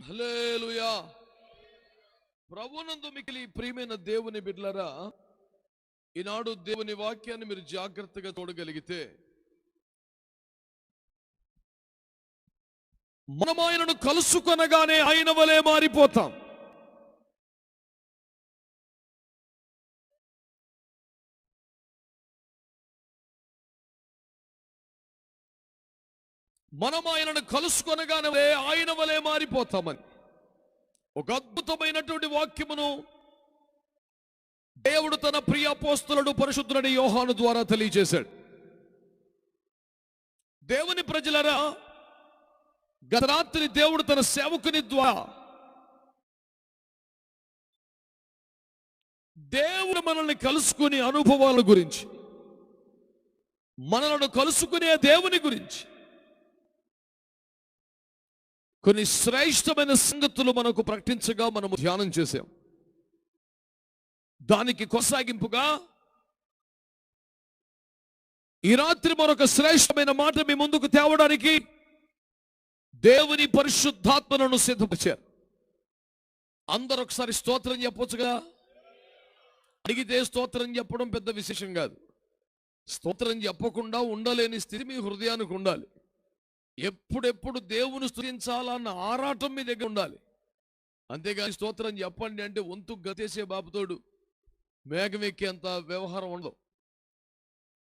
హల్లెలూయా. ప్రభువునందు మిక్కిలి ప్రియమైన దేవుని బిడ్డలారా, ఈనాడు దేవుని వాక్యాన్ని మీరు జాగ్రత్తగా చూడగలిగితే మనం ఆయనను కలుసుకొనగానే ఆయన వలె మారిపోతాం. మనం ఆయనను కలుసుకొనగానే ఆయన వలె మారిపోతామని ఒక అద్భుతమైనటువంటి వాక్యమును దేవుడు తన ప్రియ అపోస్తలుడు పరిశుద్ధుడైన యోహాను ద్వారా తెలియజేశాడు. దేవుని ప్రజలరా, గత రాత్రి దేవుడు తన సేవకుని ద్వారా దేవుడు మనల్ని కలుసుకునే అనుభవాల గురించి, మనలను కలుసుకునే దేవుని గురించి కొన్ని శ్రేష్టమైన సంగతులు మనకు ప్రకటించగా మనము ధ్యానం చేశాం. దానికి కొనసాగింపుగా ఈ రాత్రి మరొక శ్రేష్టమైన మాట మీ ముందుకు తేవడానికి దేవుని పరిశుద్ధాత్మను సిద్ధపరిచారు. అందరూ ఒకసారి స్తోత్రం చెప్పొచ్చుగా. అడిగితే స్తోత్రం చెప్పడం పెద్ద విశేషం కాదు. స్తోత్రం చెప్పకుండా ఉండలేని స్థితి మీ హృదయానికి ఉండాలి. ఎప్పుడెప్పుడు దేవుని స్తుతించాలన్న ఆరాటం మీ దగ్గర ఉండాలి. అంతేగాని స్తోత్రం చెప్పండి అంటే వంతు గతేసే బాబుతోడు మేఘం ఎక్కేంత వ్యవహారం ఉండదు.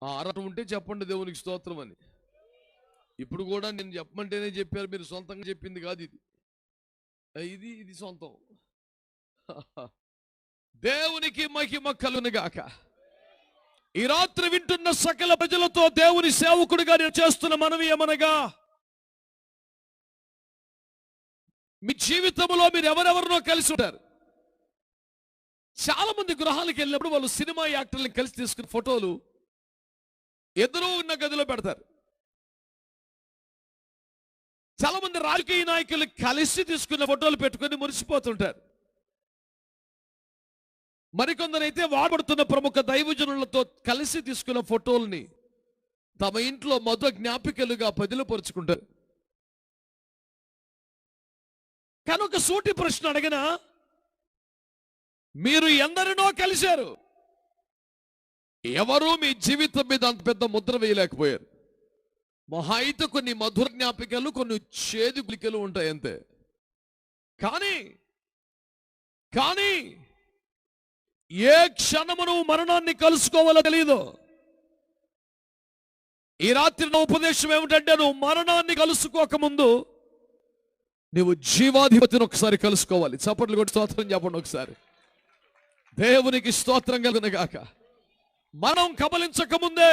ఆ ఆరాటం ఉంటే చెప్పండి దేవునికి స్తోత్రం అని. ఇప్పుడు కూడా నేను చెప్పమంటేనే చెప్పారు, మీరు సొంతంగా చెప్పింది కాదు. ఇది ఇది సొంతం. దేవునికి మహిమ కలుగునుగాక. ఈ రాత్రి వింటున్న సకల ప్రజలతో దేవుని సేవకుడిగా నేను చేస్తున్న మనవి ఏమనగా, మీ జీవితంలో మీరు ఎవరెవరినో కలిసి ఉంటారు. చాలా మంది గృహాలకు వెళ్ళినప్పుడు వాళ్ళు సినిమా యాక్టర్లను కలిసి తీసుకున్న ఫోటోలు ఎదురు ఉన్న గదిలో పెడతారు. చాలా మంది రాజకీయ నాయకులు కలిసి తీసుకున్న ఫోటోలు పెట్టుకొని మురిసిపోతుంటారు. మరికొందరైతే వాడబడుతున్న ప్రముఖ దైవజనులతో కలిసి తీసుకున్న ఫోటోల్ని తమ ఇంట్లో మధుర జ్ఞాపికలుగా పదిలపరుచుకుంటారు. కానీ ఒక సూటి ప్రశ్న అడిగినా, మీరు ఎందరినో కలిశారు, ఎవరు మీ జీవితం మీద అంత పెద్ద ముద్ర వేయలేకపోయారు. మహా అయితే కొన్ని మధుర జ్ఞాపికలు, కొన్ని చేదు గులికలు ఉంటాయి అంతే. కానీ కానీ ఏ క్షణము నువ్వు మరణాన్ని కలుసుకోవాలో తెలియదు. ఈ రాత్రి నా ఉపదేశం ఏమిటంటే, నువ్వు మరణాన్ని కలుసుకోకముందు నువ్వు జీవాధిపతిని ఒకసారి కలుసుకోవాలి. చప్పట్లు కొట్టి స్తోత్రం చెప్పండి ఒకసారి. దేవునికి స్తోత్రం కలుగునుగాక. మనం కబలించకముందే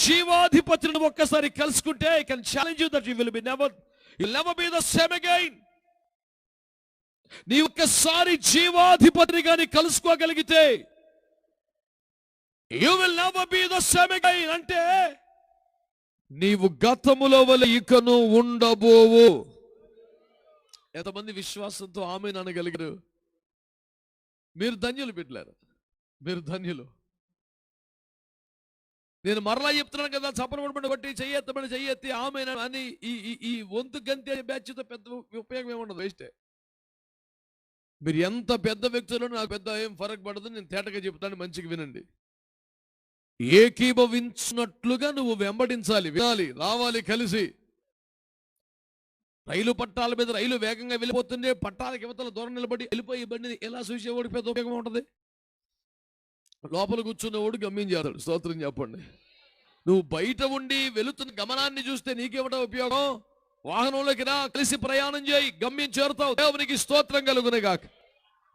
జీవాధిపతిని ఒక్కసారి కలుసుకుంటే, I can challenge you that you will never be the same again. నీ ఒక్కసారి జీవాధిపతిని కానీ కలుసుకోగలిగితే, you will never be the same again. అంటే నీవు గతములో వలె ఇకను ఉండబోవు. ఎంతమంది విశ్వాసంతో ఆమేన్ అనగలిగారు? మీరు ధన్యులు బిడ్డలారా, మీరు ధన్యులు. నేను మరలా చెప్తున్నాను కదా, చప్పలు బట్టి చెయ్యెత్తి ఆమేన్ అని ఈ వంతు గంతే బ్యాచ్తో పెద్ద ఉపయోగం ఏముండదు, వేస్టే. మీరు ఎంత పెద్ద వ్యక్తులు, నాకు పెద్ద ఏం ఫరక్ పడదు. నేను తేటగా చెప్తాను, మంచిగా వినండి. ఏకీభవించినట్లుగా నువ్వు వెంబడించాలి, వినాలి, రావాలి కలిసి. రైలు పట్టాల మీద రైలు వేగంగా వెళ్ళిపోతుండే, పట్టాలకి యువతల దూరం నిలబడి వెళ్ళిపోయి బండిని ఎలా చూసేవాడికి పెద్ద ఉపయోగం ఉంటుంది? లోపల కూర్చున్నవాడు గమ్యం చేస్తాడు. స్తోత్రం చెప్పండి. నువ్వు బయట ఉండి వెళుతున్న గమనాన్ని చూస్తే నీకేమిటో ఉపయోగం? వాహనంలోకి రా, కలిసి ప్రయాణం చేయి, గమ్యం చేరుతావు. దేవునికి స్తోత్రం కలుగునుగాక.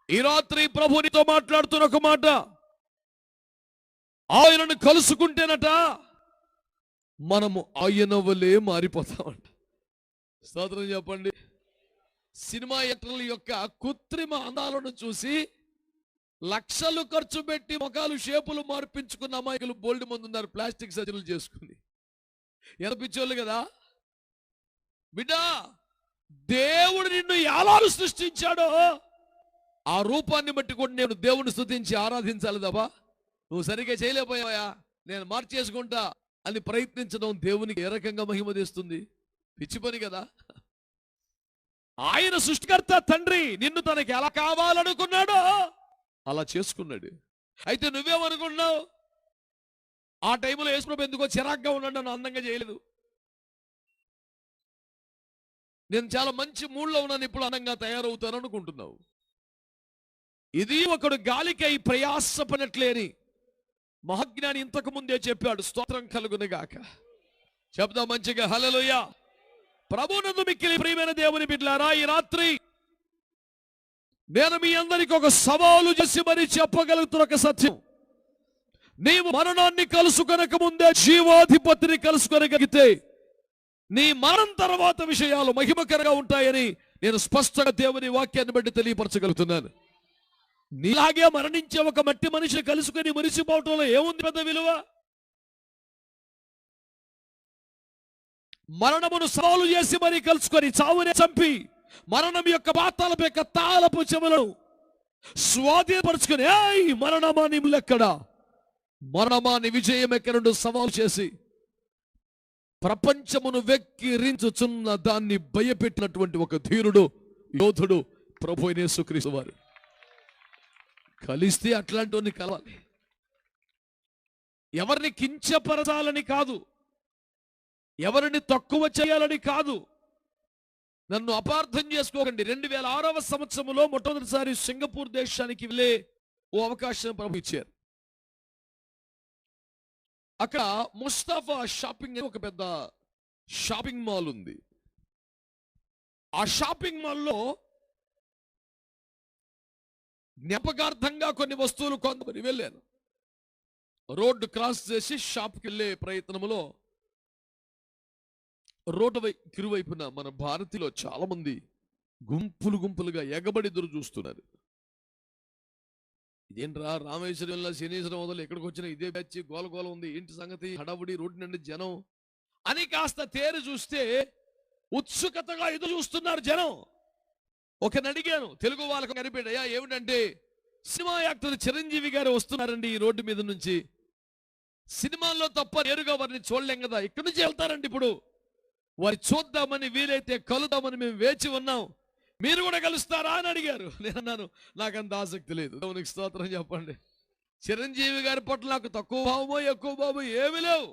ఈ రాత్రి ప్రభు నీతో మాట్లాడుతున్న ఒక మాట, ఆయనను కలుసుకుంటేనట మనము ఆయన వలె మారిపోతామంట. స్తోత్రం చెప్పండి. సినిమా యాక్టర్ల యొక్క కృత్రిమ అందాలను చూసి లక్షలు ఖర్చు పెట్టి ముఖాలు షేపులు మార్పించుకున్న అమాయకులు బోల్డ్ మంది ఉన్నారు, ప్లాస్టిక్ సర్జరీలు చేసుకుని. ఎంత పిచ్చోళ్ళు కదా బిడ్డా. దేవుడు నిన్ను ఎలా సృష్టించాడో ఆ రూపాన్ని బట్టి కూడా నేను దేవుని స్తుతించి ఆరాధించాలి తప్ప, నువ్వు సరిగ్గా చేయలేకపోయావా, నేను మార్చేసుకుంటా అని ప్రయత్నించడం దేవునికి ఏ రకంగా మహిమ తెస్తుంది? పిచ్చి పని కదా. ఆయన సృష్టికర్త తండ్రి నిన్ను తనకి ఎలా కావాలనుకున్నాడో అలా చేసుకున్నాడు. అయితే నువ్వేమనుకున్నావు? ఆ టైంలో యేసుప్రభు ఎందుకో చిరాగ్గా ఉన్నాడు, నన్ను అందంగా చేయలేదు. నేను చాలా మంచి మూడ్లో ఉన్నాను, ఇప్పుడు అందంగా తయారవుతాను అనుకుంటున్నావు. ఇది ఒకడు గాలికై ప్రయాసపడినట్లేని మహాజ్ఞాని ఇంతకు ముందే చెప్పాడు. స్తోత్రం కలుగునుగాక. చెప్దాం మంచిగా హల్లెలూయా. ప్రభువునందు మిక్కిలి ప్రియమైన దేవుని బిడ్డలారా, ఈ రాత్రి నేను మీ అందరికీ ఒక సవాలు చేసి మరి చెప్పగలుగుతున్న ఒక సత్యం. నీవు మరణాన్ని కలుసుకొనక ముందే జీవాధిపతిని కలుసుకొనగలిగితే నీ మరణం తర్వాత విషయాలు మహిమకరంగా ఉంటాయని నేను స్పష్టంగా దేవుని వాక్యాన్ని బట్టి తెలియపరచగలుగుతున్నాను. నీలాగే మరణించే ఒక మట్టి మనిషిని కలుసుకొని మురిసిపోవటంలో ఏముంది పెద్ద విలువ? మరణమును సవాలు చేసి మరి కలుసుకొని చావునే చంపి మరణం యొక్క పాతాళపు యొక్క తాళపు చెవులను స్వాధీనపరుచుకొని, ఏయ్ మరణమా నీ ముల్లెక్కడా, మరణమా నీ విజయం ఎక్కడుండు సవాలు చేసి ప్రపంచమును వెక్కిరించుచున్న దాన్ని భయపెట్టినటువంటి ఒక ధీరుడు యోధుడు ప్రభు అయిన యేసుక్రీస్తు వారు. కలిస్తే అట్లాంటి వారిని కలవాలి. ఎవరిని కించపరచాలని కాదు, ఎవరిని తక్కువ చేయాలని కాదు. నన్ను అపార్థం చేసుకోకండి. 2006వ సంవత్సరంలో మొట్టమొదటిసారి సింగపూర్ దేశానికి వెళ్ళే ఓ అవకాశం ప్రభు ఇచ్చారు. అక్కడ ముస్తాఫా షాపింగ్ అని ఒక పెద్ద షాపింగ్ మాల్ ఉంది. ఆ షాపింగ్ మాల్లో జ్ఞాపకార్థంగా కొన్ని వస్తువులు కొంతమంది వెళ్ళాను. రోడ్డు క్రాస్ చేసి షాప్కి వెళ్ళే ప్రయత్నంలో రోడ్డు ఇరువైపున మన భారతీయులో చాలా మంది గుంపులు గుంపులుగా ఎగబడి ఎదురు చూస్తున్నారు. ఇదేంట్రా రామేశ్వరంలో శనీశ్వరం వదలు ఎక్కడికి వచ్చినా ఇదే బ్యాచ్ గోల గోల ఉంది, ఏంటి సంగతి, హడావుడి, రోడ్డు నుండి జనం అని కాస్త తేరు చూస్తే ఉత్సుకతగా ఎదురు చూస్తున్నారు జనం. ఒకని అడిగాను, తెలుగు వాళ్ళకు కనిపెట్టయ్యా ఏమిటంటే, సినిమా యాక్టర్ చిరంజీవి గారు వస్తున్నారండి ఈ రోడ్డు మీద నుంచి, సినిమాల్లో తప్ప నేరుగా వారిని చూడలేం కదా, ఇక్కడి నుంచి వెళ్తారండి, ఇప్పుడు వారి చూద్దామని వీలైతే కలుద్దామని మేము వేచి ఉన్నాం, మీరు కూడా కలుస్తారా అని అడిగారు. నేను అన్నాను, నాకంత ఆసక్తి లేదు. దేవునికి స్తోత్రం చెప్పండి. చిరంజీవి గారి పట్ల నాకు తక్కువ భావమో ఎక్కువ భావమో ఏమీ లేవు.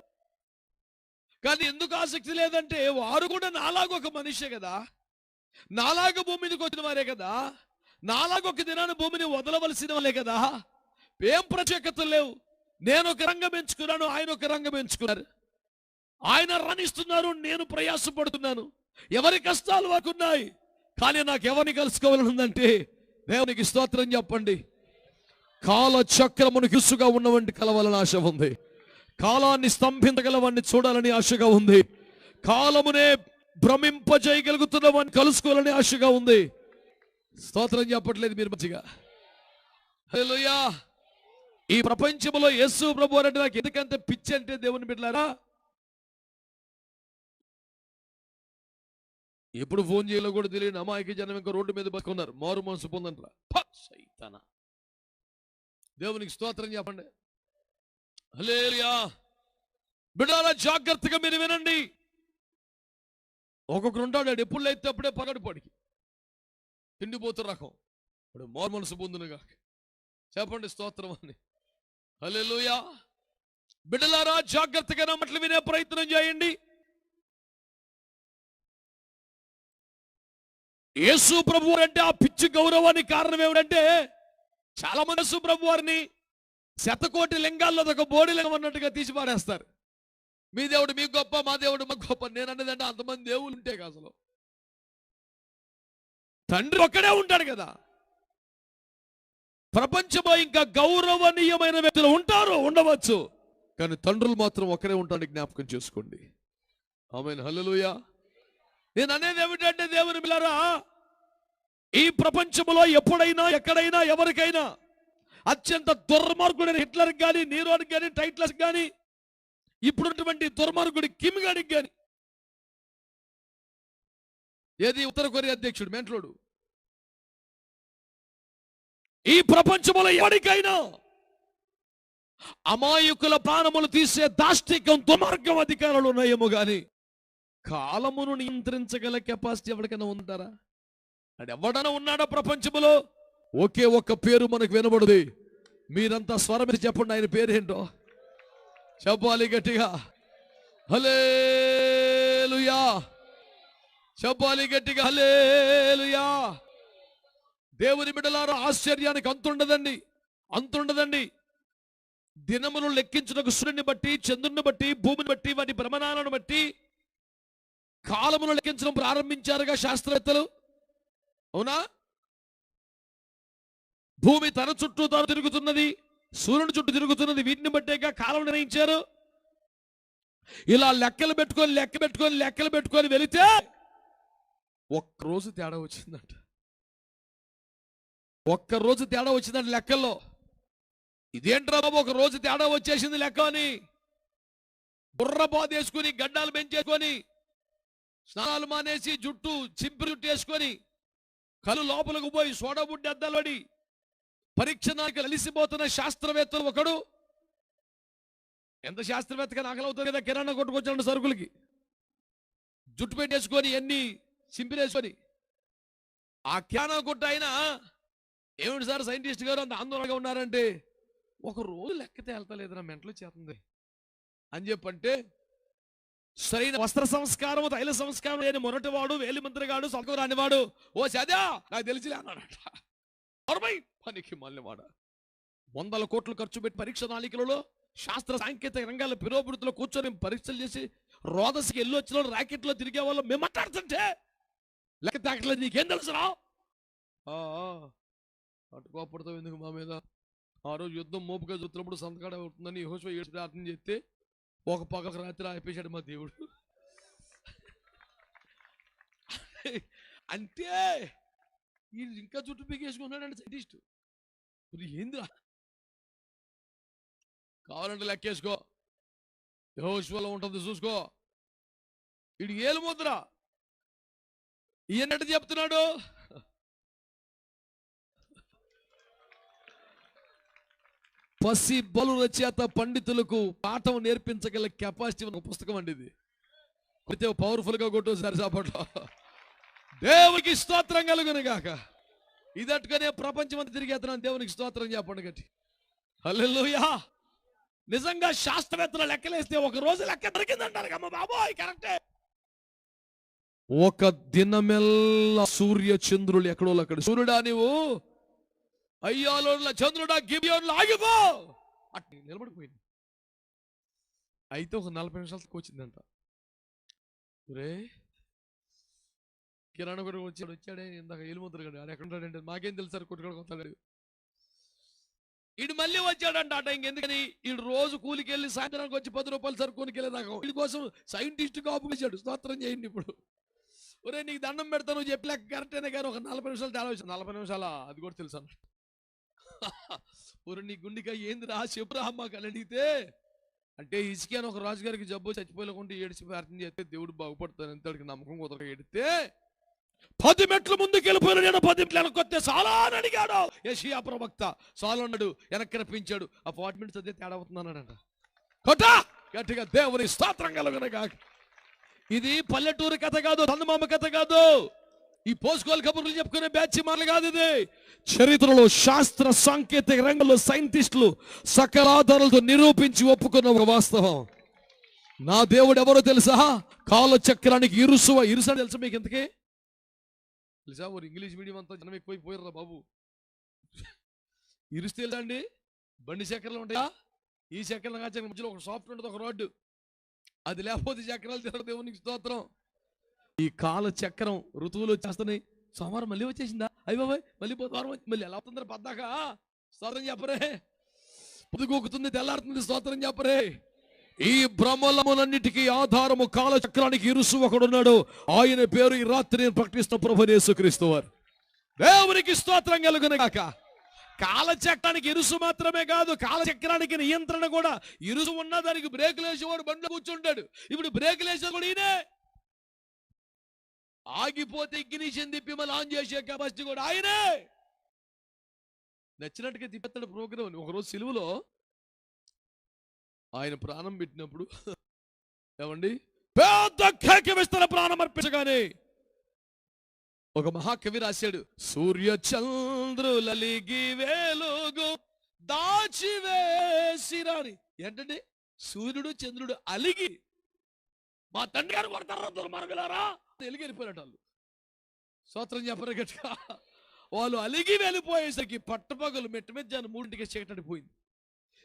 కానీ ఎందుకు ఆసక్తి లేదంటే, వారు కూడా నాలాగ ఒక మనిషే కదా, నాలాగ భూమి మీదకి వచ్చిన వారే కదా, నాలాగ ఒక దినాన్ని భూమిని వదలవలసిన వాళ్ళే కదా. ఏం ప్రత్యేకతలు లేవు. నేను ఒక రంగం ఎంచుకున్నాను, ఆయన ఒక రంగం ఎంచుకున్నారు. ఆయన రాణిస్తున్నారు, నేను ప్రయాసపడుతున్నాను. ఎవరి కష్టాలు వారికి ఉన్నాయి. కానీ నాకు ఎవరిని కలుసుకోవాలని ఉందంటే, దేవునికి స్తోత్రం చెప్పండి, కాల చక్రమును గిసుగా ఉన్నవంటి కలవాలని ఆశ ఉంది. కాలాన్ని స్తంభించగలవాన్ని చూడాలని ఆశగా ఉంది. కాలమునే భ్రమింపజేయగలుగుతున్న వాడిని కలుసుకోవాలని ఆశగా ఉంది. స్తోత్రం చెప్పట్లేదు మీరు మంచిగా? హల్లెలూయా. ఈ ప్రపంచంలో యేసు ప్రభు అంటే నాకు ఎందుకంటే పిచ్చి అంటే, దేవుని బిడ్డలారా, ఎప్పుడు ఫోన్ చేయాలో కూడా తెలియని అమాయక జనం ఇంకా రోడ్డు మీద బతుకున్నారు. మారు మనసు పొందంటారా? దేవునికి స్తోత్రం చెప్పండి. హల్లెలూయా. బిడ్డలారా జాగ్రత్తగా మీరు వినండి. ఒక్కొక్కరు ఉంటాడు, ఎప్పుడు లేతే అప్పుడే పగడు పడికి తిండిపోతు రకం, ఇప్పుడు మారు మనసు పొందునుగా చెప్పండి స్తోత్రం అని. హల్లెలూయా. బిడ్డలారా జాగ్రత్తగా నా మాటలు వినే ప్రయత్నం చేయండి. యేసు ప్రభు అంటే ఆ పిచ్చి గౌరవానికి కారణం ఏమిటంటే, చాలా మంది యేసు ప్రభు వారిని శతకోటి లింగాల్లో ఒక బోడి లింగం అన్నట్టుగా తీసి పారేస్తారు. మీ దేవుడు మీకు గొప్ప, మా దేవుడు మాకు గొప్ప. నేను అనేదంటే అంతమంది దేవుళ్ళు ఉంటే అసలు తండ్రి ఒక్కడే ఉంటాడు కదా. ప్రపంచంలో ఇంకా గౌరవనీయమైన వ్యక్తులు ఉంటారు, ఉండవచ్చు, కానీ తండ్రులు మాత్రం ఒక్కడే ఉంటాడని జ్ఞాపకం చేసుకోండి. ఆమేన్. హల్లెలూయా. నేను అనేది ఏమిటంటే, దేవుని బిడ్డలారా, ఈ ప్రపంచంలో ఎప్పుడైనా ఎక్కడైనా ఎవరికైనా అత్యంత దుర్మార్గుడైన హిట్లర్కి కానీ, నీరోనికి కానీ, టైట్లర్కి కానీ, ఇప్పుడున్నటువంటి దుర్మార్గుడి కిమ్ గారికి కానీ, ఏది ఉత్తర కొరియా అధ్యక్షుడు మెంట్లోడు, ఈ ప్రపంచంలో ఎవరికైనా అమాయకుల ప్రాణములు తీసే దాష్టికం, దుర్మార్గం అధికారాలు ఉన్నాయేమో కానీ కాలమును నియంత్రించగల కెపాసిటీ ఎవరికైనా ఉంటారా? అంటే ఎవడన్నా ఉన్నాడా ప్రపంచంలో? ఒకే ఒక్క పేరు మనకు వినబడుది. మీరంతా స్వరం చెప్పండి, ఆయన పేరేంటో చెప్పాలి గట్టిగా. హల్లెలూయా చెప్పాలి గట్టిగా. హల్లెలూయా. దేవుని బిడ్డలారా, ఆశ్చర్యానికి అంతుండదండి, అంతుండదండి. దినములు లెక్కించుటకు సూర్యుని బట్టి, చంద్రుని బట్టి, భూమిని బట్టి, వాటి భ్రమణాలను బట్టి కాలమును లెక్కించడం ప్రారంభించారుగా శాస్త్రవేత్తలు. అవునా? భూమి తన చుట్టూ తాను తిరుగుతున్నది, సూర్యుని చుట్టూ తిరుగుతున్నది. వీటిని బట్టేగా కాలం నిర్ణయించారు. ఇలా లెక్కలు పెట్టుకొని వెళితే ఒక్కరోజు తేడా వచ్చిందంట. ఒక్కరోజు తేడా వచ్చిందంట లెక్కల్లో. ఇదేంట్రా బాబు, ఒక రోజు తేడా వచ్చేసింది లెక్క అని బుర్ర బాదేసుకుని, గడ్డాలు పెంచేసుకొని, స్నానాలు మానేసి, జుట్టు చింపిరి జుట్టు వేసుకొని, కళ్ళు లోపలకు పోయి సోడా బుడ్డి అద్దాలు పడి పరీక్ష నాయకులు అలిసిపోతున్న శాస్త్రవేత్తలు ఒకడు. ఎంత శాస్త్రవేత్తగా నాకలవుతుంది కదా, కిరాణా కొట్టుకొచ్చాడు సరుకులకి, జుట్టు పెట్టేసుకొని ఎన్ని చింపిరేసుకొని. ఆ కిరాణా కొట్టు ఆయన ఏమిటి సార్ సైంటిస్ట్ గారు అంత ఆందోళనగా ఉన్నారంటే, ఒక రోజు లెక్క తేల్తలేదు, నా మెంటలు చేస్తుంది అని చెప్పంటే, సరైన వస్త్ర సంస్కారం, తైల సంస్కారం లేని మొరటివాడు, వేలి మంత్రిగాడు, సొంతం రానివాడు, ఓ చదా నాకు తెలిసి అన్నాడట. పనికి మళ్ళీ వాడ 100 కోట్లు ఖర్చు పెట్టి పరీక్ష నాళికలలో శాస్త్ర సాంకేతిక రంగాల పిరోభివృద్ధిలో కూర్చొని పరీక్షలు చేసి రోదస్కి వెళ్ళి వచ్చిన ర్యాకెట్లో తిరిగే వాళ్ళు మేము మాట్లాడుతుంటే లెక్క తాకట్లేదు, నీకేం తెలుసురా? అటు కోపడతావు ఎందుకు మా మీద? ఆ రోజు యుద్ధం మోపుగా చూస్తున్నప్పుడు సంతకాడ అవుతుందని యెహోషువ 7 ప్రార్థన చేస్తే ఒక పగకు రాత్రి ఆపేశాడు మా దేవుడు. అంటే ఈ ఇంకా చుట్టూ పీకేసుకున్నాడంటే సైంటిస్ట్. ఏందిరా? కావాలంటే లెక్కేసుకో, యెహోషువలో ఉంటుంది చూసుకో. వీడి ఏలు ముద్ర ఈయనట్టు చెప్తున్నాడు. పసి బలుల చేత పండితులకు పాఠం నేర్పించగల కెపాసిటీ ఉన్న పుస్తకం అండి ఇది. కొడితే పవర్ఫుల్ గా కొట్టు సారి సాపట్లో. దేవునికి స్తోత్రం కలుగును గాక. ఇదట్టుగానే ప్రపంచం అంతా తిరిగేస్తున్నాను. దేవునికి స్తోత్రం చెప్పండి గట్టి. హల్లెలూయా. నిజంగా శాస్త్రవేత్తలు లెక్కలేస్తే ఒక రోజు లెక్క దొరికిందంటారు అమ్మ బాబోయ్, కరెక్టే. ఒక దినమెల్లా సూర్య చంద్రులు ఎక్కడో అక్కడ. సూర్యుడా నీవు అయ్యాలో, చంద్రుడా గిబియోన్లో ఆగిపో అట్లా నిలబడిపోయింది. అయితే ఒక 40 నిమిషాలకు వచ్చిందంట. రే కిరాణా కూడా వచ్చాడే ఇందాక ఏలుముద్రగాడు, ఆడు ఎక్కడుంటాడంటే మాకేం తెలుసు సార్, కొట్టుకోవడం వస్తాడు. ఈడు మళ్ళీ వచ్చాడంట అట. ఇంకెందుకని ఈడు రోజు కూలికి వెళ్ళి సాయంత్రానికి వచ్చి 10 రూపాయలు సరుకునికి వెళ్ళేదాకా వీడి కోసం సైంటిస్ట్ కాపు వచ్చాడు. స్తోత్రం చేయండి. ఇప్పుడు ఒరే నీకు దండం పెడతాను చెప్పి లెక్క కరెక్టేనే కానీ ఒక 40 నిమిషాలు తేడా వచ్చింది. 40 నిమిషాలా? అది కూడా తెలుసు అన్న. ఒరే నీ గుండెగా ఏందిరా చెప్పురా మాకు అని అడిగితే, అంటే ఇసుక ఒక రాజుగారికి జబ్బు చచ్చిపోలేకుండా ఏడిచి ప్రార్థన చేస్తే దేవుడు బాగుపడతాను అంతడికి నమ్మకం కుదరక ఎడితే 10 మెట్లు ముందుకు వెళ్ళిపోయాడు. నేను 10 మెట్లు వెనకొస్తే చాలా అని అడిగాడు యెషయా ప్రవక్త. చాలా అన్నాడు, వెనక్కి రప్పించాడు. ఆ 40 మినిట్స్ అదే తేడా అవుతున్నానంట. కొట్టా గట్టిగా దేవుని స్తోత్రం కలుగును గాక. ఇది పల్లెటూరు కథ కాదు, చందమామ కథ కాదు, ఈ పోసుకోలు కబుర్లు చెప్పుకునే బ్యాచ్ మాటలు కాదు. ఇది చరిత్రలో శాస్త్ర సాంకేతిక రంగంలో సైంటిస్టులు సకలాధారాలతో నిరూపించి ఒప్పుకున్న ఒక వాస్తవం. నా దేవుడు ఎవరో తెలుసా? కాలచక్రానికి ఇరుసు అని తెలుసా మీకు? ఎంతకే తెలుసా? ఒక ఇంగ్లీష్ మీడియం అంతా జనం ఎక్కువైపోయారా బాబు. ఇరుస్తే అండి బండి చక్రాలు ఉంటాయా? ఈ చక్రాల మధ్యలో ఒక సాఫ్ట్ ఉంటుంది, ఒక రోడ్డు. అది లేకపోతే చక్రాలు తిరగదు. దేవునికి స్తోత్రం. ఈ కాల చక్రం ఋతువులు వచ్చేస్తున్నాయి. సోమవారం మళ్ళీ వచ్చేసిందా? అయ్యి బాబాయ్ మళ్ళీ బుధవారం మళ్ళీ ఎలా అవుతుందో పద్దాక స్తోత్రం చెప్పరే. పొద్దుగూకుతుంది, తెల్లారుతుంది, స్తోత్రం చెప్పరే. ఈ భ్రమలములన్నిటికీ ఆధారము కాల చక్రానికి ఇరుసు ఒకడున్నాడు. ఆయన పేరు ఈ రాత్రి నేను ప్రకటిస్తున్న ప్రభువైన యేసుక్రీస్తు వారు. దేవునికి స్తోత్రం కలుగును గాక. కాలచక్రానికి ఇరుసు మాత్రమే కాదు, కాలచక్రానికి నియంత్రణ కూడా. ఇరుసు ఉన్న దానికి బ్రేకులు వేసేవాడు బండ్లో కూర్చుంటాడు. ఇప్పుడు బ్రేకులు వేసేది కూడా ఈయనే. ఆగిపోతే ఇగ్నిషన్ తిప్పి మళ్ళీ ఆన్ చేసే కెపాసిటీ కూడా ఆయనే. నచ్చినట్టుగా తిప్పేస్తాడు ప్రోగ్రామ్. ఒకరోజు సిలువలో ఆయన ప్రాణం పెట్టినప్పుడు ఏమండి పెద్ద కేక వేస్తున్న ప్రాణం అర్పించగానే ఒక మహాకవి రాశాడు, సూర్య చంద్రులలిగి వేలుగు దాచివేసిరాని. ఏంటండి? సూర్యుడు చంద్రుడు అలిగి మా తండ్రి గారు కొడతారా దుర్మార్గులారా ఎలిగిపోయినట్టు వాళ్ళు. స్తోత్రం చెప్పరు గట్టిగా. వాళ్ళు అలిగి వెళ్ళిపోయేసరికి పట్టపగలు మెట్ట మధ్యాహ్నం 3ంటికి చీకటి పోయింది.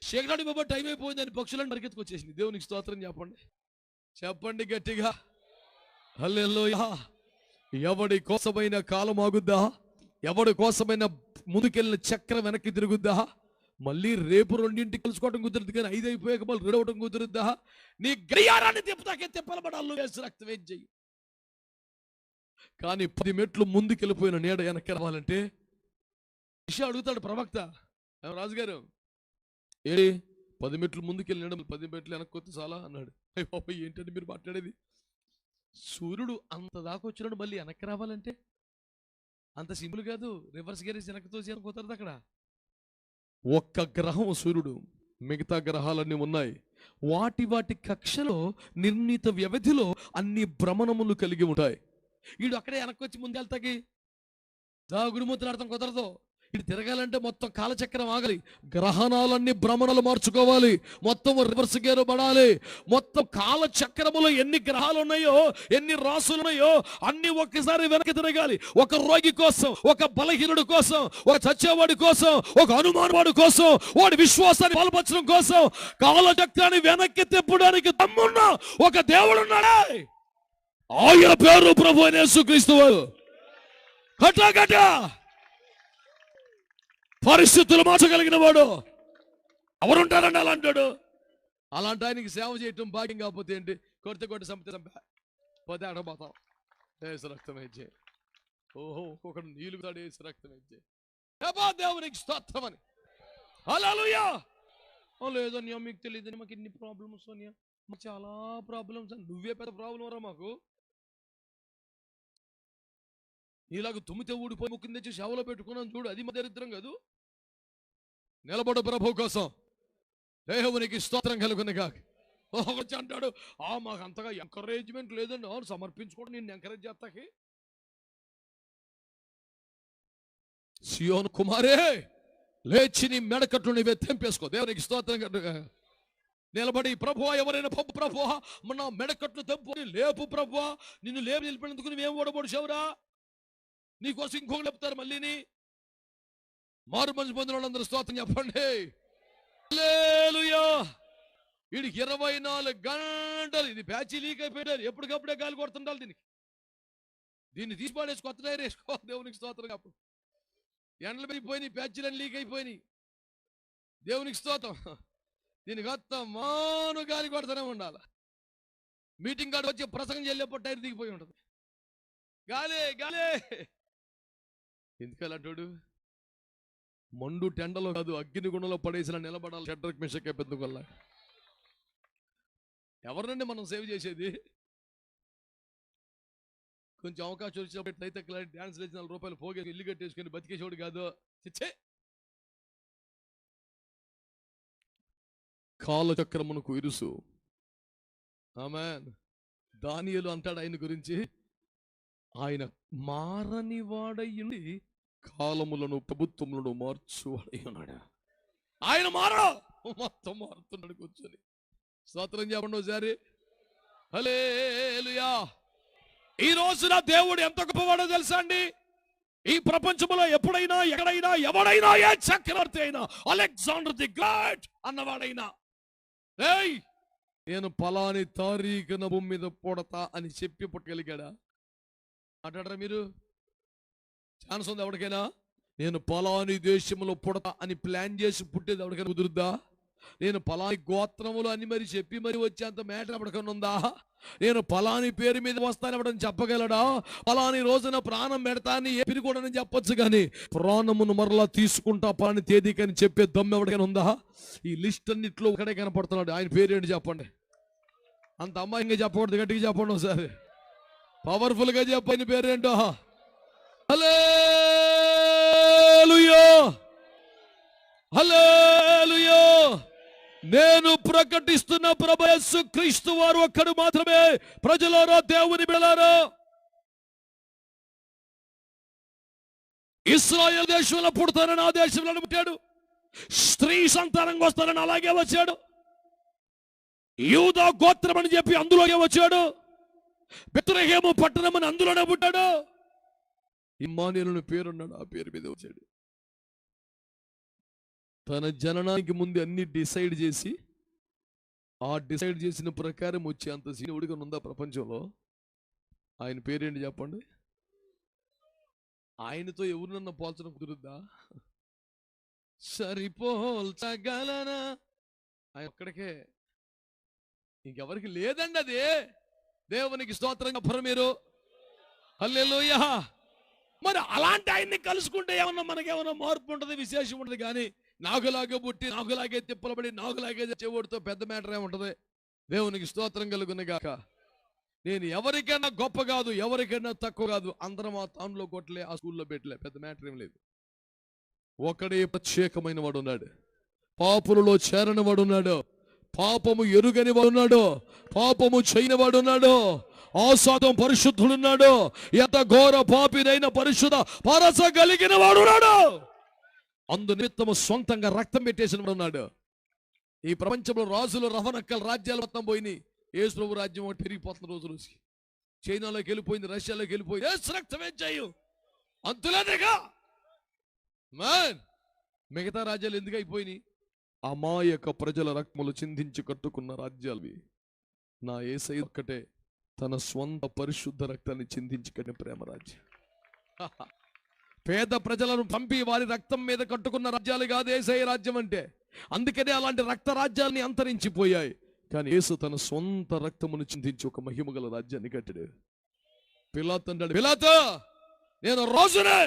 చీకటి బాబా టైం అయిపోయిందని పక్షులను పరిగెత్తుకొచ్చేసింది. దేవునికి స్తోత్రం చెప్పండి, చెప్పండి గట్టిగా హల్లెలూయా. ఎవడి కోసమైన కాలం ఆగుద్దా? ఎవడి కోసమైన ముందుకెళ్ళిన చక్రం వెనక్కి తిరుగుద్దా? మళ్ళీ రేపు 2ంటికి కలుసుకోవడం కుదురుద్ది, కానీ 5 అయిపోయాక మళ్ళీ రెడవటం కుదురుద్దా? నీ గడియారాన్ని తిప్పుతాకే తిప్పలబడాలు వేసి రక్తం ఏం చెయ్యి. కానీ 10 మెట్లు ముందుకెళ్ళిపోయిన నీడ వెనక్కి రావాలంటే విషయం అడుగుతాడు ప్రవక్త, రాజుగారు ఏడి 10 మెట్లు ముందుకెళ్ళి 10 మెట్లు వెనక్కి వస్తే చాలా అన్నాడు. అయ్య బాబా ఏంటంటే మీరు మాట్లాడేది? సూర్యుడు అంత దాకా వచ్చినాడు మళ్ళీ వెనక్కి రావాలంటే అంత సింపుల్ కాదు. రివర్స్ గేరేజ్ వెనక్కితో కుదరదు అక్కడ. ఒక్క గ్రహం సూర్యుడు, మిగతా గ్రహాలన్నీ ఉన్నాయి. వాటి వాటి కక్షలో నిర్ణీత వ్యవధిలో అన్ని భ్రమణములు కలిగి ఉంటాయి. వీడు అక్కడే వెనక్కి వచ్చి ముందెళ్తాకి గుడిమూతలాడతాం కుదరదు. ఇటు తిరగాలంటే మొత్తం కాలచక్రం ఆగాలి, గ్రహణాలన్నీ భ్రమణలు మార్చుకోవాలి, మొత్తం రివర్స్ గేరు పడాలి. మొత్తం కాలచక్రములో ఎన్ని గ్రహాలు ఉన్నాయో, ఎన్ని రాసులు ఉన్నాయో అన్ని ఒక్కసారి వెనక్కి తిరగాలి. ఒక రోగి కోసం, ఒక బలహీనుడి కోసం, ఒక చచ్చేవాడి కోసం, ఒక అనుమానవాడి కోసం, వాడి విశ్వాసాన్ని బలపరచడం కోసం కాలచక్రాన్ని వెనక్కి తిప్పడానికి దమ్మున్న ఒక దేవుడు ఉన్నాడే. ఆయన పేరు ప్రభువైన యేసుక్రీస్తు వారు. కట్ట పరిస్థితులు మార్చగలిగిన వాడు ఎవరుంటారండి అలాంటాడు. అలాంటి ఆయనకి సేవ చేయటం భాగ్యం కాకపోతే ఏంటి? కొట్టి పోతే అడబోతాం. వేసి రక్తం వేచే ఓహో ఒకడు నీళ్ళు తాడు వేసి రక్తం వేచే దేవునికి స్తోత్రం అని. హల్లెలూయా. లేదో మీకు తెలియదు, మాకు ఇన్ని ప్రాబ్లమ్స్ సోనియా, మాకు చాలా ప్రాబ్లమ్స్. నువ్వే పెద్ద ప్రాబ్లం రా మాకు. ఇలాగ తుమ్మితే ఊడిపోయి ముక్కింది తెచ్చి సేవలో పెట్టుకున్నాను చూడు, అది మా దరిద్రం కాదు. నిలబడు ప్రభు కోసం. దేవునికి స్తోత్రం కలుగునుగా. ఒకటి అంటాడు, మాకు అంతగా ఎంకరేజ్మెంట్ లేదండి. సమర్పించుకోవడం నేను ఎంకరేజ్ చేస్తాకి. సియోను కుమారే లేచి నీ మెడకట్లు నీవే తెంపేసుకో. దేవునికి స్తోత్రం కలుగుగా. నిలబడి ప్రభువా, ఎవరైనా ప్రభువా మన మెడకట్లు తెంపు, లేపు ప్రభువా, నిన్ను లేపు నిలిపినందుకు నువ్వేం ఓడబొడిచావురా, నీకోసం ఇంకొకరు చెప్తారు. మళ్ళీని మారు మనసు పొందిన వాళ్ళందరూ స్తోత్రం చెప్పండి. హల్లెలూయా. వీడికి 24 గంటలు ఇది ప్యాచీ లీక్ అయిపోయారు, ఎప్పటికప్పుడే గాలి కొడుతుండాలి. దీన్ని తీసి పడేసి కొత్త టైర్ వేసుకో. దేవునికి స్తోత్రం. అప్పుడు ఎండలు పెరిగిపోయినాయి, ప్యాచీలన్నీ లీక్ అయిపోయినాయి. దేవునికి స్తోత్రం. దీనికి కొత్త మాను గాలి కొడుతూనే ఉండాలి. మీటింగ్ కాడ వచ్చి ప్రసంగం చేయలేకపోతే టైర్ దిగిపోయి ఉంటుంది. గాలే గాలే. ఎందుకలాంటాడు? మండు టెండలో కాదు, అగ్నిగుండంలో పడేసిన నిలబడాలి. షడ్రక్ మెషక్ అబేద్నెగోల్లా. ఎవరినండి మనం సేవ్ చేసేది? కొంచెం అవకాశం వచ్చినప్పుడు అయితే డ్యాన్స్ వేసి 4 రూపాయలు పోగే ఇల్లు కట్టేసుకొని బతికేసేవాడు కాదు. చిచ్చే. కాలచక్రమునకు ఇరుసు. ఆమేన్. దానియేలు అంటాడు ఆయన గురించి, ఆయన మారని వాడయ్యుండి కాలములను ప్రభుత్వములను మార్చువాడై ఉన్నాడు. ఆయన మారడు, మొత్తం మారుతున్నాడు కూర్చొని. స్తోత్రం చెప్పండి ఒకసారి. హల్లెలూయా. ఈ రోజున దేవుడు ఎంత గొప్పవాడో తెలుసా అండి? ఈ ప్రపంచంలో ఎప్పుడైనా ఎక్కడైనా ఎవడైనా ఏ చక్రవర్తి అయినా, అలెగ్జాండర్ ది గ్రేట్ అన్నవాడైనా, ఏయ్ నేను పలాని తారీఖున భూమి మీద పుడతా అని చెప్పి పుట్టగలిగాడా? మాట్లాడరా మీరు? ఛాన్స్ ఉంది ఎవరికైనా? నేను పలాని దేశంలో పుడతా అని ప్లాన్ చేసి పుట్టేది ఎవరికైనా కుదురుద్దా? నేను పలాని గోత్రములు అని మరి చెప్పి మరి వచ్చేంత మ్యాటర్ ఎవరికైనా ఉందా? నేను పలాని పేరు మీద వస్తాను ఎవడని చెప్పగలడా? పలాని రోజున ప్రాణం పెడతాని ఏ పిరిగూడని చెప్పొచ్చు, కానీ ప్రాణమును మరలా తీసుకుంటా పలాని తేదీకని చెప్పే దమ్ము ఎవరికైనా ఉందా? ఈ లిస్ట్ అన్నిట్లో ఒకడే కనపడుతున్నాడు. ఆయన పేరు ఏంటి చెప్పండి. అంత అమ్మాయిగా చెప్పకూడదు, గట్టిగా చెప్పండి ఒకసారి. పవర్ఫుల్ గా చెప్పని పేరేంటో. హల్లెలూయా. హల్లెలూయా. నేను ప్రకటిస్తున్న ప్రభు యేసుక్రీస్తు వారు ఒక్కడు మాత్రమే. ప్రజలారా, దేవుని బిడ్డలారా, ఇశ్రాయేలు దేశంలో పుడతానని ఆ దేశంలో పుట్టాడు. స్త్రీ సంతానంగా వస్తానని అలాగే వచ్చాడు. యూదా గోత్రం అని చెప్పి అందులోనే వచ్చాడు. బెత్లెహేము పట్టణం అని అందులోనే పుట్టాడు. ఇమ్మానుయేలు పేరున్నాడు, ఆ పేరు మీద వచ్చాడు. తన జననానికి ముందు అన్ని డిసైడ్ చేసి, ఆ డిసైడ్ చేసిన ప్రకారం వచ్చే అంత సీనుడిగా ఉందా ప్రపంచంలో? ఆయన పేరేంటి చెప్పండి? ఆయనతో ఎవరినన్నా పోల్చడం కుదురుద్దా? సరిపోల్చగలనా? ఆయన ఒక్కడికే, ఇంకెవరికి లేదండి అది. దేవునికి స్తోత్రం చెప్పరు మీరు? హల్లెలూయా. మరి అలాంటి ఆయన్ని కలుసుకుంటే ఏమన్నా మనకేమన్నా మార్పు ఉంటుంది, విశేషం ఉంటుంది. కానీ నాగులాగే పుట్టి, నాగులాగే తిప్పలబడి, నాగులాగే చెవుడితో పెద్ద మ్యాటర్ ఏముంటుంది? దేవునికి స్తోత్రం కలుగును గాక. నేను ఎవరికైనా గొప్ప కాదు, ఎవరికైనా తక్కువ కాదు. అందరం ఆ తానులో కొట్టలే, ఆ స్కూల్లో పెట్టలే, పెద్ద మ్యాటర్ ఏం లేదు. ఒకడే ప్రత్యేకమైన వాడు ఉన్నాడు. పాపులలో చేరని వాడు ఉన్నాడు. పాపము ఎరుగని వాడు ఉన్నాడు. పాపము చేయని వాడు ఉన్నాడు. ఆసాదం పరిశుద్ధుడున్నాడు. ఎంత ఘోర పాపినైన పరిశుద్ధ పరచగలిగిన వాడు ఉన్నాడు. అందు నిమిత్తము సొంతంగా రక్తం పెట్టేసిన వాడు ఉన్నాడు. ఈ ప్రపంచంలో రాజులు, రవనక్కల రాజ్యాలు మొత్తం పోయినాయి. యేసు ప్రభు రాజ్యం ఒకటి పెరిగిపోతున్న రోజు రోజుకి. చైనాలోకి వెళ్ళిపోయింది, రష్యాలోకి వెళ్ళిపోయింది. యేసు రక్తమే చేయు అంతులేదుగా. మిగతా రాజ్యాలు ఎందుకు అయిపోయినాయి? అమాయక ప్రజల రక్తములు చిందించి కట్టుకున్న రాజ్యాలవి. నా యేసయ్య ఒక్కటే తన స్వంత పరిశుద్ధ రక్తాన్ని చిందించి కట్టిన ప్రేమ రాజ్యం. పేద ప్రజలను పంపి వారి రక్తం మీద కట్టుకున్న రాజ్యాలు కాదు యేసయ్య రాజ్యం అంటే. అందుకనే అలాంటి రక్త రాజ్యాల్ని అంతరించిపోయాయి. కానీ యేసు తన సొంత రక్తమును చిందించి ఒక మహిమగల రాజ్యాన్ని కట్టాడు. పిలాతు అంటాడు, పిలాతు నేను రోజునే,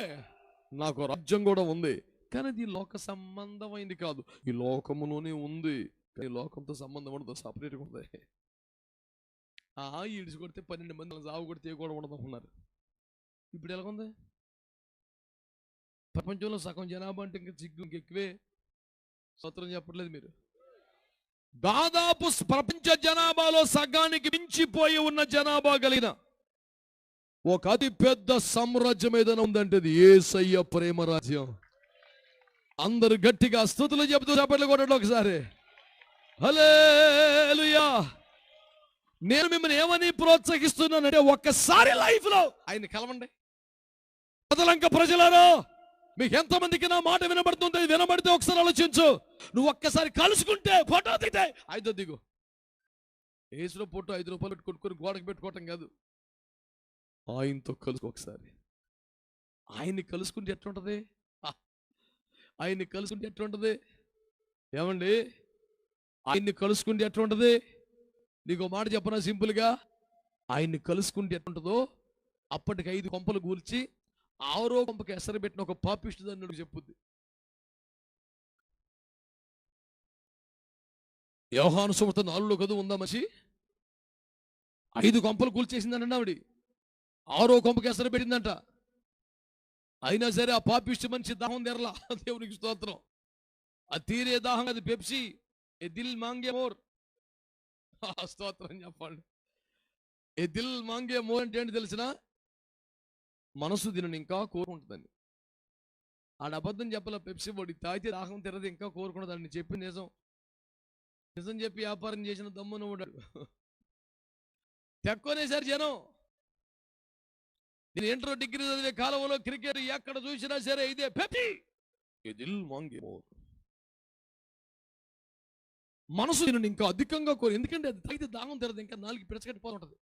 నాకు రాజ్యం కూడా ఉంది, కానీ అది లోక సంబంధమైంది కాదు. ఈ లోకములోనే ఉంది, కానీ లోకంతో సంబంధం ఉండదు, సపరేట్గా ఉంది. ఈడ్చి కొడితే 12 మంది సాగు కొడితే కూడా ఉండదు అనుకున్నారు. ఇప్పుడు ఎలాగుంది? ప్రపంచంలో సగం జనాభా అంటే ఇంకా సిగ్గు ఇంకెక్కువే. స్తోత్రం చెప్పట్లేదు మీరు? దాదాపు ప్రపంచ జనాభాలో సగానికి మించిపోయి ఉన్న జనాభా కలిగిన ఒక అతి పెద్ద సామ్రాజ్యం ఏదైనా ఉందంటే అది యేసయ్య ప్రేమ రాజ్యం. అందరూ గట్టిగా స్తుతులు చెబుతూ చప్పట్లు కొట్టండి ఒకసారి. హల్లెలూయా. నేను మిమ్మల్ని ఏమని ప్రోత్సహిస్తున్నానంటే, ఒక్కసారి లైఫ్ లో ఆయన కలవండి. కదలంక ప్రజలారా, మీకు ఎంతమందికి నా మాట వినబడుతుంది? వినబడితే ఒకసారి ఆలోచించు. నువ్వు ఒక్కసారి కలుసుకుంటే, ఫోటో దిగితే 5 దిగు. ఏసులో ఫోటో 5 రూపాయలు కొట్టుకొని గోడకు పెట్టుకోవటం కాదు. ఆయనతో కలుసుకో ఒకసారి. ఆయన్ని కలుసుకుంటే ఎట్లుంటది? ఆయన్ని కలుసుకుంటే ఎట్లుంటది? ఏమండి, ఆయన్ని కలుసుకుంటే ఎట్లుంటది? నీకు మాట చెప్పనా సింపుల్గా? ఆయన్ని కలుసుకుంటే ఎట్లుంటుందో, అప్పటికి 5 కొంపలు కూల్చి 6వ కొంపకి ఎసరు పెట్టిన ఒక పాపిష్టి దాన్ని చెప్పుద్ది. యోహాను సువార్త 4లో కదా ఉందా మనిషి? 5 కొంపలు కూల్చేసిందంట ఆవిడ. 6వ కొంపకి ఎసరు పెట్టిందంట. అయినా సరే ఆ పాపిష్టి మనిషి దాహం తెరలా. దేవునికి స్తోత్రం. ఆ తీరే దాహం అది పెప్సీ. ఏ దిల్ మాంగే మోర్. స్తోత్రం చెప్పండి. ఏ దిల్ మాంగే మోర్ అంటే ఏంటి తెలిసిన? మనసు దీనిని ఇంకా కోరుకుంటుందని. ఆడ అబద్ధం చెప్పాల. పెప్సీ బోడి తాగితే దాహం తెరది, ఇంకా కోరుకుంటుందని చెప్పి నిజం. నిజం చెప్పి వ్యాపారం చేసిన దమ్మున ఉన్నాడు. తెక్కునేసారు జనం. నేను ఇంటర్ డిగ్రీ చదివే కాలంలో క్రికెట్ ఎక్కడ చూసినా సరే ఇదే పెప్సీ. ఏ దిల్ మాంగే మోర్. మనసు దీనిని ఇంకా అధికంగా కోరు. ఎందుకంటే అది తాగితే దాహం తెరదు, ఇంకా 4 పిడచగట్టిపోతుంటది.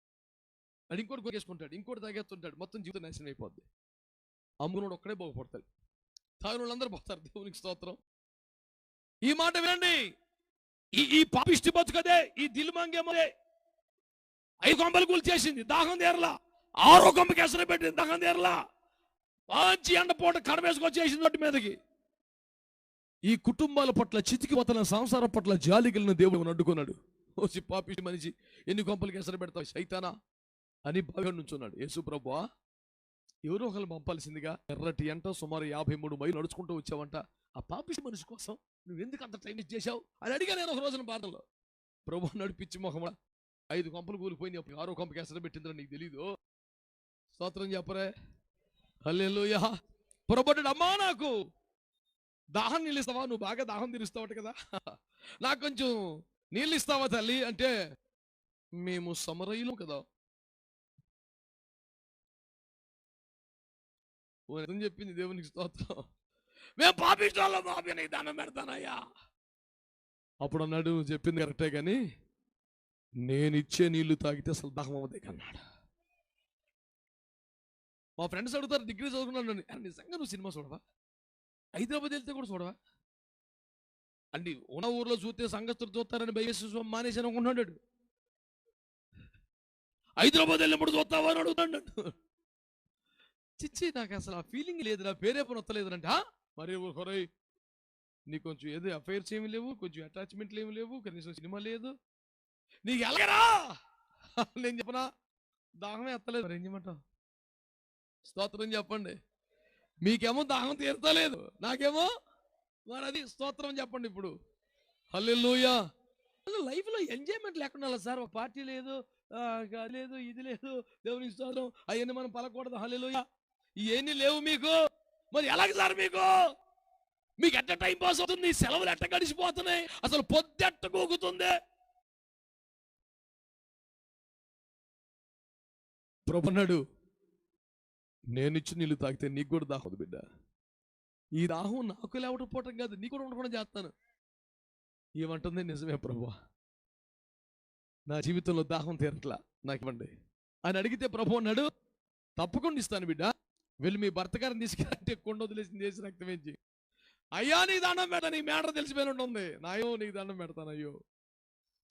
అది ఇంకోటి కొట్టేసుకుంటాడు, ఇంకోటి తాగేస్తుంటాడు, మొత్తం జీవితం నాశనం అయిపోద్ది. అమ్మునోడు ఒక్కడే బాగుపడతాడు, తాగిన వాళ్ళందరూ పోతారు. దేవునికి స్తోత్రం. ఈ మాట వినండి. ఈ పాపిష్టి బతుకదే, ఈ దిల్ మాంగేమోదే 5 కొంపలు కూల్చేసింది, దాహం తీరలా. 6వ కొంపకి ఎసరు పెట్టింది, దాహం తీరలా. మంచి ఎండపూట కడవేసుకొచ్చేసింది వాటి మీదకి. ఈ కుటుంబాల పట్ల చితికిపోతున్న సంసారం పట్ల జాలి కలిగిన దేవుడు అడ్డుకున్నాడు. ఓసి పాపిష్టి మనిషి, ఎన్ని కొంపలకి ఎసరు పెడతావు సైతానా అని బాగా నుంచున్నాడు. యేసు ప్రభువా, ఎవరో ఒకరు పంపాల్సిందిగా. ఎర్రటి ఎంట సుమారు 53 మైళ్ళు నడుచుకుంటూ వచ్చావంట. ఆ పాపిష్టి మనిషి కోసం నువ్వు ఎందుకు అంత టైం చేశావు అని అడిగా నేను ఒక రోజున బాధల్లో. ప్రభు నడిపించి మొహమా, 5 కొంపలు కూలిపోయింది, 6వ కొంపకి ఎసరు పెట్టిందని నీకు తెలీదు? స్తోత్రం చెప్పరే. హల్లెలూయా. పొరబడ్డాడు, అమ్మా నాకు దాహం నీళ్ళు ఇస్తావా, నువ్వు బాగా దాహం తీరుస్తావట కదా, నాకు కొంచెం నీళ్ళు ఇస్తావా తల్లి అంటే, మేము సమరయులం కదా అని చెప్పింది. దేవునికి స్తోత్రం. మేము పాపిష్టాల్లో బాబు నీకు దండం పెడతానయ్యా. అప్పుడు అన్నాడు, చెప్పింది కరెక్టే కానీ నేను ఇచ్చే నీళ్లు తాగితే అసలు దాహం అవ్వదే కన్నాడు. మా ఫ్రెండ్స్ అడుగుతారు, డిగ్రీ చదువుకున్నాను, నిజంగా నువ్వు సినిమా చూడవా, హైదరాబాద్ వెళ్తే కూడా చూడవా అండి, ఉన్న ఊర్లో చూస్తే సంగతులు చూస్తారని భయవేసి మానేసి అనుకుంటున్నాడు. హైదరాబాద్ వెళ్ళినప్పుడు చూస్తావా అని అడుగుతాడు. చిచ్చి నాకు అసలు ఆ ఫీలింగ్ లేదు, నా పేరే పని వస్తలేదు అంటే, మరి కొరై నీకు కొంచెం ఏదో అఫైర్స్ ఏమి లేవు, కొంచెం అటాచ్మెంట్లు ఏమి లేవు, కనీసం సినిమా లేదు, నీకు ఎలాగరా నేను చెప్పనా, దాహమే ఎత్తలేదు, మరి ఏం చేయమంటావు? స్తోత్రం చెప్పండి. మీకేమో దాహం తీరతలేదు, నాకేమో మరి అది స్తోత్రం చెప్పండి. ఇప్పుడు హల్లెలూయా. లైఫ్లో ఎంజాయ్మెంట్ లేకుండా సార్, ఒక పార్టీ లేదు, అది లేదు, ఇది లేదు, దేవునికి స్తోత్రం, అవన్నీ మనం పలకూడదు. హల్లెలూయా. ఇవన్నీ లేవు మీకు, మరి ఎలాగ సార్ మీకు ఎట్ట టైం పాస్ అవుతుంది, సెలవులు ఎట్ట గడిచిపోతున్నాయి, అసలు పొద్దెట్ట కూగుతుంది. ప్రభున్నాడు, నేనిచ్చి నీళ్ళు తాగితే నీకు కూడా దాహం బిడ్డ. ఈ దాహం నాకు లేవటం పోవటం కాదు, నీకు కూడా ఉండకుండా చేస్తాను. ఏమంటుంది, నిజమే ప్రభువా, నా జీవితంలో దాహం తీరట్లా, నాకు ఇవ్వండి అని అడిగితే ప్రభు అన్నాడు, తప్పకుండా ఇస్తాను బిడ్డ, వెళ్ళి మీ భర్త గారిని తీసుకెళ్ళంటే కొండ వదిలేసింది చేసి రక్తం వేయించి, అయ్యా నీకు దండం పెడతా, నీ మేటర్ తెలిసిపోయిన ఉంటుంది, నాయో నీకు దండం పెడతాను, అయ్యో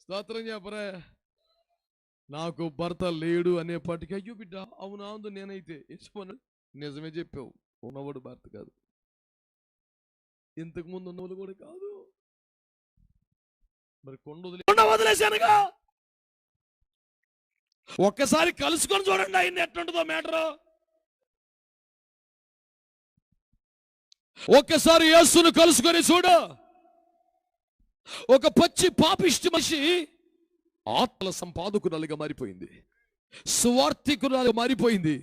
స్తోత్రం చెప్పరే. నాకు భర్త లేడు అనేపాటికి, అయ్యో బిడ్డ అవునా అందు, నేనైతే యశ్వను నిజమే చెప్పావు, ఉన్నవాడు భర్త కాదు, ఇంతకు ముందు ఉన్నవాడు కూడా కాదు, మరి కొండ వదిలేశానుగా. ఒక్కసారి కలుసుకొని చూడండి అయింది ఎట్లుంటుందో మ్యాటర్. ఒక్కసారి యేసును కలుసుకొని చూడు. ఒక పచ్చి పాపిష్టి మనిషి ఆత్మల సంపాదకురాలుగా మారిపోయింది, స్వార్థికురాలుగా మారిపోయింది.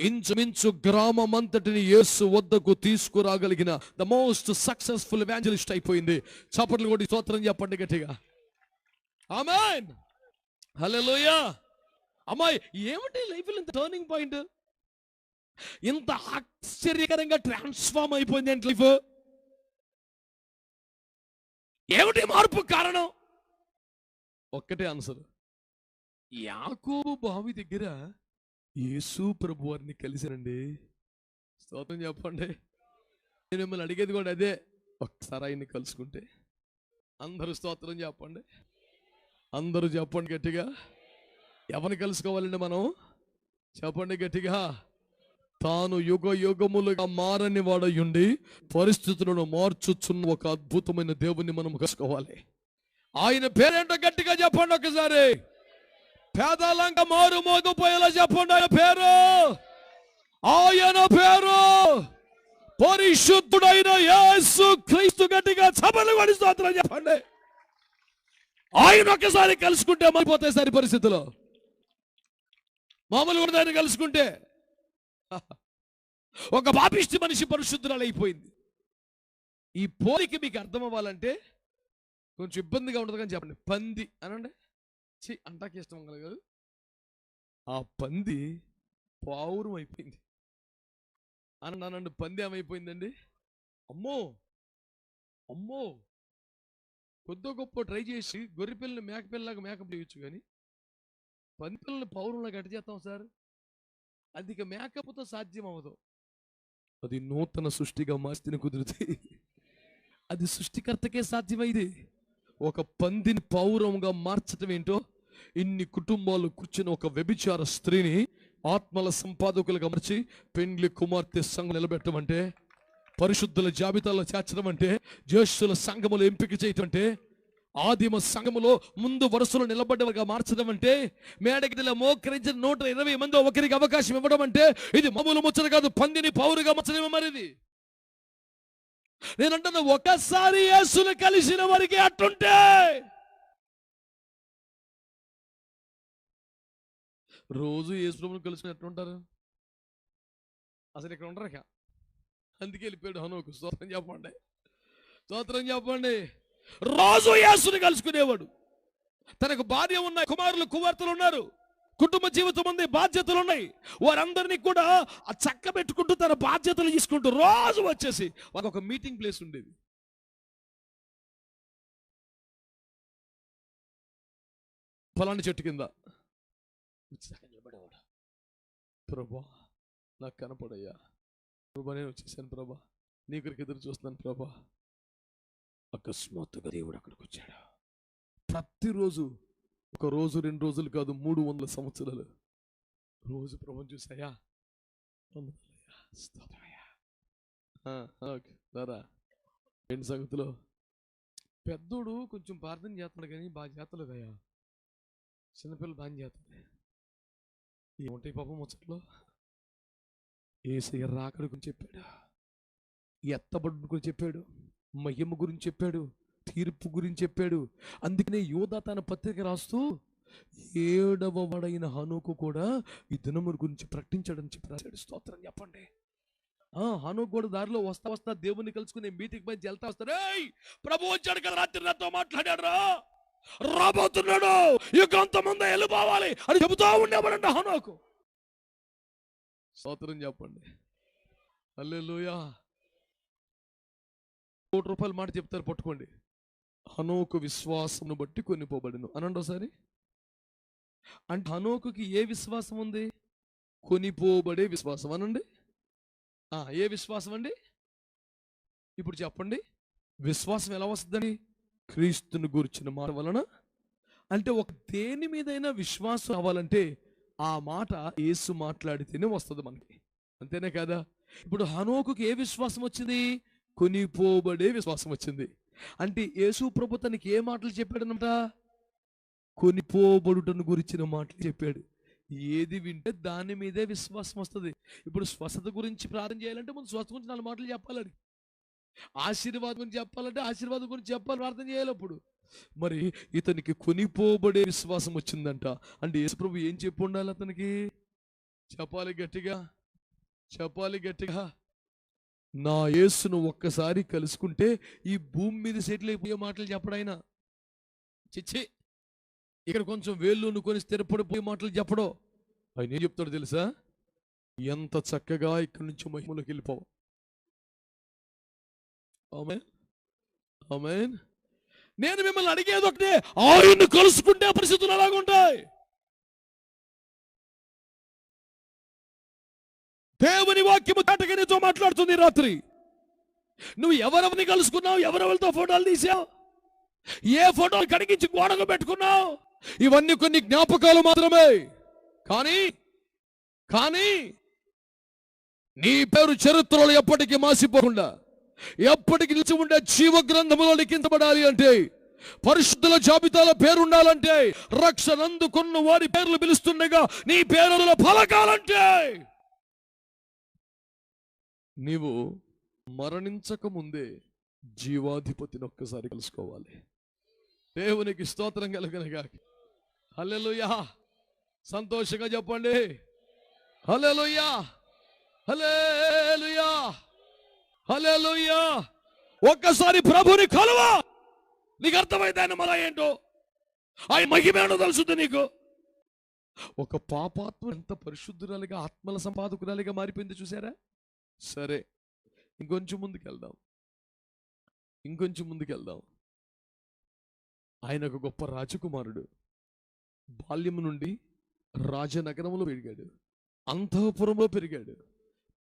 ఇంచుమించు గ్రామం అంతటిని యేసు వద్దకు తీసుకురాగలిగిన ద మోస్ట్ సక్సెస్ఫుల్ ఎవాంజలిస్ట్ అయిపోయింది. చప్పట్లు కొట్టి స్తోత్రం చెప్పండి గట్టిగా. ఆమేన్, హల్లెలూయా. అమ్మాయి, ఏమిటి లైఫ్లో ఇంత టర్నింగ్ పాయింట్, ఇంత ఆశ్చర్యకరంగా ట్రాన్స్ఫార్మ్ అయిపోయింది ఏంటి లైఫ్? ఏమిటి మార్పు కారణం? ఒక్కటే ఆన్సర్, యాకోబు బావి దగ్గర యేసు ప్రభు వారిని కలిసానండి. స్తోత్రం చెప్పండి. నేను మిమ్మల్ని అడిగేది కూడా అదే, ఒక్కసారి ఆయన్ని కలుసుకుంటే. అందరూ స్తోత్రం చెప్పండి, అందరూ చెప్పండి గట్టిగా. ఎవరిని కలుసుకోవాలండి మనం? చెప్పండి గట్టిగా. తాను యుగ యుగములుగా మారని వాడయుండి పరిస్థితులను మార్చుచున్న ఒక అద్భుతమైన దేవుని మనం కలుసుకోవాలి. ఆయన పేరేంటో గట్టిగా చెప్పండి ఒకసారి. పేదలంక మారు మోగిపోయేలా చెప్పండి ఆయన పేరు. ఆయన పేరు పరిశుద్ధుడైన యేసు క్రీస్తు. గట్టిగా చప్పట్లు కొట్టి స్తోత్రం చెప్పండి. ఆయన ఒక్కసారి కలుసుకుంటే మారిపోతాయి సార్ పరిస్థితుల్లో. మామూలుగా దాన్ని కలుసుకుంటే ఒక పాపిష్టి మనిషి పరిశుద్ధురాలు అయిపోయింది. ఈ పోలిక మీకు అర్థం అవ్వాలంటే కొంచెం ఇబ్బందిగా ఉండదు కానీ చెప్పండి. పంది అనండి, అంటాకి ఇష్టం కలగదు. ఆ పంది పావురం అయిపోయింది అనండి. పంది ఏమైపోయిందండి? అమ్మో అమ్మో, కొద్ది గొప్ప ట్రై చేసి గొర్రె పిల్లని మేకపిల్లలాగా మేకప్ చేయొచ్చు, కానీ పంది పిల్లల్ని పౌరంలాగా ఎట్ట చేస్తాం సార్? అది ఇక మేకప్తో సాధ్యం అవ్వదు. అది నూతన సృష్టిగా మార్చిని కుదురుతుంది. అది సృష్టికర్తకే సాధ్యమైంది. ఒక పందిని పౌరంగా మార్చడం ఏంటో, ఇన్ని కుటుంబాలు కూర్చుని ఒక వ్యభిచార స్త్రీని ఆత్మల సంపాదకులుగా మార్చి పెండ్లి కుమార్తె సంఘం నిలబెట్టమంటే, పరిశుద్ధుల జాబితాలో చేర్చడం అంటే, జ్యేష్ఠుల సంఘములు ఎంపిక చేయటం అంటే, ఆదిమ సంఘములో ముందు వరుసలో నిలబడ్డవగా మార్చడం అంటే, మేడగిదిలో మోకరించిన 120 మంది ఒకరికి అవకాశం ఇవ్వడం అంటే, ఇది మామూలు ముచ్చట కాదు. పందిని పౌరుగా మార్చడం మరిది. నేనంటున్నా, ఒకసారి యేసును కలిసిన వారికి అట్టుంటే రోజు యేసు ప్రభువుని కలుసుకుని ఎట్లుంటారు? అసలు ఇక్కడ ఉండరు. అందుకే వెళ్ళిపోయాడు హనోకు. స్తోత్రం చెప్పండి, స్తోత్రం చెప్పండి. రోజు యేసుని కలుసుకునేవాడు. తనకు భార్య ఉన్నాయి, కుమారులు కుమార్తెలు ఉన్నారు, కుటుంబ జీవితం ఉంది, బాధ్యతలు ఉన్నాయి. వారందరినీ కూడా ఆ చక్క పెట్టుకుంటూ తన బాధ్యతలు తీసుకుంటూ రోజు వచ్చేసి వాళ్ళకి ఒక మీటింగ్ ప్లేస్ ఉండేది. ఫలాని చెట్టు కింద నిలబడేవాడు. ప్రభా నాకు కనపడయ్యా, ప్రభా నేను వచ్చేసాను ప్రభా, నీ కొరకు ఎదురు చూస్తున్నాను ప్రభా. అకస్మాత్తుగా దేవుడు అక్కడికి వచ్చాడు. ప్రతిరోజు, ఒక రోజు 2 రోజులు కాదు, 300 సంవత్సరాలు రోజు ప్రభుని చూసాయా, ఏంటి సంగతిలో. పెద్దోడు కొంచెం ప్రార్థన చేస్తున్నాడు కానీ బాగా చేస్తలేదు అయ్యా. చిన్నపిల్లలు బాగా చేస్తుంది. ఏముంటాయి పాపం ముచ్చట్లో. యేసయ్య రాకడ గురించి చెప్పాడు, ఎత్తబడు గురించి చెప్పాడు, మహిమ గురించి చెప్పాడు, తీర్పు గురించి చెప్పాడు. అందుకనే యోధా తన పత్రిక రాస్తూ 7వ వాడైన హనోకు కూడా ఈ దినముల గురించి ప్రకటించాడని చెప్పి రాశాడు. స్తోత్రం చెప్పండి. హనోకు కూడా దారిలో వస్తా దేవుని కలుసుకునే మీటింగ్ పై వెళ్తా వస్తాడు. ప్రభు వచ్చాడు కదా, రాత్రి నాతో మాట్లాడాడు రా, రాబోతున్నాడు, యుగంత ముందే వెళ్ళిపోవాలి అని చెబుతా ఉండేవాడంట హనోకు. స్తోత్రం చెప్పండి, హల్లెలూయా. ₹1 మాట చెప్తారు, పట్టుకోండి. హనోకు విశ్వాసమును బట్టి కొనిపోబడును అనండి ఒకసారి. అంటే హనోకుకి ఏ విశ్వాసం ఉంది? కొనిపోబడే విశ్వాసం అనండి. ఏ విశ్వాసం అండి? ఇప్పుడు చెప్పండి, విశ్వాసం ఎలా వస్తుందని? క్రీస్తుని గురించిన మాట వలన. అంటే ఒక దేని మీదైనా విశ్వాసం అవ్వాలంటే ఆ మాట యేసు మాట్లాడితేనే వస్తుంది మనకి, అంతేనే కదా? ఇప్పుడు హనోకుకి ఏ విశ్వాసం వచ్చింది? కొనిపోబడే విశ్వాసం వచ్చింది. అంటే యేసు ప్రభు తనకి ఏ మాటలు చెప్పాడనమాట? కొనిపోబడుటను గురించిన మాటలు చెప్పాడు. ఏది వింటే దాని మీదే విశ్వాసం వస్తుంది. ఇప్పుడు స్వస్థత గురించి ప్రార్థన చేయాలంటే ముందు స్వస్థత గురించి 4 మాటలు చెప్పాలని, ఆశీర్వాదం గురించి చెప్పాలంటే ఆశీర్వాదం గురించి చెప్పాలి, ప్రార్థన చేయాలి. అప్పుడు మరి ఇతనికి కొనిపోబడే విశ్వాసం వచ్చిందంట. అంటే యేసు ప్రభు ఏం చెప్పి ఉండాలి అతనికి? చెప్పాలి గట్టిగా, చెప్పాలి గట్టిగా. నా యేసును ఒక్కసారి కలుసుకుంటే ఈ భూమి మీద సెటిల్ అయిపోయే మాటలు చెప్పడాయన. చిచ్చి, ఇక్కడ కొంచెం వేళ్ళు కొని స్థిరపడిపోయే మాటలు చెప్పడం. ఆయన ఏం చెప్తాడు తెలుసా? ఎంత చక్కగా ఇక్కడి నుంచి మహిమలోకి వెళ్ళిపోవు. ఆమేన్, ఆమేన్. నేను మిమ్మల్ని అడిగేది ఒకటే, ఆయన్ని కలుసుకుంటే పరిస్థితులు ఎలాగుంటాయి? దేవుని వాక్యము తాటగా నీతో మాట్లాడుతుంది రాత్రి. నువ్వు ఎవరెవరిని కలుసుకున్నావు, ఎవరెవరితో ఫోటోలు తీసావు, ఏ ఫోటోలు కడిగించి గోడకు పెట్టుకున్నావు, ఇవన్నీ కొన్ని జ్ఞాపకాలు మాత్రమే. కానీ కానీ నీ పేరు చరిత్రలో ఎప్పటికీ మాసిపోకుండా ఎప్పటికీ నిలిచి ఉండే జీవ గ్రంథములో లిఖించబడాలి అంటే, పరిశుద్ధుల జాబితాలో పేరు ఉండాలంటే, రక్షణ అందుకున్న వారి పేర్లు పిలుస్తుండగా నీ పేరులో పలకాలంటే నీవు మరణించక ముందే జీవాధిపతిని ఒక్కసారి కలుసుకోవాలి. దేవునికి స్తోత్రం కలుగునుగాక. హల్లెలూయా. సంతోషంగా చెప్పండి, హల్లెలూయా, హల్లెలూయా, హల్లెలూయా. ఒక్కసారి ప్రభుని కలువా, నీకు అర్థమైతే ఆయన మన ఏంటో, ఆయన మహిమేంటో తెలుసుద్ది నీకు. ఒక పాపాత్మ ఎంత పరిశుద్ధురాలిగా, ఆత్మల సంపాదకురాలిగా మారిపోయింది చూసారా? సరే, ఇంకొంచెం ముందుకెళ్దాం, ఇంకొంచెం ముందుకెళ్దాం. ఆయన ఒక గొప్ప రాజకుమారుడు. బాల్యం నుండి రాజనగరంలో పెరిగాడు, అంతఃపురంలో పెరిగాడు,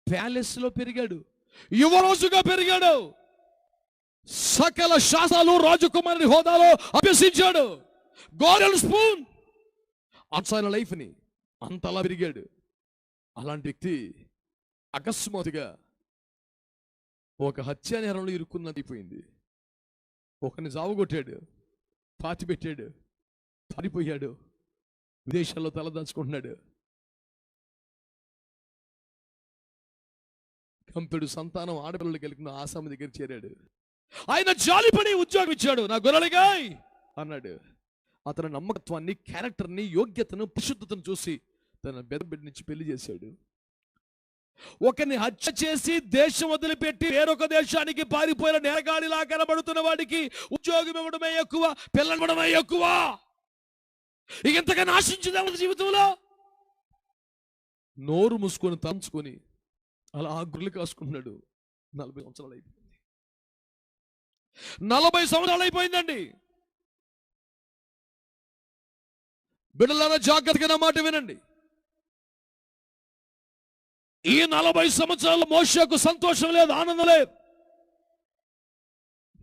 ప్యాలెస్లో పెరిగాడు, యువరాజుగా పెరిగాడు, సకల శాసనాలు రాజకుమారుని హోదాలో అభ్యసించాడు. గోల్డెన్ స్పూన్ ఆయన లైఫ్ని అంతలా పెరిగాడు. అలాంటి వ్యక్తి అకస్మాత్తుగా ఒక హత్యానేరంలో ఇరుక్కున్నది అయిపోయింది. ఒకరిని జావుగొట్టాడు, పాతి పెట్టాడు, పారిపోయాడు, విదేశాల్లో తలదాచుకుంటున్నాడు. కంపెడు సంతానం ఆడపిల్లలు కలిగిన ఆసామి దగ్గర చేరాడు. ఆయన జాలిపడి ఉద్యోగం ఇచ్చాడు. నా గొర్రెలుగాయ్ అన్నాడు. అతని నమ్మకత్వాన్ని, క్యారెక్టర్ని, యోగ్యతను, పరిశుద్ధతను చూసి తన బిడ్డ నుంచి పెళ్లి చేశాడు. ఒకరిని హత్య చేసి దేశం వదిలిపెట్టి వేరొక దేశానికి పారిపోయిన నేరగాడిలా కనబడుతున్న వాడికి ఉద్యోగం ఇవ్వడమే ఎక్కువ, పిల్లలు ఇవ్వడమే ఎక్కువ. ఇంతగా ఆశించిందా జీవితంలో? నోరు మూసుకొని తంచుకొని అలా గుర్రెలు కాసుకున్నాడు. 40 సంవత్సరాలు అయిపోయింది. 40 సంవత్సరాలు అయిపోయిందండి. బిడ్డలారా జాగ్రత్తగా నా మాట వినండి. ఈ 40 సంవత్సరాలు మోషేకు సంతోషం లేదు, ఆనందం లేదు.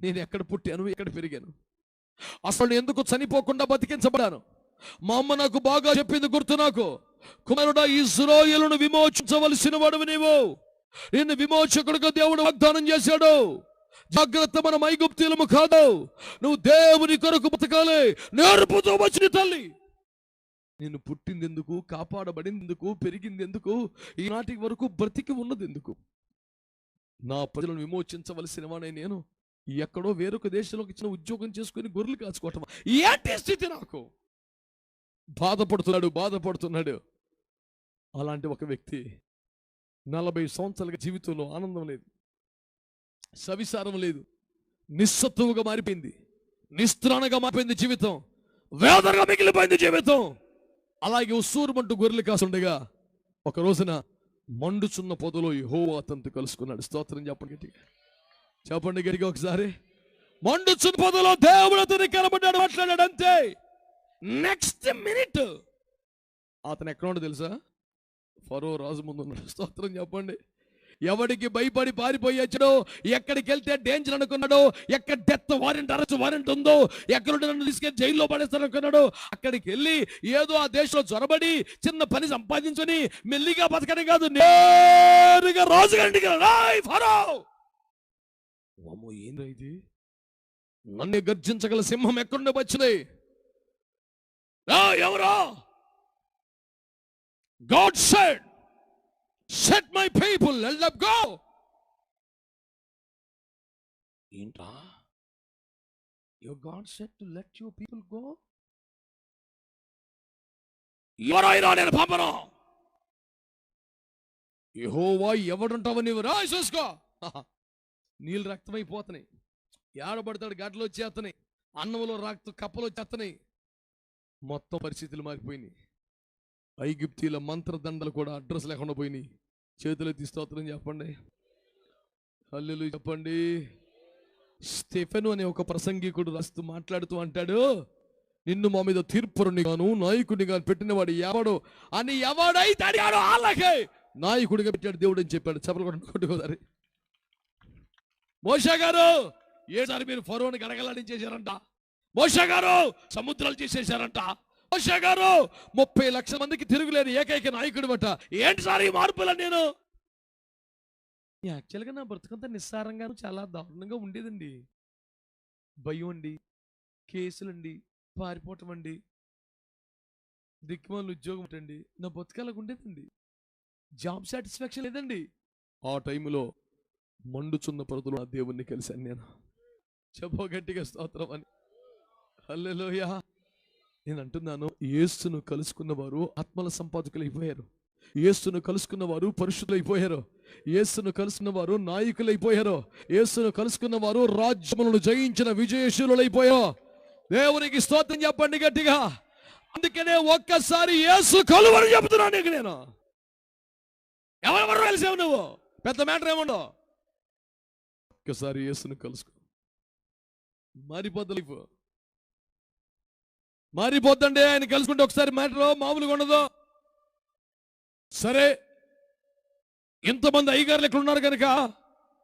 నేను ఎక్కడ పుట్టాను, ఎక్కడ పెరిగాను, అసలు ఎందుకు చనిపోకుండా బతికించబడాను? మా అమ్మ నాకు బాగా చెప్పింది గుర్తు నాకు. కుమారుడా, ఇశ్రాయేలును విమోచించవలసిన వాడు నీవు. నిన్ను విమోచకుడుగా దేవుడు వాగ్దానం చేశాడు. జాగ్రత్త, మనం ఐగుప్తీయులము కాదు. నువ్వు దేవుని కొరకు బతకాలి. నేర్పుతూ వచ్చిన తల్లి నేను పుట్టింది ఎందుకు, కాపాడబడింది ఎందుకు, పెరిగింది ఎందుకు, ఈనాటి వరకు బ్రతికి ఉన్నది ఎందుకు? నా ప్రజలను విమోచించవలసిన వాడే నేను ఎక్కడో వేరొక దేశంలోకి ఇచ్చిన ఉద్యోగం చేసుకుని గొర్రెలు కాచుకోవటం ఏంటి స్థితి? నాకు బాధపడుతున్నాడు. అలాంటి ఒక వ్యక్తి 40 సంవత్సరాలుగా జీవితంలో ఆనందం లేదు, సవిసారం లేదు, నిస్సత్తువుగా మారిపోయింది, నిస్త్రాణగా మారిపోయింది జీవితం, వేదనగా మిగిలిపోయింది జీవితం. అలాగే ఉస్సూరుమంటూ గొర్రెలు కాసుండగా ఒక రోజున మండుచున్న పొదలో యెహోవా అతనితో కలుసుకున్నాడు. స్తోత్రం చెప్పండి గట్టిగా, చెప్పండి గట్టిగా ఒకసారి. మండుచున్న పొదలో దేవుడు అతని కనబడ్డాడు, మాట్లాడాడు, అంతే. నెక్స్ట్ మినిట్ అతను ఎక్కడ ఉండో తెలుసా? ఫరో రాజు ముందు ఉన్నాడు. స్తోత్రం చెప్పండి. ఎవడికి భయపడి పారిపోయి వచ్చాడో, ఎక్కడికి వెళ్తే డేంజర్ అనుకున్నాడో, ఎక్కడ డెత్ వారెంట్ ఉందో, ఎక్కడ నన్ను తీసుకెళ్ళి జైల్లో పడేస్తారనుకున్నాడో, అక్కడికి వెళ్ళి ఏదో ఆ దేశంలో చొరబడి చిన్న పని సంపాదించుని మెల్లిగా బతకడం కాదు, నేరుగా రాజు గంటికి ఫరో. అమ్మో, ఏందో ఇది? నన్ను గర్జించగల సింహం ఎక్కడుండే వచ్చింది? ఎవరో? God said, set my people, let them go. ఏంటా? Your God said to let your people go? ఎవరైనా నేను పంపను. యెహోవా ఎవడుంటావు నీవు? రా చూసుకో. నీళ్ళు రక్తమైపోతున్నాయి, ఏడబడతాడు, గడ్డలు వచ్చేస్తున్నాయి, అన్నంలో రక్త కప్పలు వచ్చేస్తున్నాయి, మొత్తం పరిస్థితులు మారిపోయినాయి. ఐగుప్తీల మంత్రదండలు కూడా అడ్రస్ లేకుండా పోయినాయి. చేతులు ఎత్తి స్తోత్రం చెప్పండి, హల్లెలూయా చెప్పండి. స్టెఫెను అనే ఒక ప్రసంగికుడు రాస్తూ మాట్లాడుతూ అంటాడు, నిన్ను మా మీద తీర్పురునిగాను నాయకుడిగా పెట్టినవాడు ఎవడు అని ఎవడైతే అడిగాడో వాళ్ళకే నాయకుడిగా పెట్టాడు దేవుడు అని చెప్పాడు. చెప్పలు కొట్టుకోదారి. మోషే గారు ఏసారి మీరు ఫరోని గడగలాడించేశారంట, మోషే గారు సముద్రాలు చేసేశారంట, మోషే గారు 30 లక్షల మందికి తిరుగులేని ఏకైక నాయకుడు బట్ట. ఏంటి సార్ ఈ మార్పులా? నేను యాక్చువల్గా నా బ్రతుకంతా నిస్సారంగా చాలా దారుణంగా ఉండేదండి. భయం అండి, కేసులండి, పారిపోవటం అండి, దిక్కుమాల ఉద్యోగం అండి, నా బతుకాలకు ఉండేదండి. జాబ్ సాటిస్ఫాక్షన్ లేదండి. ఆ టైంలో మండుచున్న పొదలో నా దేవుణ్ణి కలిశాను నేను. చెప్పో గట్టిగా స్తోత్రం అని, హల్లెలూయా. నేను అంటున్నాను, యేసును కలుసుకున్న వారు ఆత్మల సంపాదకులు అయిపోయారు, యేసును కలుసుకున్న వారు పరిశుద్ధులు అయిపోయారు, యేసును కలుసుకున్న వారు నాయకులు అయిపోయారు, యేసును కలుసుకున్న వారు రాజ్యములను జయించిన విజయశీలులు అయిపోయారు. దేవునికి స్తోత్రం చెప్పండి గట్టిగా. అందుకనే ఒక్కసారి యేసు కలువని చెబుతున్నాను నీకు నేను. ఎవరెవరు కలిసావు నువ్వు? పెద్ద మ్యాటర్ ఏముండో, ఒక్కసారి యేసును కలుసుకో, మారిపోద్దండి. ఆయన కలుసుకుంటే ఒకసారి మ్యాటర్ మామూలుగా ఉండదు. సరే, ఇంతమంది అయ్యగారులు ఎక్కడ ఉన్నారు కనుక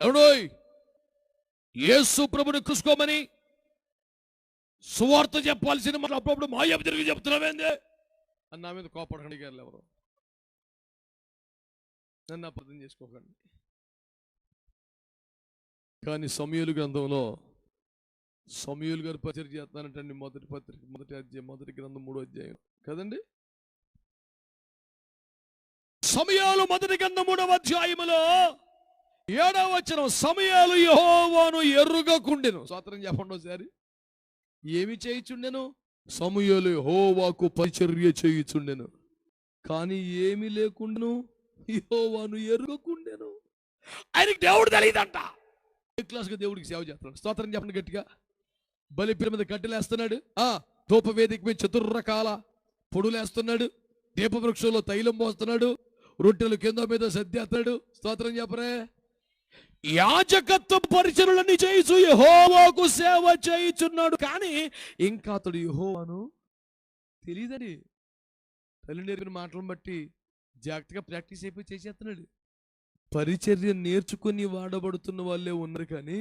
ఎవడోయ్ యేసు ప్రభుని కలుసుకోమని సువార్త చెప్పాల్సిన మనం అప్పుడప్పుడు మాయ తిరిగి చెప్తున్నావేంది అని నా మీద కోపడకండి గారు ఎవరు. నన్ను అర్థం చేసుకోకండి. కానీ సమూయేలు గ్రంథంలో సమూయేలు గారు పరిచయం చేస్తానంటండి. మొదటి గ్రంథం 3వ అధ్యాయం కదండి. సమూయేలు మొదటి గ్రంథం 3వ అధ్యాయములో 7వ వచనం, సమూయేలు యెహోవాను ఎరుగకుండెను. స్తోత్రం చెప్పండి ఒకసారి. ఏమి చేయుచుండెను? సమూయేలు యెహోవాకు పరిచర్య చేయుచుండెను. కానీ ఏమి లేకుండాను, యెహోవాను ఎరుగకుండెను. ఆయనకి దేవుడు తెలియదంట. ఏ క్లాస్గా దేవుడికి సేవ చేస్తున్నాడు. స్తోత్రం చెప్పండి గట్టిగా. బలిపీఠం మీద కట్టెలేస్తున్నాడు, ధూపవేదిక మీద చతుర్రకాల పొడులేస్తున్నాడు, దీపవృక్షంలో తైలం పోస్తున్నాడు, రొట్టెలు కింద మీద సర్దేస్తున్నాడు. స్తోత్రం చెప్పరే. యాజకత్వ పరిచర్యలన్నీ చేయిచు యెహోవాకు సేవ చేయుచున్నాడు. కానీ ఇంకా అతడు యెహోవాను తెలియదని తల్లి నేర్పిన మాటలను బట్టి జాగ్రత్తగా ప్రాక్టీస్ అయిపోయి చేసేస్తున్నాడు. పరిచర్య నేర్చుకుని వాడబడుతున్న వాళ్ళే ఉన్నారు, కానీ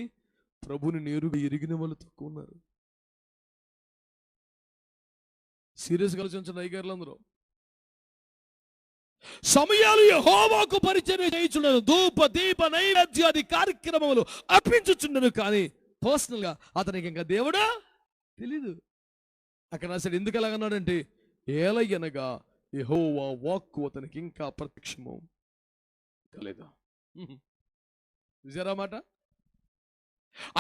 ప్రభుని నేరుగా ఎరిగిన వాళ్ళు తక్కువ ఉన్నారు. సీరియస్గా ఆలోచించండి అయ్యగారులు అందరూ. సమయాలు యెహోవాకు పరిచర్య చేయుచున్నాను, ధూప దీప నైవేద్యాది కార్యక్రమములు అర్పించుచున్నాను, కానీ పర్సనల్ గా అతనికి ఇంకా దేవుడా తెలీదు. అక్కడ అసలు ఎందుకు ఎలాగన్నాడంటే, ఏలయనగా యెహోవా వాక్కు అతనికి ఇంకా ప్రత్యక్షము కాలేదు. చూసారా మాట?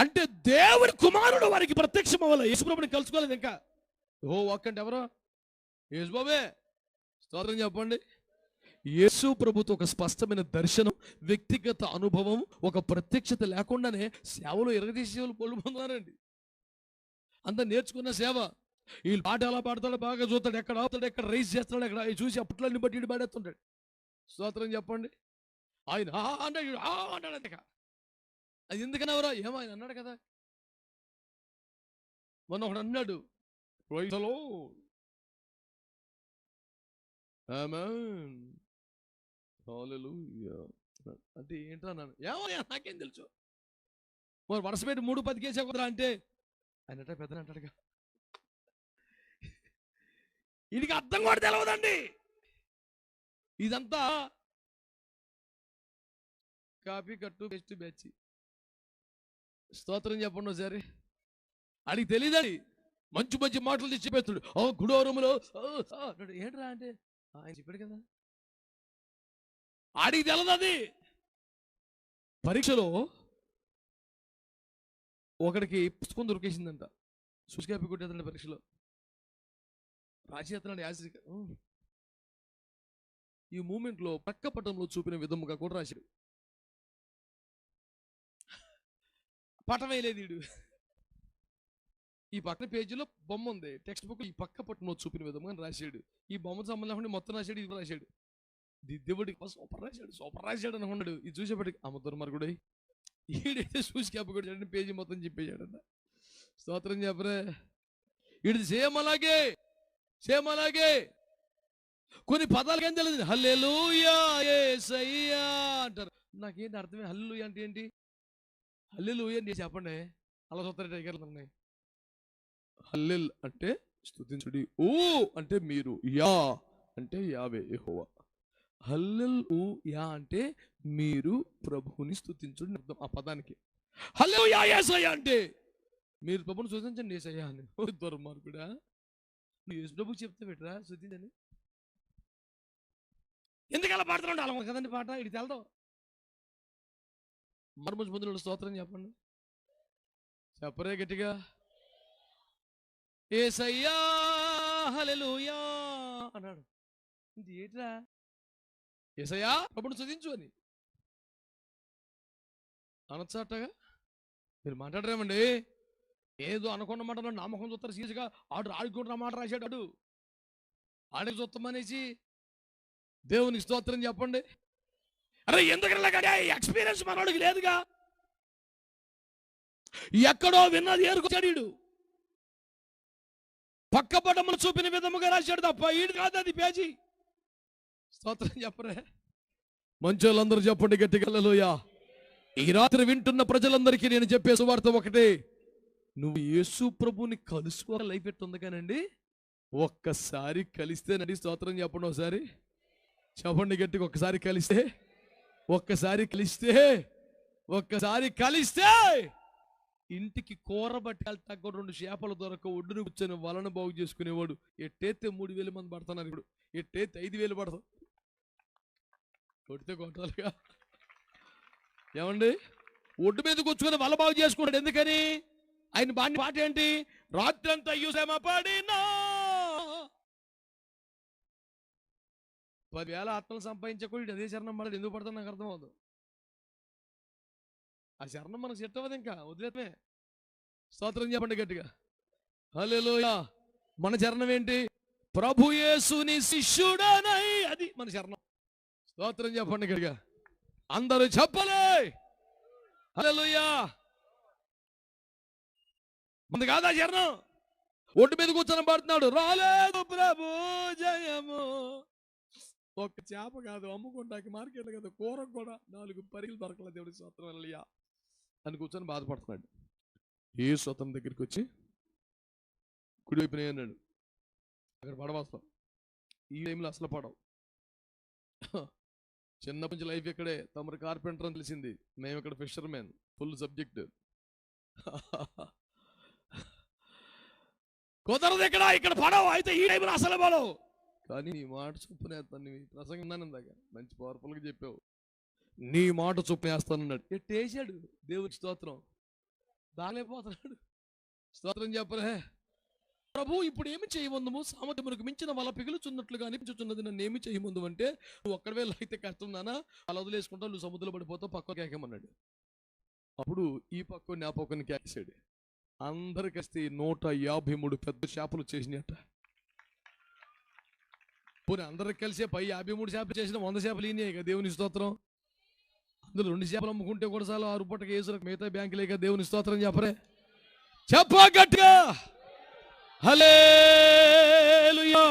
అంటే దేవుడి కుమారుడు వారికి ప్రత్యక్షం అవ్వాలి. యేసుప్రభుని కలుసుకోలేదు. ఇంకా యెహోవా వాక్ అంటే ఎవరో యేసుబాబే. స్తోత్రం చెప్పండి. యేసు ప్రభుతో ఒక స్పష్టమైన దర్శనం, వ్యక్తిగత అనుభవం, ఒక ప్రత్యక్షత లేకుండానే సేవలో ఎరగదీసే వాళ్ళు పొళ్ళు పొందుతున్నారండి. అంత నేర్చుకున్న సేవ. వీళ్ళు పాట ఎలా పాడతాడో బాగా చూస్తాడు, ఎక్కడ ఆపుతాడు, ఎక్కడ రైజ్ చేస్తాడు, ఎక్కడ చూసి అప్పట్లన్నీ బట్టి ఇటు పాడేస్తుంటాడు. స్తోత్రం చెప్పండి. ఆయన అంటాడు, అంటాడు అంతే. అది ఎందుకని ఎవరో ఏమో ఆయన అన్నాడు కదా. మొన్న ఒకడు అన్నాడు, అంటే ఏంటో అన్నాను. ఏమో నాకేం తెలుసు. మరి వరుస పెట్టి 3:10 కేసే కుదరా అంటే ఆయన పెద్ద అంటాడుగా. వీడికి అర్థం కూడా తెలవదండి. ఇదంతా కాపీ కట్టు బెస్ట్ బ్యాచ్. స్తోత్రం చెప్పండి ఒకసారి. అడిగి తెలియదండి. మంచి మంచి మాటలు తెచ్చి చెప్పేస్తాడు. గుడోరములో ఏంట్రా అంటే ఆయన చెప్పాడు కదా. అడిగి తెలదు. అది పరీక్షలో ఒకడికి పుస్తకం దొరికేసిందంట. సూచికాపీ కొట్టేదండి పరీక్షలో. రాసేస్తున్నాడు యాసిడ్. ఈ మూమెంట్లో పక్క పటంలో చూపిన విధముగా కూడా రాశాడు. పటం వేయలేదు వీడు. ఈ పక్కన పేజీలో బొమ్మ ఉంది, టెక్స్ట్ బుక్ ఈ పక్క పట్టణంలో చూపిన విధంగా రాశాడు. ఈ బొమ్మ సంబంధం మొత్తం రాశాడు, ఇది రాశాడు. దిద్దేవాడికి సూపర్ రాశాడు అనుకున్నాడు. ఇది చూసేపటికి అమ్మతారు మరి కూడా ఈడైతే చూసి క్యాప్ పేజీ మొత్తం చెప్పేశాడంట. స్తోత్రం చెప్పరే. వీడిది సేమ్ అలాగే కొన్ని పదాలకి ఏం తెలియదు. హల్లెలూయా యేసయ్యా అంటారు. నాకేంటి అర్థమే హల్లెలూయా అంటే ఏంటి? హల్లెలూయా అంటే చెప్పండి. అలా చూస్తారంటే ఎగరుతున్నాయి. హల్లెల్ అంటే స్తుతించుడి, ఓ అంటే మీరు, యా అంటే యావే యెహోవా. హల్లెల్ యా అంటే మీరు ప్రభువుని స్తుతించుడి అర్థం ఆ పదానికి. హల్లెలూయా యేసయ్యా అంటే మీరు ప్రభువుని స్తుతించండి యేసయ్యా అని. దుర్మార్గుడా, నువ్వు యేసు ప్రభువు చెప్తే పెట్టరా స్తుతించని. ఎందుకలా పాడుతున్నాడు? అలా కదండి పాట. ఇది తెలదు. మరమూసి ముందు స్తోత్రం చెప్పండి. చెప్పరే గట్టిగా. యేసయ్యా హల్లెలూయా అన్నాడు. ఇది ఏంట్రా? యేసయ్యా ప్రభువుని స్తుతించు అని అనొచ్చటగా. మీరు మాట్లాడరేమండి? ఏదో అనుకున్న మాట నామకం చూస్తారు సీరియస్గా. ఆడుకుంటున్న మాట రాశాడు. ఆడికి చూస్తామనేసి దేవునికి స్తోత్రం చెప్పండి. అరే ఎందుకు ఎక్స్పీరియన్స్ మనోడికి లేదుగా. ఎక్కడో విన్నది ఏరుకొచ్చాడు. పక్క పటములు చూపిన విధముగా రాశాడు తప్ప ఈడు కాదు అది పేజీ. స్తోత్రం చెప్పరే. మంచి వాళ్ళందరూ చెప్పండి గట్టిగా హల్లెలూయా. ఈ రాత్రి వింటున్న ప్రజలందరికీ నేను చెప్పే సువార్త ఒకటే. నువ్వు యేసు ప్రభుని కలుసుకో లైఫ్ ఎట్టుంది కానండి. ఒక్కసారి కలిస్తేనండి. స్తోత్రం చెప్పండి. ఒకసారి చెప్పండి గట్టిగా. ఒక్కసారి కలిస్తే ఇంటికి కూర బట్టి 2 చేపలు దొరక ఒడ్డును కూర్చొని వలన బాగు చేసుకునేవాడు. ఎట్టేస్తే 3,000 మంది పడుతున్నారు. ఇప్పుడు ఎట్టేస్తే 5,000 పడతాం. కొడితే కొట్టాలిగా. ఏమండి? ఒడ్డు మీద కూర్చుని వల బాగు చేసుకున్నాడు. ఎందుకని? ఆయన పాట ఏంటి? రాత్రంతా శ్రమ పడినా 10,000 ఆత్మలు సంపాదించే కూడా అదే శరణం పడదు. ఎందుకు పడతాను నాకు అర్థం అవుతుంది. ఆ శరణం మనకు సెట్ అవ్వదు, ఇంకా వదిలేమే. స్తోత్రం చెప్పండి గట్టిగా. హల్లెలూయా. మన శరణం ఏంటి? ప్రభు యేసుని శిష్యుడనై, అది మన శరణం. స్తోత్రం చెప్పండి గట్టిగా. అందరూ చెప్పలే. హల్లెలూయా. మనది కాదా శరణం? ఒడ్డు మీద కూర్చొని పడుతున్నాడు, రాలేదు ప్రభు జయము. ఒక్క చేప కాదు అమ్ముకుంటాకి మార్కెట్ కదా, కూర కూడా 4 పరిగెలు దొరకలేదు. దేవుడి స్తోత్రం హల్లెలూయా అని కూర్చొని బాధపడుతున్నాడు. యేసు అతని దగ్గరికి వచ్చి కుడివైపునే అన్నాడు. అక్కడ పడవస్తాం. ఈ టైంలో అసలు పడవు. చిన్నప్పటి నుంచి లైఫ్ ఇక్కడే. తమరు కార్పెంటర్ అని తెలిసింది, మేము ఇక్కడ ఫిషర్మెన్. Full subject. కుదరదు ఇక్కడ, ఇక్కడ పడవు. అయితే ఈ టైంలో అసలు పడవు. కానీ నీ మాట చొప్పునేస్తాను. నీ ప్రసంగం ఉన్నాను ఇందాక, మంచి పవర్ఫుల్గా చెప్పావు. నీ మాట చొప్పునేస్తానన్నాడు. ఎట్టేసాడు. దేవుడి స్తోత్రం. బాగలేకపోతున్నాడు. స్తోత్రం చెప్పలే. ప్రభు ఇప్పుడు ఏమి చేయమందుము, సామర్థ్యమునకు మించిన వల పిగులుచున్నట్లుగా అనిపించుచున్నది, నన్ను ఏమి చేయమందు అంటే, నువ్వు ఒక్కడవే అయితే కష్టం నానా, అలా వదిలేసుకుంటావు, నువ్వు సముద్రంలో పడిపోతావు, పక్కకు కేకమన్నాడు. అప్పుడు ఈ పక్కని ఆ పక్కని కేకేశాడు. అందరు కలిసి 153 పెద్ద చేపలు చేసినట్ట. పోనీ అందరికి కలిసే 53 చేపలు చేసిన 100 చేపలు ఈయనే కదా. దేవుని స్తోత్రం. అందులో 2 చేపలు అమ్ముకుంటే కూడా చాలు 6 పూటకి వేసులకు, మిగతా బ్యాంకులే కదా. దేవుని స్తోత్రం చెప్పరే. చెప్పా గట్టిగా. హల్లెలూయా.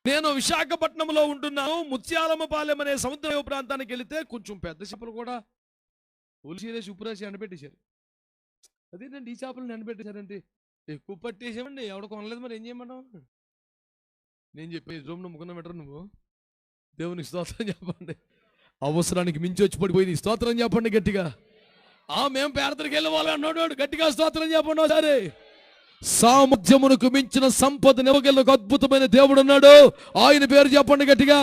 నేను విశాఖపట్నంలో ఉంటున్నాను. ముత్యాలమ్మపాలెం అనే సముద్ర ప్రాంతానికి వెళితే కొంచెం పెద్ద చేపలు కూడా ఉలిసిరేసి ఉప్పురేసి ఎండబెట్టేశారు. అదేనండి, ఈ చేపలను ఎండబెట్టేశారంటే ఎక్కువ పట్టేసామండి, ఎవడ కొనలేదు, మరి ఏం చేయమంటావు? నేను చెప్పే రూమ్ నమ్ముకున్నా మెట్రా నువ్వు. దేవునికి స్తోత్రం చెప్పండి. అవసరానికి మించి వచ్చి పడిపోయింది. స్తోత్రం చెప్పండి గట్టిగా. మేము పేదరికి వెళ్ళవాలి అన్నాడు. గట్టిగా స్తోత్రం చెప్పండి ఒకసారి. సామర్థ్యమునకు మించిన సంపద ఇవ్వగల అద్భుతమైన దేవుడు ఉన్నాడు. ఆయన పేరు చెప్పండి గట్టిగా.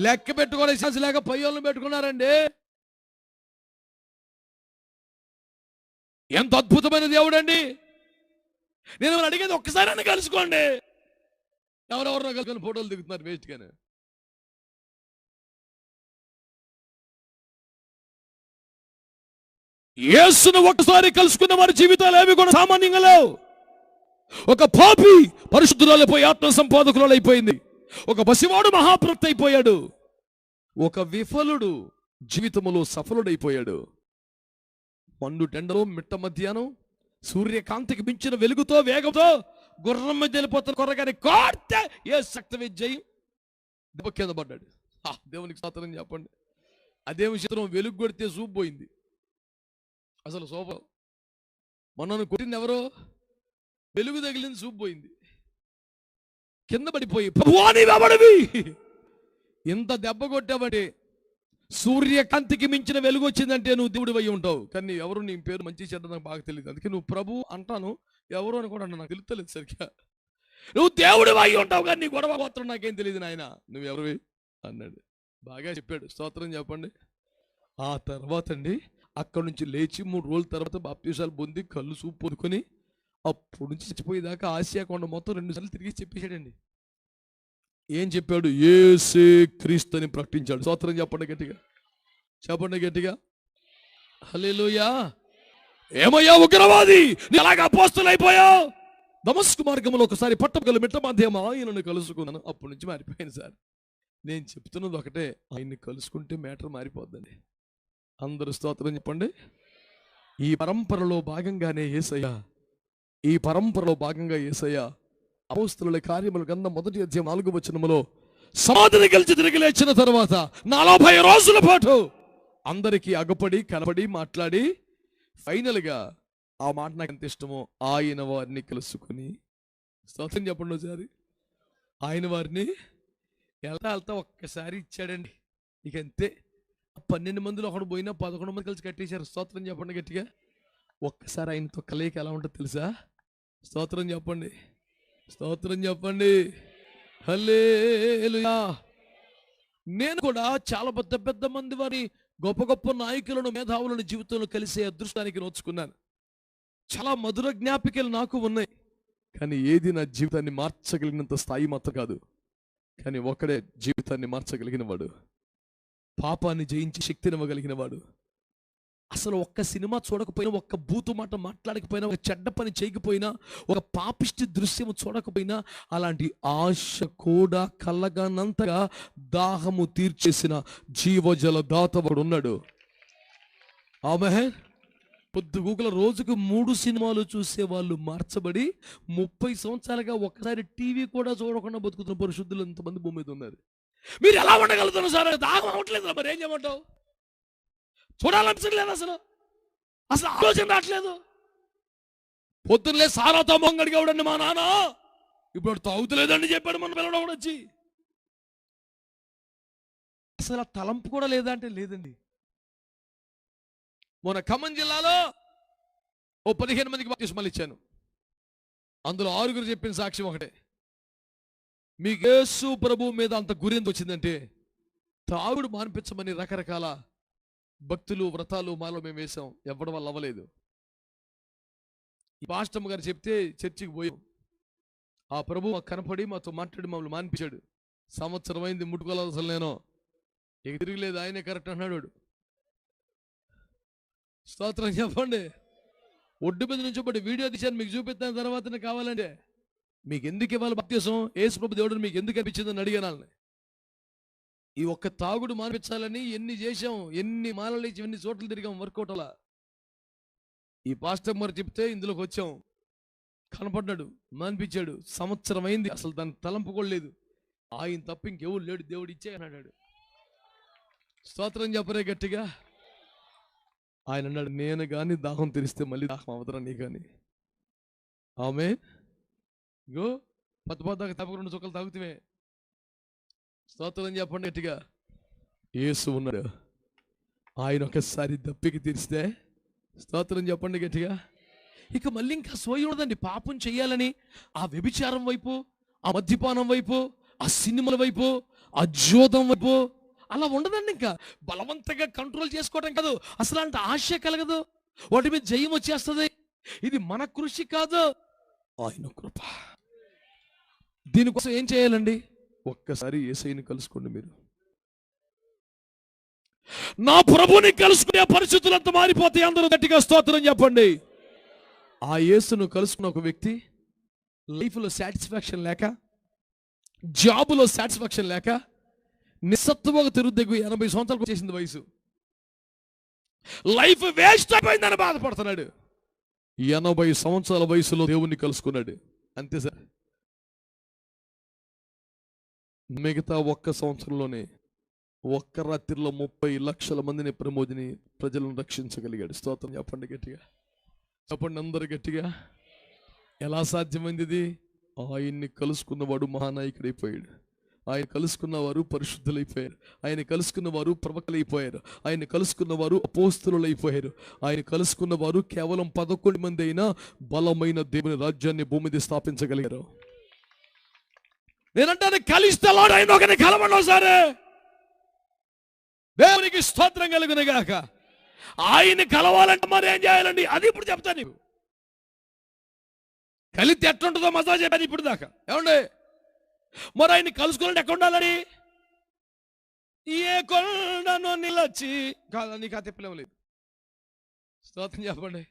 లెక్క పెట్టుకోవాలి ఛాన్స్ లేక పయ్యోళ్ళని పెట్టుకున్నారండి. ఎంత అద్భుతమైన దేవుడు అండి. నేను అడిగేది ఒక్కసారి అని కలుసుకోండి. ఎవరెవరినో కలుసుకొని ఫోటోలు దిగుతున్నారు వేస్ట్ గానే. యేసును ఒక్కసారి కలుసుకున్న వారి జీవితాలు ఏవి కూడా సామాన్యంగా లేవు. ఒక పాపి పరిశుద్ధురాలైపోయి ఆత్మ సంపాదకురాలైపోయింది. ఒక పసివాడు మహాప్రక్త అయిపోయాడు. ఒక విఫలుడు జీవితంలో సఫలుడైపోయాడు. పండు టెండలో మిట్ట మధ్యాహ్నం సూర్యకాంతికి మించిన వెలుగుతో వేగంతో గుర్రం మీద వెళ్ళిపోతున్న కొరగాని కోర్తే ఏ శక్తి విజయం దెబ్బ కింద పడ్డాడు. దేవునికి స్తోత్రం చెప్పండి. అదే విషయం వెలుగు కొడితే చూపు పోయింది. అసలు శోభ మొన్న కొట్టింది ఎవరో, వెలుగు తగిలింది, చూపు పోయింది, కింద పడిపోయి ప్రభువా నీవెవడివి, ఇంత దెబ్బ కొట్టావంటే సూర్యకాంతికి మించిన వెలుగు వచ్చిందంటే నువ్వు దేవుడు అయి ఉంటావు. కానీ ఎవరు నీ పేరు మంచి చెడ్డ నాకు బాగా తెలియదు. అందుకే నువ్వు ప్రభు అంటాను, ఎవరు అని కూడా నాకు తెలుస్తలేదు సరిగ్గా. నువ్వు దేవుడు అయి ఉంటావు కానీ నీ గొడవ గోత్రం నాకేం తెలియదు నాయన, నువ్వు ఎవరివి అన్నాడు. బాగా చెప్పాడు. స్తోత్రం చెప్పండి. ఆ తర్వాత అండి అక్కడి నుంచి లేచి 3 రోజుల తర్వాత బాప్తీసాలు పొంది కళ్ళు చూపు పొందుకొని అప్పుడు నుంచి చచ్చిపోయేదాకా ఆసియా కొండ మొత్తం 2 సార్లు తిరిగి చెప్పేశాడండి. ఏం చెప్పాడు? యేసే క్రీస్తు అని ప్రకటించాడు. స్తోత్రం చెప్పండి గట్టిగా. చెప్పండి గట్టిగా. హల్లెలూయా. ఏమయ్యా ఉగ్రవాది, నీ అలాగా అపోస్తలులైపోయావు. దమస్కు మార్గంలో ఒకసారి పట్టపగల మిట్ట మధ్య ఆయనను కలుసుకున్నాను. అప్పటి నుంచి మారిపోయాను సార్. నేను చెప్తున్నది ఒకటే, ఆయన్ని కలుసుకుంటే మ్యాటర్ మారిపోద్దండి. అందరూ స్తోత్రం చెప్పండి. ఈ పరంపరలో భాగంగానే యేసయ్య అపోస్తలుల కార్యముల గ్రంథం 1వ అధ్యాయం 4వ వచనములో సమాధిని గెలిచి తిరిగి లేచిన తర్వాత 40 రోజుల పాటు అందరికీ అగపడి కనపడి మాట్లాడి ఫైనల్గా ఆ మాట నాకు ఎంత ఇష్టమో ఆయన వారిని కలుసుకుని, స్తోత్రం చెప్పండి ఒకసారి, ఆయన వారిని వెళ్తా ఒక్కసారి ఇచ్చాడండి. ఇక అంతే. 12 మందిలో ఒకడు పోయినా 11 మంది కలిసి కట్టేశారు. స్తోత్రం చెప్పండి గట్టిగా. ఒక్కసారి ఆయనతో కలయిక ఎలా ఉంటుందో తెలుసా? స్తోత్రం చెప్పండి. స్తోత్రం చెప్పండి. హల్లెలూయా. నేను కూడా చాలా పెద్ద మంది వారి గొప్ప గొప్ప నాయకులను, మేధావులను జీవితంలో కలిసే అదృష్టానికి నోచుకున్నాను. చాలా మధుర జ్ఞాపికలు నాకు ఉన్నాయి. కానీ ఏది నా జీవితాన్ని మార్చగలిగినంత స్థాయి మాత్రం కాదు. కానీ ఒక్కడే జీవితాన్ని మార్చగలిగిన వాడు, పాపాన్ని జయించి శక్తిని ఇవ్వగలిగిన వాడు. అసలు ఒక్క సినిమా చూడకపోయినా, ఒక్క బూతు మాట మాట్లాడకపోయినా, ఒక చెడ్డ పని చేయకపోయినా, ఒక పాపిష్టి దృశ్యము చూడకపోయినా, అలాంటి ఆశ కూడా కలగనంతగా దాహము తీర్చేసిన జీవజల దాతవుడు ఉన్నాడు. ఆమేన్. పొద్దుగూకుల రోజుకు 3 సినిమాలు చూసే వాళ్ళు మార్చబడి 30 సంవత్సరాలుగా ఒక్కసారి టీవీ కూడా చూడకుండా బతుకుతున్న పరిశుద్ధులు ఎంతమంది భూమి మీద ఉన్నారు. మీరు ఎలా ఉండగలుగుతున్నారు సార్? దాహం అవ్వట్లేదు, మరి ఏం చేయమంటావు? చూడాలనిపించట్లేదు, అసలు ఆలోచన రావట్లేదు. పొద్దున్నలే సారాతో మొంగడిగా ఉండండి మా నాన్న, ఇప్పుడు తాగుతలేదండి చెప్పాడు మన పిల్లడు కూడా వచ్చి. అసలు ఆ తలంపు కూడా లేదా అంటే లేదండి. మొన్న ఖమ్మం జిల్లాలో 15 మందికి బాప్తిస్మాలు ఇచ్చాను. అందులో 6 చెప్పిన సాక్ష్యం ఒకటే. మీకు యేసు ప్రభు మీద అంత గురి ఎందుకు వచ్చిందంటే, తాగుడు మాన్పించమని రకరకాల భక్తులు వ్రతాలు మాలో మేము వేసాం, ఎవ్వడం వల్ల అవ్వలేదు. ఈ పాస్టమ్ గారు చెప్తే చర్చికి పోయాం. ఆ ప్రభు మాకు కనపడి మాతో మాట్లాడి మమ్మల్ని మాన్పించాడు. సంవత్సరం అయింది, ముట్టుకోలేదు అసలు. నేను ఇక తిరగలేదు, ఆయనే కరెక్ట్ అన్నాడు వాడు. స్తోత్రం చెప్పండి. ఒడ్డు మీద నుంచి ఒకటి వీడియో తీశాను, మీకు చూపిస్తాను తర్వాత కావాలంటే. మీకు ఎందుకు ఇవ్వాలి బాప్తిసం? యేసు ప్రభు దేవుడు మీకు ఎందుకు అనిపించిందని అడిగాను. ఈ ఒక్క తాగుడు మానిపించాలని ఎన్ని చేశాం, ఎన్ని మాలలు ఇచ్చి ఎన్ని చోట్ల తిరిగాం, వర్కౌట్ అలా. ఈ పాస్టర్ మరి చెప్తే ఇందులోకి వచ్చాం. కనపడ్డాడు, మానిపించాడు. సంవత్సరం అయింది, అసలు దాని తలంపు కూడా లేదు. ఆయన తప్ప ఇంకెవరు లేడు, దేవుడు ఇచ్చే అన్నాడు. స్తోత్రం చెప్పరే గట్టిగా. ఆయన అన్నాడు, నేను కానీ దాహం తెరిస్తే మళ్ళీ దాహం అవతరా నీ కానీ. ఆమెన్. గో పద్దాకా తప్పక 2 చుక్కలు తాగుతామే. స్తోత్రం చెప్పండి గట్టిగా. యేసు ఉన్నాడు, ఆయన ఒకసారి దప్పికి తీరిస్తే స్తోత్రం చెప్పండి గట్టిగా. ఇక మళ్ళీ ఇంకా సోయి ఉండదండి. పాపం చెయ్యాలని ఆ వ్యభిచారం వైపు, ఆ మద్యపానం వైపు, ఆ సినిమాల వైపు, ఆ జోదం వైపు అలా ఉండదండి. ఇంకా బలవంతంగా కంట్రోల్ చేసుకోవడం కాదు, అసలు అంటే ఆశ కలగదు, వాటి మీద జయం వచ్చేస్తుంది. ఇది మన కృషి కాదు, ఆయన కృప. దీనికోసం ఏం చేయాలండి? ఒక్కసారి యేసయ్యని కలుసుకోండి. మీరు నా ప్రభుని కలుసుకునే పరిస్థితులంతా మారిపోతాయి. అందరూ గట్టిగా స్తోత్రం చెప్పండి. ఆ యేసును కలుసుకున్న ఒక వ్యక్తి లైఫ్లో సాటిస్ఫాక్షన్ లేక, జాబులో సాటిస్ఫాక్షన్ లేక, నిస్సత్తువగా తిరుద్దెగ్గు 80 సంవత్సరాలకు వచ్చేసింది వయసు. లైఫ్ వేస్ట్ అయిపోయిందని బాధపడుతున్నాడు. 80 సంవత్సరాల వయసులో దేవుణ్ణి కలుసుకున్నాడు. అంతే సార్. మిగతా 1 సంవత్సరంలోనే 1 రాత్రిలో 30 లక్షల మందిని ప్రజలను రక్షించగలిగాడు. స్తోత్రం చెప్పండి గట్టిగా. చెప్పండి అందరు గట్టిగా. ఎలా సాధ్యమైంది ఇది? ఆయన్ని కలుసుకున్నవాడు మహానాయకుడైపోయాడు. ఆయన కలుసుకున్న వారు పరిశుద్ధులైపోయారు. ఆయన కలుసుకున్న వారు ప్రవక్తలైపోయారు. ఆయన కలుసుకున్న వారు అపోస్తలులైపోయారు. ఆయన కలుసుకున్న వారు కేవలం 11 మంది అయినా బలమైన దేవుని రాజ్యాన్ని భూమి మీద స్థాపించగలిగారు. నేనంటాను, కలిస్తే ఆయన ఒకరిని కలవండి సరే. దేవునికి స్తోత్రం కలుగును గాక. ఆయన్ని కలవాలంటే మరి ఏం చేయాలండి? అది ఇప్పుడు చెప్తాను నీకు. కలిస్తే ఎట్లుంటుందో మజా చెప్పాను ఇప్పుడు దాకా. ఏమండి, మరి ఆయన్ని కలుసుకోవాలంటే ఎక్కడ ఉండాలని? ఏ కొండను నిలచి కాదు, నీకు ఆ తిప్పలేం లేదు. స్తోత్రం చెప్పండి.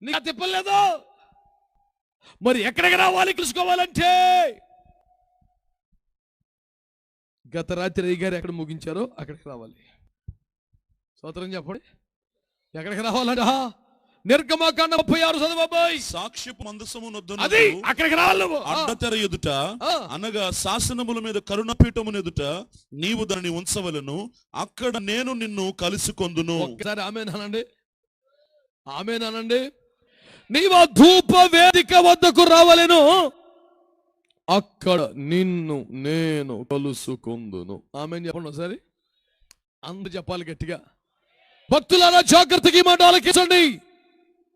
నీకు ఆ తిప్పలేదు. మరి ఎక్కడికి రావాలి కలుసుకోవాలంటే? గత రాత్రి అయ్యగారు ఎక్కడ ముగించారో అక్కడికి రావాలి. స్తోత్రం చెప్పండి. ఎక్కడికి రావాలంట? నిర్గమకాండ 36 చదవబాయ్. సాక్ష్యపు మందసము అది అక్కడికి రావాలి. అడ్డతెర ఎదుట అనగా శాసనముల మీద కరుణపీఠము ఎదుట నీవు దానిని ఉంచవలను, అక్కడ నేను నిన్ను కలుసుకొందును. ఒకసారి ఆమేన్ అనండి. ఆమేన్ అనండి. నీవు ధూప వేదిక వద్దకు రావలెను, అక్కడ నిన్ను నేను కలుసుకొందును. ఆమేన్ చెప్పండి ఒకసారి. అందరూ చెప్పాలి గట్టిగా. భక్తులారా జాగ్రత్తగా ఈ మాట ఆలకించండి.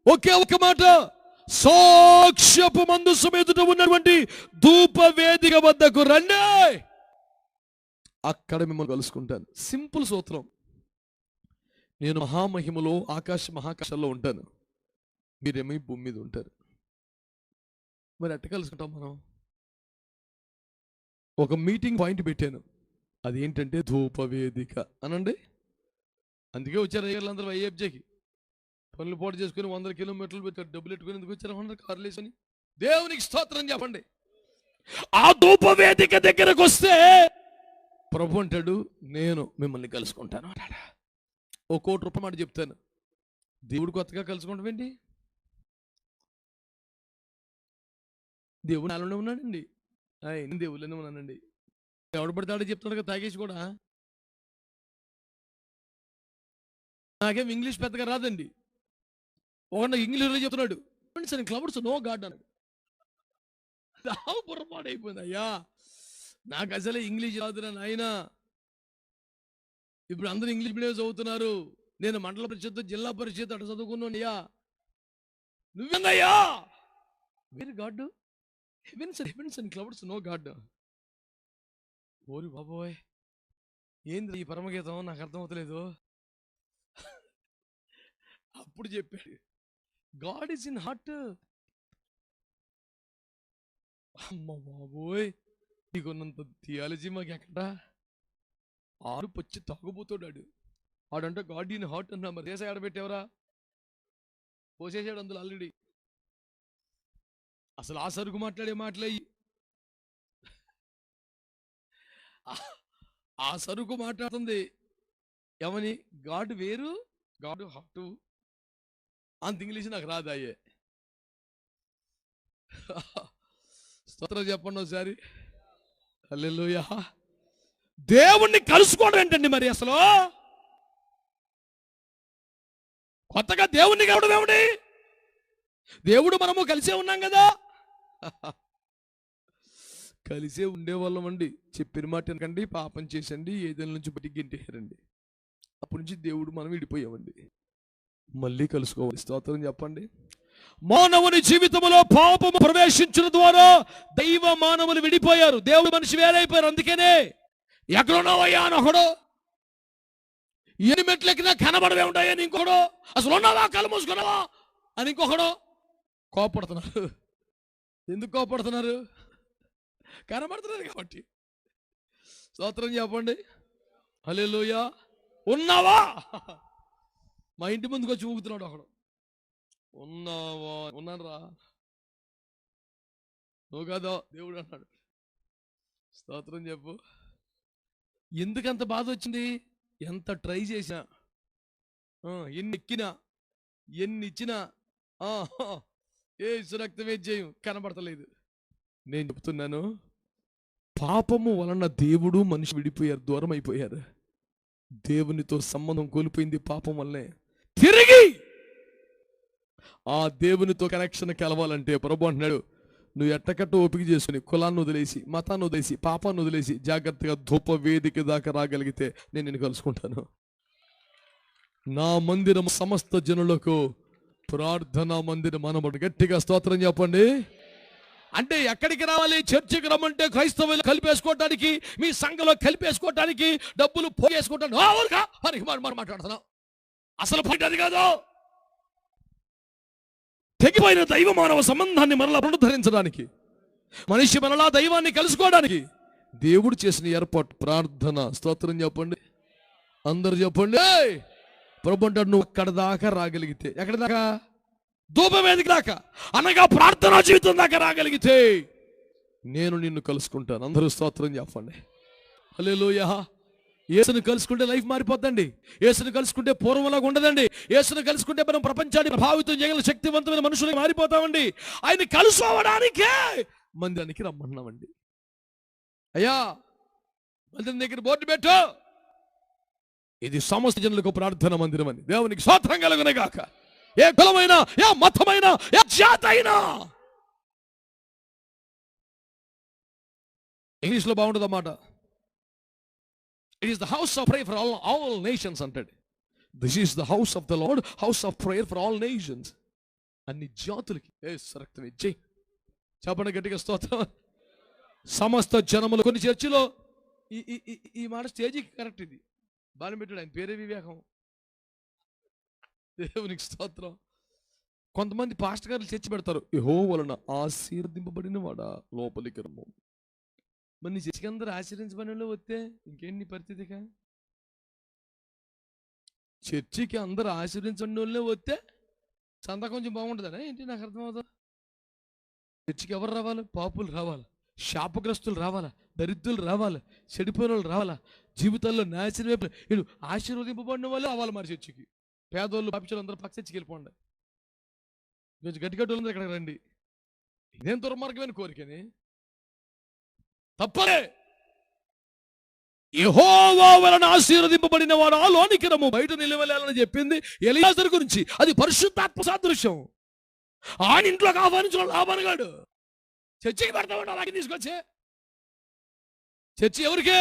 ఒకే ఒక మాట. సాక్ష్యపు మందసం ఎదుట ఉన్నటువంటి ధూప వేదిక వద్దకు రండి, అక్కడ మిమ్మల్ని కలుసుకుంటాను. సింపుల్ సూత్రం. నేను మహామహిమలో మహాకాశాల్లో ఉంటాను, మీరేమీ భూమి మీద ఉంటారు. మరి ఎట్ట కలుసుకుంటాం మనం? ఒక మీటింగ్ పాయింట్ పెట్టాను. అది ఏంటంటే ధూపవేదిక అనండి. అందుకే వచ్చారు అయ్యగారులందరూ వైఎఫ్జేకి. పనులు పోటు చేసుకుని 100 కిలోమీటర్లు పెట్టారు. డబ్బులు పెట్టుకుని ఎందుకు వచ్చారు? 100 కార్లు వేసుకొని. దేవునికి స్తోత్రం చెప్పండి. ఆ ధూపవేదిక దగ్గరకు వస్తే ప్రభు అంటాడు, నేను మిమ్మల్ని కలుసుకుంటాను అంటాడు. ఓ ₹1,00,00,000 మాట చెప్తాను. దేవుడు కొత్తగా కలుసుకుంటాం ఏంటి? దేవుడు నాలోనే ఉన్నాడండి. నేను దేవుళ్ళనే ఉన్నానండి. ఎవడు పడతాడో చెప్తున్నాడు కదా తాగేసి కూడా. నాకేం ఇంగ్లీష్ పెద్దగా రాదండి. ఒక ఇంగ్లీష్లో చెప్తున్నాడు, క్లౌడ్స్ నో గాడ్ అన్నాడు. పొరపాటు అయిపోయింది. అయ్యా నాకు అసలే ఇంగ్లీష్ రాదురా నాయనా. ఇప్పుడు అందరూ ఇంగ్లీష్ మీడియం చదువుతున్నారు. నేను మండల పరిషత్, జిల్లా పరిషత్ అటు చదువుకున్నాను. అయ్యా నువ్వేందయ్యా? Where god, heavens and clouds no god. ఓరి బాబోయ్, ఏంది ఈ పరమగీతం? నాకు అర్థమవుతలేదు. అప్పుడు చెప్పాడు, గాడ్ ఈజ్ ఇన్ హార్ట్. అమ్మ బాబోయ్, నీకున్నంత థియాలజీ మాకు ఎక్కడా? ఆరు పచ్చి తాగుపోతాడు ఆడంటే గాడ్ ఇన్ హార్ట్ అన్నా. మరి దేశ ఆడబెట్టేవరా? పోసేసాడు అందులో ఆల్రెడీ. అసలు ఆ సరుకు మాట్లాడే మాటలయ్యి. ఆ సరుకు మాట్లాడుతుంది ఏమని? గాడ్ వేరు, గాడ్ హార్ట్. అంత ఇంగ్లీష్ నాకు రాదాయే. స్తోత్రం చెప్పండి ఒకసారి. హల్లెలూయా. దేవుణ్ణి కలుసుకోవడం ఏంటండి మరి? అసలు కొత్తగా దేవుణ్ణి కలవడం ఏమిటి? దేవుడు మనము కలిసే ఉన్నాం కదా. కలిసే ఉండేవాళ్ళం అండి. చెప్పిన మాట ఎందుకండి? పాపం చేసండి, ఏదైనా నుంచి బయటికి గెంటేశారండి. అప్పటి నుంచి దేవుడు మనం విడిపోయామండి. మళ్ళీ కలుసుకోవాలి. స్తోత్రం చెప్పండి. మానవుని జీవితంలో పాపము ప్రవేశించిన ద్వారా దైవ మానవులు విడిపోయారు. దేవుడు మనిషి వేరైపోయారు. అందుకనే ఎక్కడున్నావయ్యా అని ఒకడు, ఎన్ని మెట్లెక్కినా కనబడవే ఉంటాయని ఇంకొకడు, అసలు ఉన్నావా కళ్ళు మూసుకున్నావా అని ఇంకొకడు కోపడుతున్నారు. ఎందుకు కోపడుతున్నారు? కనబడుతున్నారు కాబట్టి. స్తోత్రం చెప్పండి. హల్లెలూయా. ఉన్నావా? మా ఇంటి ముందుకు వచ్చి ఊగుతున్నాడు ఒకడు. ఉన్నావా? ఉన్నాను రా. నువ్వు కాదా దేవుడు అన్నాడు. స్తోత్రం చెప్పు. ఎందుకంత బాధ వచ్చింది? ఎంత ట్రై చేసినా, ఎన్ని ఎక్కినా, ఎన్ని ఇచ్చినా ఏ సురక్తమే చేయం కనబడతలేదు. నేను చెప్తున్నాను, పాపము వలన దేవుడు మనిషి విడిపోయారు, దూరం అయిపోయారు. దేవునితో సంబంధం కోల్పోయింది పాపం వల్లనే. తిరిగి ఆ దేవునితో కనెక్షన్ కలవాలంటే ప్రభు అంటున్నాడు, నువ్వు ఎట్టకట్ట ఓపిక చేసుకుని కులాన్ని వదిలేసి, మతాన్ని వదిలేసి, పాపాన్ని వదిలేసి జాగ్రత్తగా ధూప వేదిక దాకా రాగలిగితే నేను నిన్ను కలుసుకుంటాను. నా మందిరం సమస్త జనులకు ప్రార్థనా మందిరం అనబడు. గట్టిగా స్తోత్రం చెప్పండి. అంటే ఎక్కడికి రావాలి? చర్చికి రమ్మంటే క్రైస్తవులు కలిపేసుకోవటానికి, మీ సంఘంలో కలిపేసుకోవటానికి, డబ్బులు పోగేసుకోవటానికి మనం మాట్లాడుతున్నాం. అసలు పాయింట్ అది కాదు. తెగిపోయిన దైవ మానవ సంబంధాన్ని మరలా పునరుద్ధరించడానికి, మనిషి మరలా దైవాన్ని కలుసుకోవడానికి దేవుడు చేసిన ఏర్పాటు ప్రార్థన. స్తోత్రం చెప్పండి. అందరు చెప్పండి. ప్రభు అంటాడు, నువ్వు అక్కడ దాకా రాగలిగితే, ఎక్కడ దాకా? ధూపవేదిక దాకా, అనగా ప్రార్థనా జీవితం దాకా రాగలిగితే నేను నిన్ను కలుసుకుంటాను. అందరూ స్తోత్రం చెప్పండి. హల్లెలూయా. యేసును కలుసుకుంటే లైఫ్ మారిపోద్దండి. యేసును కలుసుకుంటే పూర్వంలాగా ఉండదండి. యేసును కలుసుకుంటే మనం ప్రపంచాన్ని ప్రభావితం చేయగల శక్తివంతమైన మనుషులుగా మారిపోతామండి. ఆయన కలుసుకోవడానికే మందిరానికి రమ్మన్నామండి. అయ్యా మందిరం దగ్గర బోర్డు పెట్టు, ఇది సమస్త జనులకు ప్రార్థన మందిరం అని. దేవునికి స్తోత్రం కలుగునే గాక. ఏ కులమైనా, ఏ మతమైనా, ఏ జాతి అయినా. ఇంగ్లీష్లో బాగుంటుంది అన్నమాట. It is the house of prayer for all nations అంటాడు. This is the house of the Lord, house of prayer for all nations. అన్ని జాతులకి రక్తం ఇచ్చి చెప్పండి గట్టిగా స్తోత్రం. సమస్త జనములు. కొన్ని చర్చిలో ఈ మాట స్టేజీకి కరెక్ట్. ఇది బాగా పెట్టాడు, ఆయన పేరే వివేకం. దేవునికి స్తోత్రం. కొంతమంది పాస్టర్ గారు చర్చి పెడతారు, యెహోవా వలన ఆశీర్వదింపబడిన వాడా లోపలికి రమ్ము. మరి నీ చర్చికి అందరూ ఆశీర్వించబడిన వాళ్ళు వస్తే ఇంకేంటి నీ పరిస్థితిగా? చర్చికి అందరూ ఆశీర్వించబడిన వాళ్ళే వస్తే చందా కొంచెం బాగుంటుందా ఏంటి? నాకు అర్థమవుతుంది. చర్చికి ఎవరు రావాలి? పాపులు రావాలి, శాపగ్రస్తులు రావాలా, దరిద్రులు రావాలా, చెడిపోయిన వాళ్ళు రావాలా, జీవితాల్లో నాశనం వైపు వీళ్ళు ఆశీర్వదింపబడిన వాళ్ళు రావాలి మరి చర్చికి. పేదోళ్ళు పాపిస్తులు అందరూ పక్క చర్చికి వెళ్ళిపోండి. కొంచెం గట్టిగట్టు వాళ్ళందరూ ఇక్కడికి రండి. ఇదేం దుర్మార్గమైన కోరికని? తప్పలే. యెహోవా వలన ఆశీర్వదింపబడిన వాడు ఆ లోనికి రమ్ము, బయట నిలవలేలని చెప్పింది ఎలియాజరు గురించి. అది పరిశుద్ధాత్మ సాదృశ్యం. ఆయన ఇంట్లోకి ఆహ్వానించిన లాభనగాడు చర్చికి పెడతామంట. అలాగే తీసుకొచ్చే చర్చి ఎవరికే?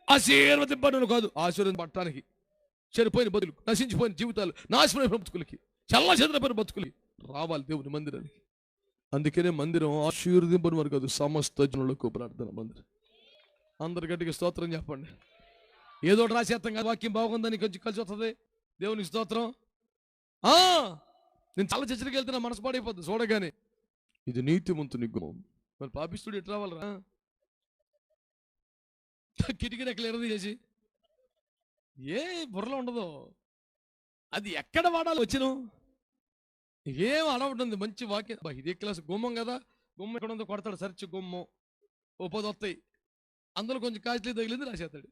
ఆశీర్వదింపడం కాదు, ఆశీర్వదింపడానికి. చెడిపోయిన బతులు, నశించిపోయిన జీవితాలు, నాశనమైన బతుకులకి, చల్ల చెదరపోయిన బతుకులకి రావాలి దేవుని మందిరానికి. అందుకనే మందిరం ఆశీర్వదింపని వారు కాదు, సమస్త జనులకు ప్రార్థన మందిరం. అందరి గట్టిగా స్తోత్రం చెప్పండి. ఏదో రాసేస్తాం కదా, వాక్యం బాగుందని కొంచెం కలిసి వస్తుంది. దేవునికి స్తోత్రం. నేను చాలా చర్చలకు వెళ్తున్నా, మనసు పాడైపోద్ది చూడగానే. ఇది నీతిమంతుని గుణం. మరి పాపిస్తుడు ఎట్లా రావాలరా? కిటికీ ఎక్కడ ఎరది చేసి ఏ బుర్రలో ఉండదు. అది ఎక్కడ వాడాలి వచ్చిన ఏం అడవుంటుంది. మంచి వాక్యం. ఇదే క్లాస్ గుమ్మం కదా, గుమ్మం ఎక్కడ ఉందో కొడతాడు, సర్చ్ గుమ్మం ఓ 10 వస్తాయి. అందులో కొంచెం కాస్ట్లీ తగిలింది రాసేస్తాడు.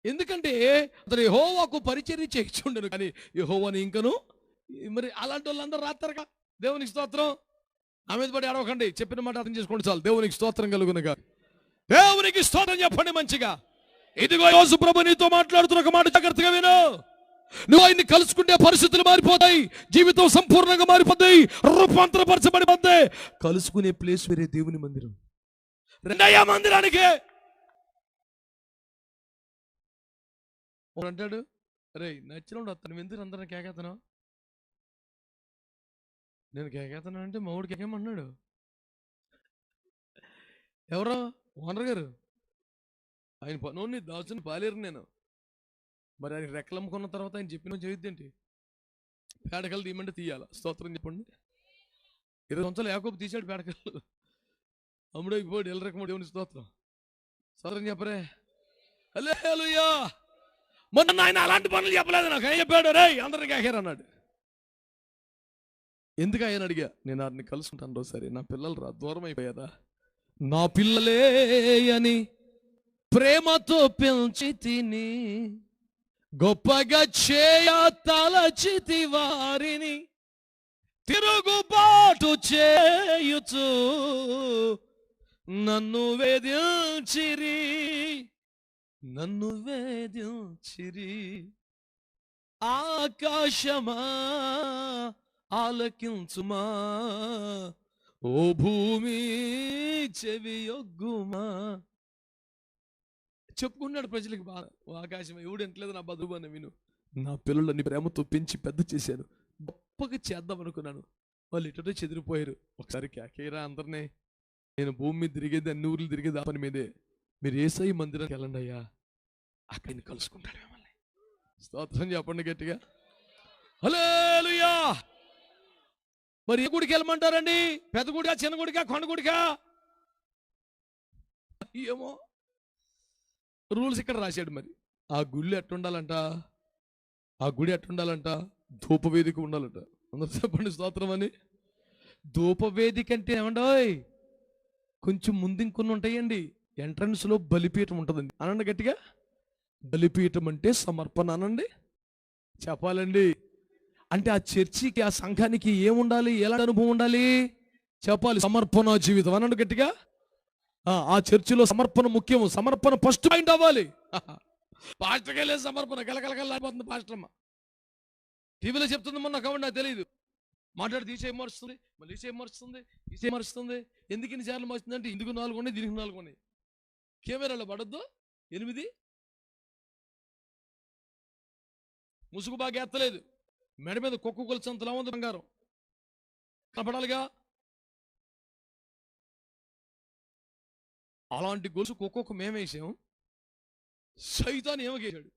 ఎందుకంటే అతను యెహోవాకు పరిచర్య చేయించుండను, కానీ యెహోవాని ఇంకను. మరి అలాంటి వాళ్ళందరూ రాస్తారుగా. దేవునికి స్తోత్రం. నా మీద పడి అడవకండి, చెప్పిన మాట అర్థం చేసుకోండి చాలు. దేవునికి స్తోత్రం కలుగునుగా. దేవునికి స్తోత్రం చెప్పండి మంచిగా. ఇదిగో యేసు ప్రభు నీతో మాట్లాడుతున్న ఒక మాట జాగ్రత్తగా విను. నువ్వు ఆయన్ని కలుసుకుంటే పరిస్థితులు మారిపోతాయి, జీవితం సంపూర్ణంగా మారిపోతాయి, రూపాంతరపరచబడిపోతాయి. కలుసుకునే ప్లేస్ వేరే, దేవుని మందిరం. రెండయ్యా మందిరానికి అంటాడు, రే నచ్చిన వస్తాను, ఎందుకు అందరిని కేకేతను? నేను కేకేతను అంటే మౌడు కేకేమన్నాడు. ఎవరో ఓనర్ గారు, ఆయన పనుని దాచుని పాలేరు నేను. మరి ఆయన రెక్కలమ్ముకున్న తర్వాత ఆయన చెప్పిన చేయొద్దేంటి? పేడకలు తీయమంటే తీయాల. స్తోత్రం చెప్పండి. 20 సంవత్సరాలు యాకోబు తీశాడు పేడకలు, అమ్ముడు అయిపోయాడు. ఎల్లరకముడు దేవుని స్తోత్రం. స్తోత్రం చెప్పరే. హల్లెలూయా. మొన్న ఆయన అలాంటి పనులు చెప్పలేదు నాకు. ఆయన చెప్పాడు, రే అందరిని కేకారు అన్నాడు. ఎందుకు ఆయన అడిగా? నేను వారిని కలుసుకుంటాను రోజుసారి. నా పిల్లలు రా దూరం అయిపోయారా? నా పిల్లలే అని ప్రేమతో పెంచి తిని గొప్పగా చేయ తలచితి వారిని, తిరుగుబాటు చేయుచు నన్ను వేధించిరి, నన్ను వేధించిరి. ఆకాశమా ఆలకించుమా, ఓ భూమి చెవియొగ్గుమా. చెప్పుకున్నాడు ప్రజలకు బాగా. ఆకాశం ఎవడు ఎంటలేదు నా బతుకుని విను. నా పిల్లలని ప్రేమతో పెంచి పెద్ద చేశాను, గొప్పగా చేద్దాం అనుకున్నాను, వాళ్ళు ఇటో చెదిరిపోయారు. ఒకసారి కేకేరా అందరినీ. నేను భూమి మీద తిరిగేది, అన్ని ఊర్లు తిరిగేది ఆ పని మీదే. మీరు యేసయ్య మందిరానికి వెళ్ళండి అయ్యా, అక్కడ కలుసుకుంటాడు మిమ్మల్ని. స్తోత్రం చెప్పండి గట్టిగా. హల్లెలూయా. మరి ఏ గుడికి వెళ్ళమంటారండి? పెద్ద గుడికా, చిన్న గుడికా, కొండ గుడికా? ఏమో రూల్స్ ఇక్కడ రాశాడు. మరి ఆ గుళ్ళు ఎట్టుండాలంట, ఆ గుడి ఎట్టుండాలంట? ధూపవేదిక ఉండాలంట. అందరూ చెప్పండి స్తోత్రం అని. ధూపవేదిక అంటే ఏమండోయ్, కొంచెం ముందు ఇంకొన్ని ఉంటాయండి. ఎంట్రన్స్ లో బలిపీఠం ఉంటుందండి. అనండి గట్టిగా. బలిపీఠం అంటే సమర్పణ అనండి. చెప్పాలండి. అంటే ఆ చర్చికి, ఆ సంఘానికి ఏముండాలి, ఎలాంటి అనుభవం ఉండాలి చెప్పాలి. సమర్పణ జీవితం అనండి గట్టిగా. ఆ చర్చిలో సమర్పణ ముఖ్యం. సమర్పణ ఫస్ట్ పాయింట్ అవ్వాలి. పాస్టర్కి వెళ్ళే సమర్పణ కలకలకల్లాడిపోతుంది. పాస్టర్ అమ్మ టీవీలో చెప్తుంది, మొన్న కాబట్టి నాకు తెలియదు. మాట్లాడి తీసేం మరుస్తుంది, మళ్ళీ తీసేం మరుస్తుంది, తీసేం మరుస్తుంది. ఎందుకు ఇన్నిసార్లు మరుస్తుంది అంటే ఇందుకు 4 ఉన్నాయి, దీనికి 4 ఉన్నాయి. కెమెరాలో పడద్దు. 8 ముసుగు బాగా ఎత్తలేదు. మెడ మీద కుక్క కొలిచంతలా ఉంది బంగారం, కనపడాలిగా. అలాంటి గొలుసు కుక్కకు మేమేసాం, సైతాన్ ఏమకేశాడు.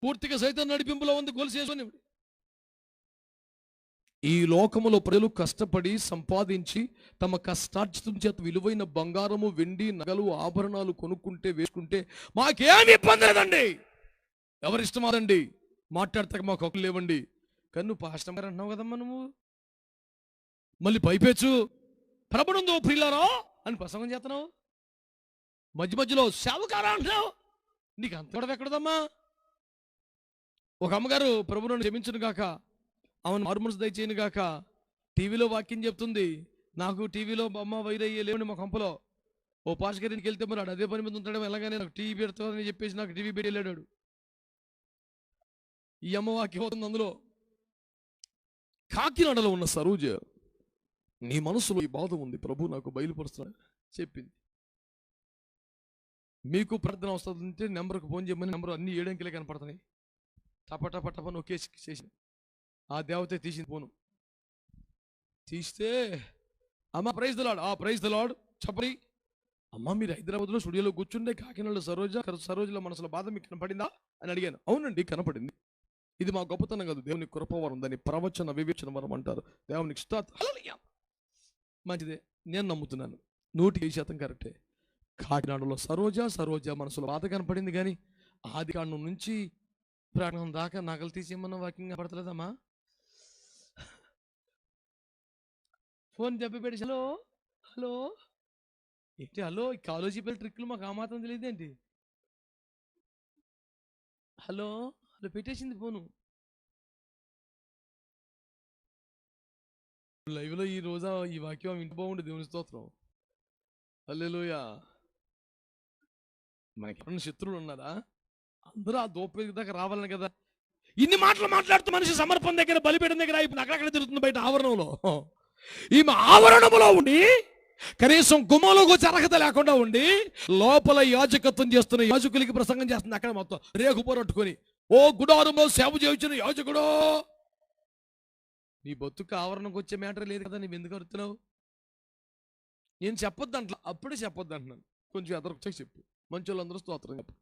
పూర్తిగా సైతాన్ నడిపింపులో ఉంది గొలుసు వేసుకొని. ఈ లోకములో ప్రజలు కష్టపడి సంపాదించి తమ కష్టార్జితం చేత విలువైన బంగారము, వెండి, నగలు, ఆభరణాలు కొనుక్కుంటే వేసుకుంటే మాకేమి ఇబ్బంది లేదండి, ఎవరిష్టం అదండి, మాట్లాడతాక మాకు హక్కులు లేవండి. కానీ నువ్వు పాస్టర్ గారు అంటున్నావు కదమ్మా, నువ్వు మళ్ళీ పైపెచ్చు ప్రభునందు ప్రియులారా అని ప్రసంగం చేస్తున్నావు, మధ్య మధ్యలో సేవకారా అంటున్నావు, నీకు అంత కూడా ఎక్కడదమ్మా. ఒక అమ్మగారు ప్రభు నన్ను క్షమించును గాక, ఆమెను మారుమనసు దయచేయను గాక, టీవీలో వాక్యం చెప్తుంది, నాకు టీవీలో అమ్మ వైరయ్యే లేవండి మా కంపలో. ఓ పాస్టర్ గారి ఇంటికి వెళ్తే మరి అదే పని మీద ఉంటాడు, ఎలాగనే నాకు టీవీ పెడతామని చెప్పేసి నాకు టీవీ పెట్టి వెళ్ళాడు. ఈ అమ్మ వాక్యం అవుతుంది అందులో. కాకినాడలో ఉన్న సరోజ, నీ మనసులో ఈ బాధ ఉంది, ప్రభు నాకు బయలుపరుస్తున్నాడు చెప్పింది. మీకు ప్రార్థన వస్తుందంటే నెంబర్కి ఫోన్ చేయమని, నెంబర్ అన్ని 7 అంకెలే కనపడుతున్నాయి. టప టప టప నొక్కేసి చేసింది. ఆ దేవతే తీసింది ఫోను. తీస్తే అమ్మ praise the lord, praise the lord చెప్పరి. అమ్మ మీరు హైదరాబాద్లో స్టూడియోలో కూర్చుండే కాకినాడలో సరోజలో మనసులో బాధ మీకు కనపడిందా అని అడిగాను. అవునండి కనపడింది. ఇది మా గొప్పతనం కాదు, దేవుని కృపవరం, దాన్ని ప్రవచన వివేచన వరం అంటారు. దేవునికి హల్లెలూయా. మంచిదే, నేను నమ్ముతున్నాను 100% కరెక్టే. కాకినాడలో సరోజ మనసులో బాధ కనపడింది, కానీ ఆది కాండం నుంచి ప్రాణం దాకా నగలు తీసేయమన్న వాక్యం కనపడతలేదమ్మా. ఫోన్ దెబ్బ పెట్టి హలో హలో ఏంటి, హలో ఈ కాలేజీ పిల్లల ట్రిక్లు మాకు ఆ మాత్రం తెలియదు ఏంటి, హలో హలో పెట్టేసింది ఫోను. లైవ్లో ఈ రోజా ఈ వాక్యం ఇంటి బాగుండే, దేవుని స్తోత్రం, హల్లెలూయా. మనకి ఎవరైనా శత్రువులు ఉన్నారా? అందరూ ఆ దోపేది దాకా రావాలని కదా ఇన్ని మాటలు మాట్లాడుతూ మనిషి సమర్పణ దగ్గర, బలిపీఠం దగ్గర ఇప్పుడు అక్కడక్కడ తిరుగుతుంది బయట ఆవరణంలో. ఈమె ఆవరణములో ఉండి కనీసం గుమ్మలోకి వచ్చి అర్హత లేకుండా ఉండి లోపల యాజకత్వం చేస్తున్న యాజకులకి ప్రసంగం చేస్తుంది. అక్కడ మొత్తం రేకు పోరట్టుకొని, ఓ గుడారంలో సేవ చేయించిన యాజకుడో, నీ బతుకు ఆవరణకు వచ్చే మ్యాటర్ లేదు కదా, నువ్వు ఎందుకు అరుతున్నావు? నేను చెప్పొద్దు అంటలా, అప్పుడే చెప్పొద్దు అంటున్నాను. కొంచెం ఎదరొచ్చాక చెప్పు, మంచి వాళ్ళందరూ స్తోత్రం చెప్పండి,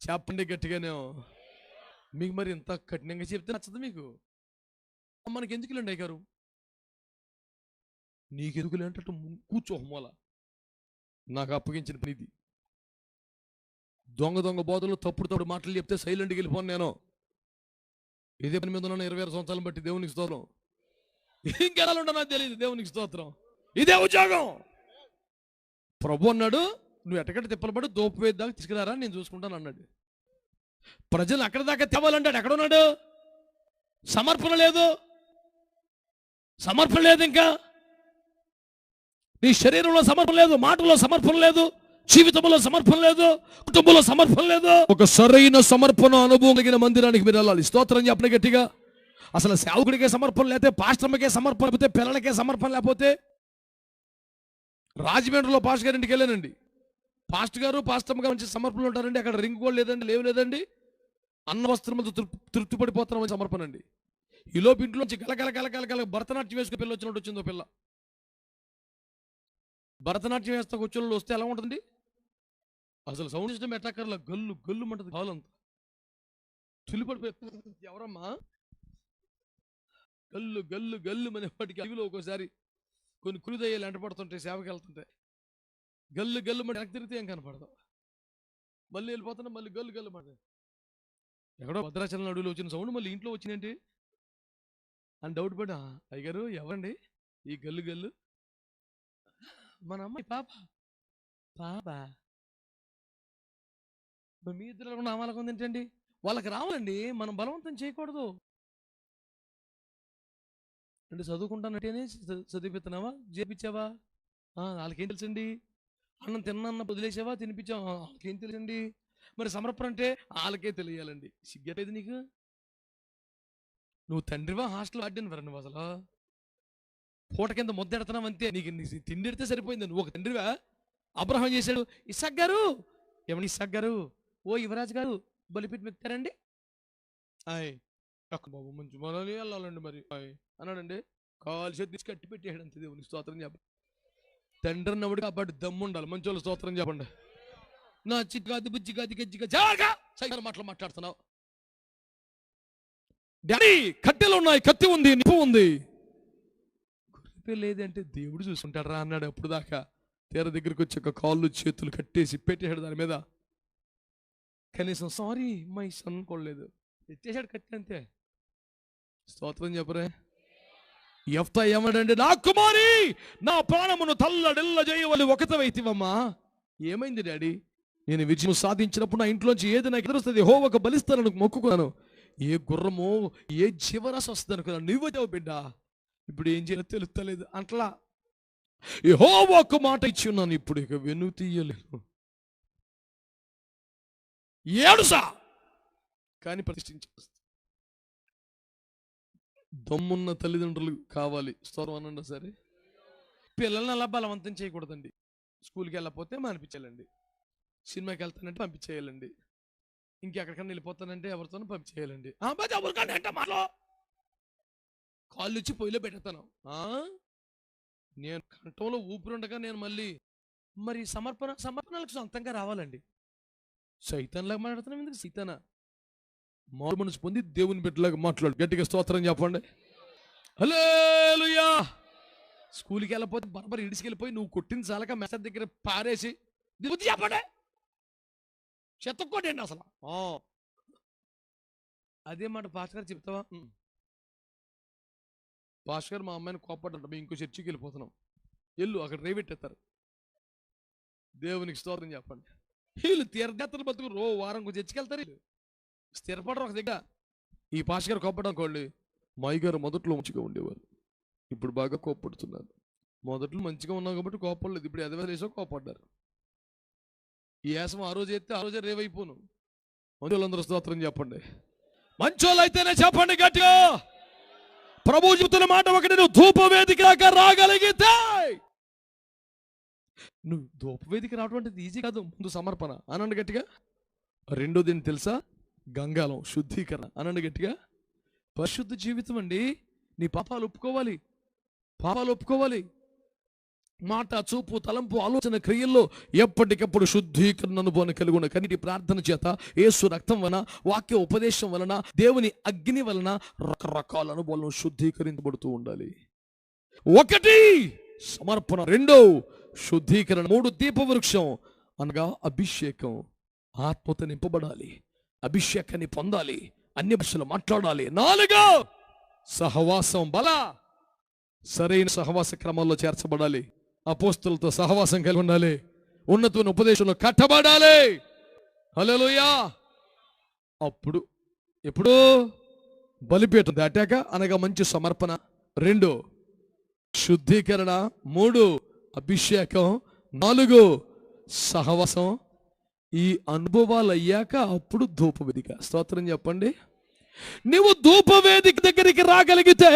చెప్పండి గట్టిగానే. మీకు మరి ఇంత కఠినంగా చెప్తే నచ్చదు మీకు. మనకి ఎందుకులేండి అయ్యారు, నీకెందుకు లేంటట్టు కూర్చో మూల. నాకు అప్పగించిన ప్రీతి దొంగ బోధలు తప్పుడు మాటలు చెప్తే సైలెంట్కి వెళ్ళిపోను నేను. ఇదే పని మీద ఉన్న 26 సంవత్సరాలను బట్టి దేవునికి స్తోత్రం. ఇంకెలా ఉండో నాకు తెలియదు, దేవునికి స్తోత్రం, ఇదే ఉద్యోగం. ప్రభు అన్నాడు, నువ్వు ఎట్టగట్ట తిప్పలబడి దోపు వేద్దాకా తీసుకురారా, నేను చూసుకుంటాను అన్నాడు. ప్రజలు అక్కడ దాకా తేవాలంటాడు, ఎక్కడున్నాడు? సమర్పణ లేదు, సమర్పణ లేదు, ఇంకా నీ శరీరంలో సమర్పణ లేదు, మాటలో సమర్పణ లేదు, జీవితంలో సమర్పణ లేదు, కుటుంబంలో సమర్పణ లేదు. ఒక సరైన సమర్పణ అనుభవం కలిగిన మందిరానికి మీరు వెళ్ళాలి. స్తోత్రం చెప్పండి గట్టిగా. అసలు సేవకుడికే సమర్పణ లేకపోతే, పాస్టర్కే సమర్పణ లేకపోతే, పిల్లలకే సమర్పణ లేకపోతే. రాజమండ్రిలో పాస్టర్ గారి ఇంటికి వెళ్ళానండి. పాస్టర్ గారు పాస్టర్మ గారు మంచి సమర్పణలు ఉంటారండి. అక్కడ రింగ్ కూడా లేదండి, లేదండి. అన్న వస్త్రములతో తృప్తి పడిపోతున్నామని సమర్పణ అండి. ఈలోపు ఇంట్లోంచి గలగల భరతనాట్యం వేసుకుని పిల్ల వచ్చినట్టు వచ్చిందో పిల్ల. భరతనాట్యం వేస్తా కూర్చొని వస్తే ఎలా ఉంటుంది? అసలు సౌండ్ సిస్టమ్ ఎట్టాకర్లా గల్లు గల్లు మంటది, కాలంతా తులిపడిపోయి, ఎవరమ్మా గల్లు గల్లు గల్లు మన వాటికి అవిలో ఒక్కోసారి కొన్ని కురుదయ్యాలు ఎంట పడుతుంటాయి, సేవకి వెళ్తుంటే గల్లు గల్లు మంట వెనక్కి తిరిగితే ఏం కనపడదు, మళ్ళీ వెళ్ళిపోతున్నా మళ్ళీ గల్లు గల్లు మంట. ఎక్కడో భద్రాచలం అడవిలో వచ్చిన సౌండ్ మళ్ళీ ఇంట్లో వచ్చిందేంటి అని డౌట్ పడి, అయ్యగారు ఎవరండి ఈ గల్లు గల్లు? మన అమ్మాయి పాప మీ ఇద్దరు నామాలకు ఉంది ఏంటండి? వాళ్ళకి రావాలండి, మనం బలవంతం చేయకూడదు. అంటే చదువుకుంటానంటేనే చదివిస్తున్నావా, చేపించావా? వాళ్ళకేం తెలుసండి? అన్నం తిన్న వదిలేసావా, తినిపించావా, వాళ్ళకేం తెలుసండి? మరి సమర్పణ అంటే వాళ్ళకే తెలియాలండి. సిగ్గేది నీకు? నువ్వు తండ్రివా హాస్టల్ ఆడినవరా? నువ్వు అసలు పూట కింద ముద్దెడుతున్నావు అంతే, నీకు తిండి ఎడితే సరిపోయింది. నువ్వు ఒక తండ్రివా? అబ్రహాం చేశాడు. ఇస్సాక్ గారు, ఏమని ఇస్సాక్ గారు, ఓ యువరాజు గారు బలిపీఠ మెక్తారండి. బాబు మంచి మనల్ని వెళ్ళాలండి మరి అన్నాడండి. కాలు చేతి తీసి కట్టి పెట్టాడు అంతే. దేవునికి స్తోత్రం చెప్పండి. తండ్రి అన్నవాడు కాబట్టి దమ్ము ఉండాలి. మంచి వాళ్ళు స్తోత్రం చెప్పండి. నా చిట్కాది బుజ్జిగాది గజ్జిగా జాగా సైకిల్ మాటలు మాట్లాడుతున్నావు. డాడీ కట్టెలు ఉన్నాయి, కత్తి ఉంది, నిప్పు ఉంది. గొర్రెపిల్ల లేదంటే దేవుడు చూసుకుంటాడు రా అన్నాడు. అప్పుడు దాకా తీర దగ్గరికి వచ్చి ఒక కాళ్ళు చేతులు కట్టేసి పెట్టేశాడు దాని మీద. కనీసం సారీ మై సన్ కొనలేదు, ఎత్తేసాడు కత్తి అంతే. స్తోత్రం చెప్పరే. యెఫ్తా ఏమన్నాడంటే, నా కుమారి నా ప్రాణమును తల్లడిల్ల చేయవలి ఒకతవైతివమ్మా. ఏమైంది డాడీ? నేను విజయం సాధించినప్పుడు నా ఇంట్లోంచి ఏది నాకు ఎదురొస్తుంది యెహోవాకు బలిస్తానని మొక్కుకున్నాను. ఏ గుర్రమో ఏ జీవరాశి వస్తుంది అనుకున్నాను, నువ్వు వచ్చావు బిడ్డ. ఇప్పుడు ఏం చేయాలో తెలుస్తలేదు అంట్లా. యెహోవాకు మాట ఇచ్చి ఉన్నాను, ఇప్పుడు ఇక వెను తీయలేను. ఏడుసా కానీ ప్రతిష్ఠించేస్తా. దమ్మున్న తల్లిదండ్రులు కావాలి. స్తోత్రం అనండి సరే. పిల్లల్ని అలా బలవంతం చేయకూడదండి. స్కూల్కి వెళ్ళకపోతే మానిపించాలండి, సినిమాకి వెళ్తానంటే పంపించేయాలండి, ఇంకెక్కడికన్నా వెళ్ళిపోతానంటే ఎవరితోనూ పంపించేయాలండి. అంటే మాలో కాళ్ళు ఇచ్చి పొయ్యిలో పెట్టేస్తాను. నేను కంఠంలో ఊపిరి నేను మళ్ళీ మరి సమర్పణలకు సొంతంగా రావాలండి. సైతాన్లాగా మాట్లాడుతున్నాం ఎందుకు? సైతానా మారు మనసు పొంది దేవుని బిడ్డలాగా మాట్లాడు. గట్టిగా స్తోత్రం చెప్పండి. హల్లెలూయా. స్కూల్కి వెళ్ళకపోతే బరబరి ఇడిసికెళ్ళిపోయి నువ్వు కొట్టిన చాలక మెసేజ్ దగ్గర పారేసి బుద్ధి చెప్పండి, చెత్తకోటండి అసలు. అదే మాట పాస్టర్ గారు చెప్తావా? పాస్టర్ గారు మా అమ్మాయిని కోపడ్డారు, మేము ఇంకో చర్చికి వెళ్ళిపోతున్నాం, వెళ్ళు అక్కడ రేవెట్టేస్తారు. దేవునికి స్తోత్రం చెప్పండి. వీళ్ళు తీర్థయాత్రలు బతుకు వారం చర్చికి వెళ్తారు, వీళ్ళు స్థిరపడరు ఒక దగ్గర. ఈ పాస్టర్ గారు కోపడనుకోండి, మాయి గారు మొదట్లో మంచిగా ఉండేవారు, ఇప్పుడు బాగా కోపడుతున్నారు. మొదట్లో మంచిగా ఉన్నావు కాబట్టి కోపడలేదు, ఇప్పుడు ఎదవేలేసో కోపడ్డారు. ఈ యాసం ఆ రోజు అయితే ఆ రోజే రేవైపోను. మంచోళ్ళందరూ స్తోత్రం చెప్పండి. మంచోళ్ళు అయితేనే చెప్పండి గట్టిగా. ప్రభు చెబుతున్న మాట ఒకటి, నువ్వు ధూపవేదిక దాకా రాగలిగితే. నువ్వు ధూపవేదిక రావడం అంటే ఈజీ కాదు, ముందు సమర్పణ అనండి గట్టిగా. రెండోది ఏంటి తెలుసా? గంగాలం, శుద్ధీకరణ అనండి గట్టిగా. పరిశుద్ధ జీవితం అండి. నీ పాపాలు ఒప్పుకోవాలి. మాట, చూపు, తలంపు, ఆలోచన, క్రియల్లో ఎప్పటికప్పుడు శుద్ధీకరణ అనుభవం కలిగి ఉన్న కన్నీటి ప్రార్థన చేత, యేసు రక్తం వలన, వాక్య ఉపదేశం వలన, దేవుని అగ్ని వలన రకరకాల అనుభవాలను శుద్ధీకరించబడుతూ ఉండాలి. ఒకటి సమర్పణ, రెండో శుద్ధీకరణ, మూడు దీపవృక్షం అనగా అభిషేకం. ఆత్మతో నింపబడాలి, అభిషేకాన్ని పొందాలి, అన్య భాషలు మాట్లాడాలి. నాలుగో సహవాసం, సరైన సహవాస క్రమంలో చేర్చబడాలి. అపోస్తులతో సహవాసం కలిగి ఉండాలి, ఉన్నతమైన ఉపదేశంలో కట్టబడాలి. హల్లెలూయా. అప్పుడు ఎప్పుడు బలిపీఠం దాటాక అనగా మంచి సమర్పణ, రెండు శుద్ధీకరణ, మూడు అభిషేకం, నాలుగు సహవాసం. ఈ అనుభవాలు అయ్యాక అప్పుడు ధూపవేదిక. స్తోత్రం చెప్పండి. నువ్వు ధూపవేదిక దగ్గరికి రాగలిగితే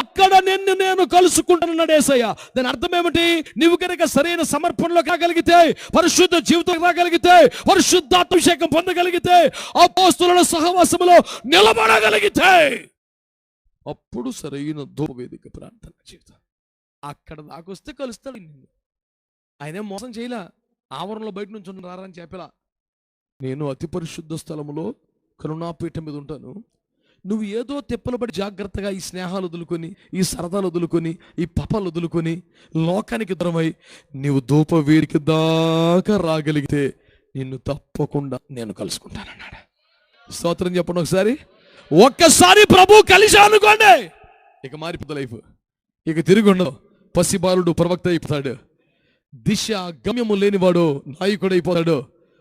అక్కడ నేను కలుసుకుంటానన్నాడు యేసయ్య. దాని అర్థం ఏమిటి? నువ్వు కనుక సరైన సమర్పణలో కాగలిగితే, పరిశుద్ధ జీవితం రాగలిగితే, పరిశుద్ధాత్మభిషేకం పొందగలిగితే, అపోస్తుల సహవాసములో నిలబడగలిగితే అప్పుడు సరైన ధూపవేదిక ప్రార్థన జీవితం. అక్కడ దాకొస్తే కలుస్తాడు నిన్ను. ఆయనే మోసం చేయలా, ఆవరణలో బయట నుంచి రారని చెప్పలా. నేను అతి పరిశుద్ధ స్థలములో కరుణాపీఠం మీద ఉంటాను. నువ్వు ఏదో తిప్పలబడి జాగ్రత్తగా ఈ స్నేహాలు వదులుకొని, ఈ సరదాలు వదులుకొని, ఈ పాపాలు వదులుకొని, లోకానికి దూరమై నీవు ధూపవేదిక దాకా రాగలిగితే నిన్ను తప్పకుండా నేను కలుసుకుంటానన్నాడు. స్తోత్రం చెప్పండి ఒకసారి. ఒక్కసారి ప్రభు కలిసి అనుకోండి, ఇక మారిపోతుంది లైఫ్. ఇక తిరిగి ఉండవు. పసిబాలుడు ప్రవక్త అయిపోతాడు, దిశ గమ్యము లేనివాడు నాయకుడైపోతాడు,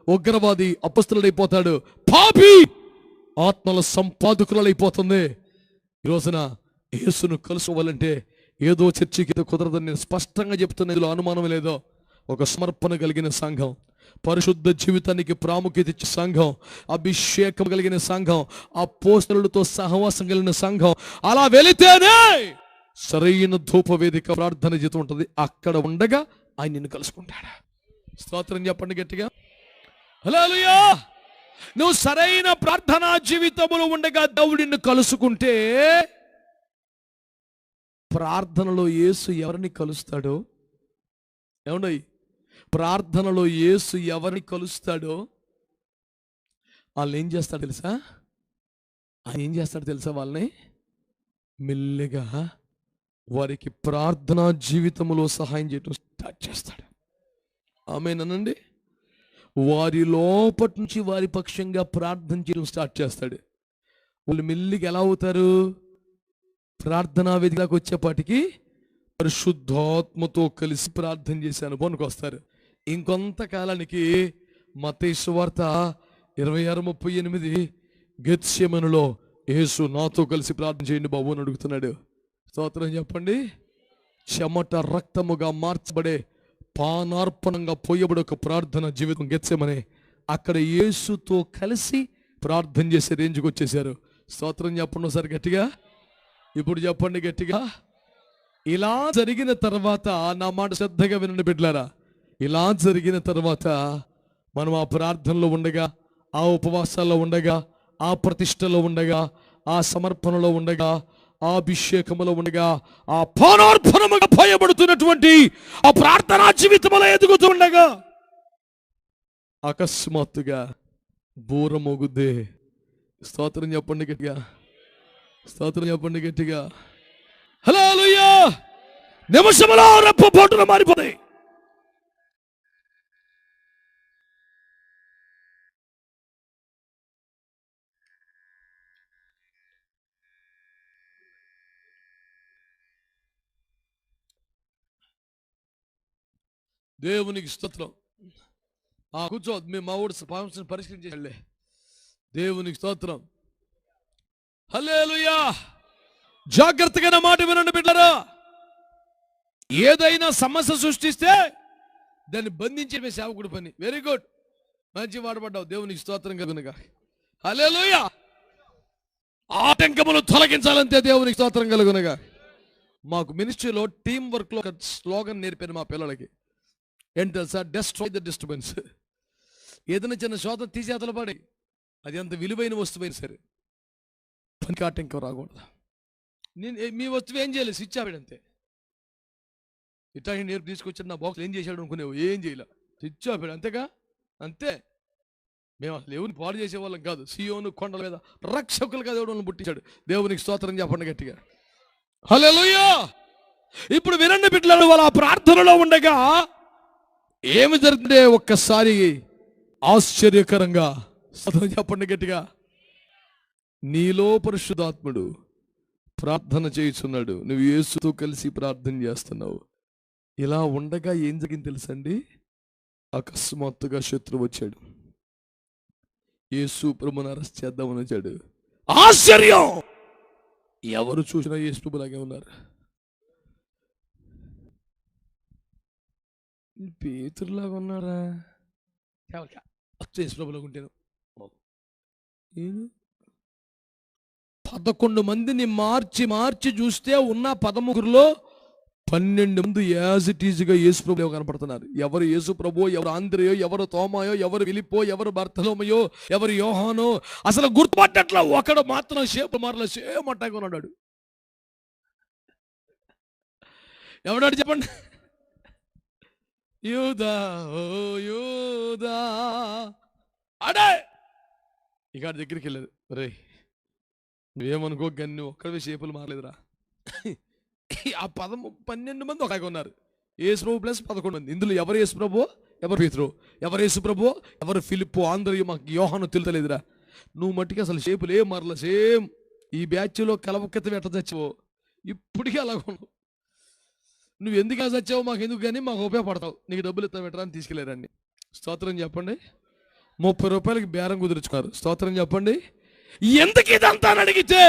ఉగ్రవాది అపస్తులుడైపోతాడు, పాపి ఆత్మల సంపాదకులైపోతుంది. ఈ రోజున యేసును కలుసుకోవాలంటే ఏదో చర్చికి కుదరదని నేను స్పష్టంగా చెప్తున్నా, ఇందులో అనుమానం లేదో. ఒక సమర్పణ కలిగిన సంఘం, పరిశుద్ధ జీవితానికి ప్రాముఖ్యత ఇచ్చే సంఘం, అభిషేకం కలిగిన సంఘం, అపోస్తలులతో సహవాసం కలిగిన సంఘం, అలా వెళితేనే సరైన ధూపవేదిక ప్రార్థన జీవితం ఉంటుంది. అక్కడ ఉండగా ఆయన నిన్ను కలుసుకుంటాడు. స్తోత్రం చెప్పండి గట్టిగా. హల్లెలూయా. నువ్వు సరైన ప్రార్థనా జీవితములో ఉండగా దేవుడు నిన్ను కలుసుకుంటే, ప్రార్థనలో యేసు ఎవరిని కలుస్తాడో, ఏమండి ప్రార్థనలో యేసు ఎవరిని కలుస్తాడో వాళ్ళు ఏం చేస్తాడు తెలుసా? ఆయన ఏం చేస్తాడు తెలుసా? వాళ్ళని మెల్లిగా వారికి ప్రార్థనా జీవితంలో సహాయం చేయడం స్టార్ట్ చేస్తాడు. ఆమేనండి. వారి లోపటి నుంచి వారి పక్షంగా ప్రార్థన చేయడం స్టార్ట్ చేస్తాడు. వాళ్ళు మెల్లిగా ఎలా అవుతారు? ప్రార్థనా వేదికలకు వచ్చేపాటికి పరిశుద్ధాత్మతో కలిసి ప్రార్థన చేసే అనుభవానికి వస్తారు. ఇంకొంతకాలానికి మత్తయి సువార్త 26:38 గెత్సేమనులో యేసు నాతో కలిసి ప్రార్థన చేయండి బాబు అని అడుగుతున్నాడు. స్తోత్రం చెప్పండి. చెమట రక్తముగా మార్చబడే పానార్పణంగా పోయబడే ఒక ప్రార్థన జీవితం గెత్సేమనే. అక్కడ యేసుతో కలిసి ప్రార్థన చేసే రేంజ్కి వచ్చేసారు. స్తోత్రం చెప్పండి ఒకసారి గట్టిగా. ఇప్పుడు చెప్పండి గట్టిగా. ఇలా జరిగిన తర్వాత, నా మాట శ్రద్ధగా వినండి బిడ్డలారా, ఇలా జరిగిన తర్వాత మనం ఆ ప్రార్థనలో ఉండగా, ఆ ఉపవాసాల్లో ఉండగా, ఆ ప్రతిష్టలో ఉండగా, ఆ సమర్పణలో ఉండగా, ఆ అభిషేకములో ఉండగా, ఆ పానార్పణముగా భయపడుతున్నటువంటి ఆ ప్రార్థనా జీవితంలో ఎదుగుతూ ఉండగా అకస్మాత్తుగా బూర మోగుద్దే. స్తోత్రం చెప్పండి గట్టిగా. స్తోత్రం చెప్పండి గట్టిగా. హల్లెలూయా. నిమిషంలో రెప్పపాటున మారిపోతాయి. దేవునికి స్తోత్రం. కూర్చో. మేము మా ఊడు పాంసం పరిష్కరించేళ్ళే. దేవునికి స్తోత్రం. హల్లెలూయా. జాగ్రత్తగా నా మాట వినండి బిడ్డలారా. ఏదైనా సమస్య సృష్టిస్తే దాన్ని బంధించే సేవకుడి పని. వెరీ గుడ్, మంచి వాడబడ్డావు. దేవునికి స్తోత్రం కలుగునుగా. హల్లెలూయా. ఆటంకములు తొలగించాలంతే. దేవునికి స్తోత్రం కలుగునుగా. మాకు మినిస్ట్రీలో టీం వర్క్లో ఒక స్లోగన్ నేర్పాను మా పిల్లలకి. ఏంటి తెలుసా? Destroy the disturbance. ఏదైనా చిన్న శోధన తీసేతలు పడి, అది అంత విలువైన వస్తువైనా సరే పనికి ఆటంకం రాకూడదు. నేను మీ వస్తువు ఏం చేయలేదు, స్విచ్ ఆపాడు అంతే. ఇట్టా నేర్పు తీసుకొచ్చి నా బాక్స్ ఏం చేశాడు అనుకునేవు, ఏం చేయలే, స్విచ్ ఆపాడు అంతేగా. అంతే. మేము అసలు ఎవరిని పాడు చేసేవాళ్ళం కాదు. సియోను కొండల మీద రక్షకులుగా దేవుడు పుట్టించాడు. దేవునికి స్తోత్రం చెప్పండి గట్టిగా. హల్లెలూయా. ఇప్పుడు వినండి బిడ్డలారా, వాళ్ళ ప్రార్థనలో ఉండగా ఏమి జరిగిందే ఒక్కసారి ఆశ్చర్యకరంగా. స్తోత్రం చెప్పండి గట్టిగా. నీలో పరిశుద్ధాత్ముడు ప్రార్థన చేయుచున్నాడు. నువ్వు యేసుతో కలిసి ప్రార్థన చేస్తున్నావు. ఇలా ఉండగా ఏం జరిగింది తెలుసండి? అకస్మాత్తుగా శత్రువు వచ్చాడు. యేసు ప్రభువుని అరెస్ట్ చేద్దామని వచ్చాడు. ఆశ్చర్యం. ఎవరు చూసినా యేసు ప్రభు లాగే ఉన్నారు. పేతురులాగా ఉన్నారా? యేసు ప్రభులాగా ఉంటేను 11 మందిని మార్చి మార్చి చూస్తే ఉన్న 13లో 12 మంది యాజ్ ఇట్ ఈజ్గా యేసు ప్రభువు కనపడుతున్నారు. ఎవరు యేసు ప్రభు, ఎవరు ఆంద్రేయో, ఎవరు తోమాయో, ఎవరు ఫిలిప్పో, ఎవరు బర్తలోమయో, ఎవరు యోహానో అసలు గుర్తుపట్టట్లా. ఒకడు మాత్రం షేపు మారలో సేమ్ అట్టాగా ఉన్నాడు. ఎవడాడు చెప్పండి? యూదా, ఓ యూదా. అడే ఇక దగ్గరికి వెళ్ళలేదు. రే నువ్వేమనుకో, గన్ను ఒక్కడే షేపులు మారలేదురా. ఆ 12 మంది ఒకలాగా ఉన్నారు. యేసు ప్రభు ప్లస్ 11 మంది. ఇందులో ఎవరు యేసు ప్రభు, ఎవరు పేతురు, ఎవరు యేసు ప్రభు, ఎవరు ఫిలిప్పు, ఆంద్రయు, మాకు యోహాను తెలుతలేదురా. నువ్వు మట్టికి అసలు షేపులు ఏం మారలే. సేమ్ ఈ బ్యాచ్లో కలవక్కితం ఎట్ట చచ్చావో ఇప్పటికీ అలాగ ఉన్నావు. నువ్వు ఎందుకు చచ్చావు మాకు ఎందుకు, కానీ మాకు ఉపయోగపడతావు, నీకు డబ్బులు ఇస్తాం పెట్టరా అని తీసుకెళ్ళారండి. స్తోత్రం చెప్పండి. 30 రూపాయలకి బేరం కుదుర్చుకున్నారు. స్తోత్రం చెప్పండి. ఎందుకు ఇదంతా అని అడిగితే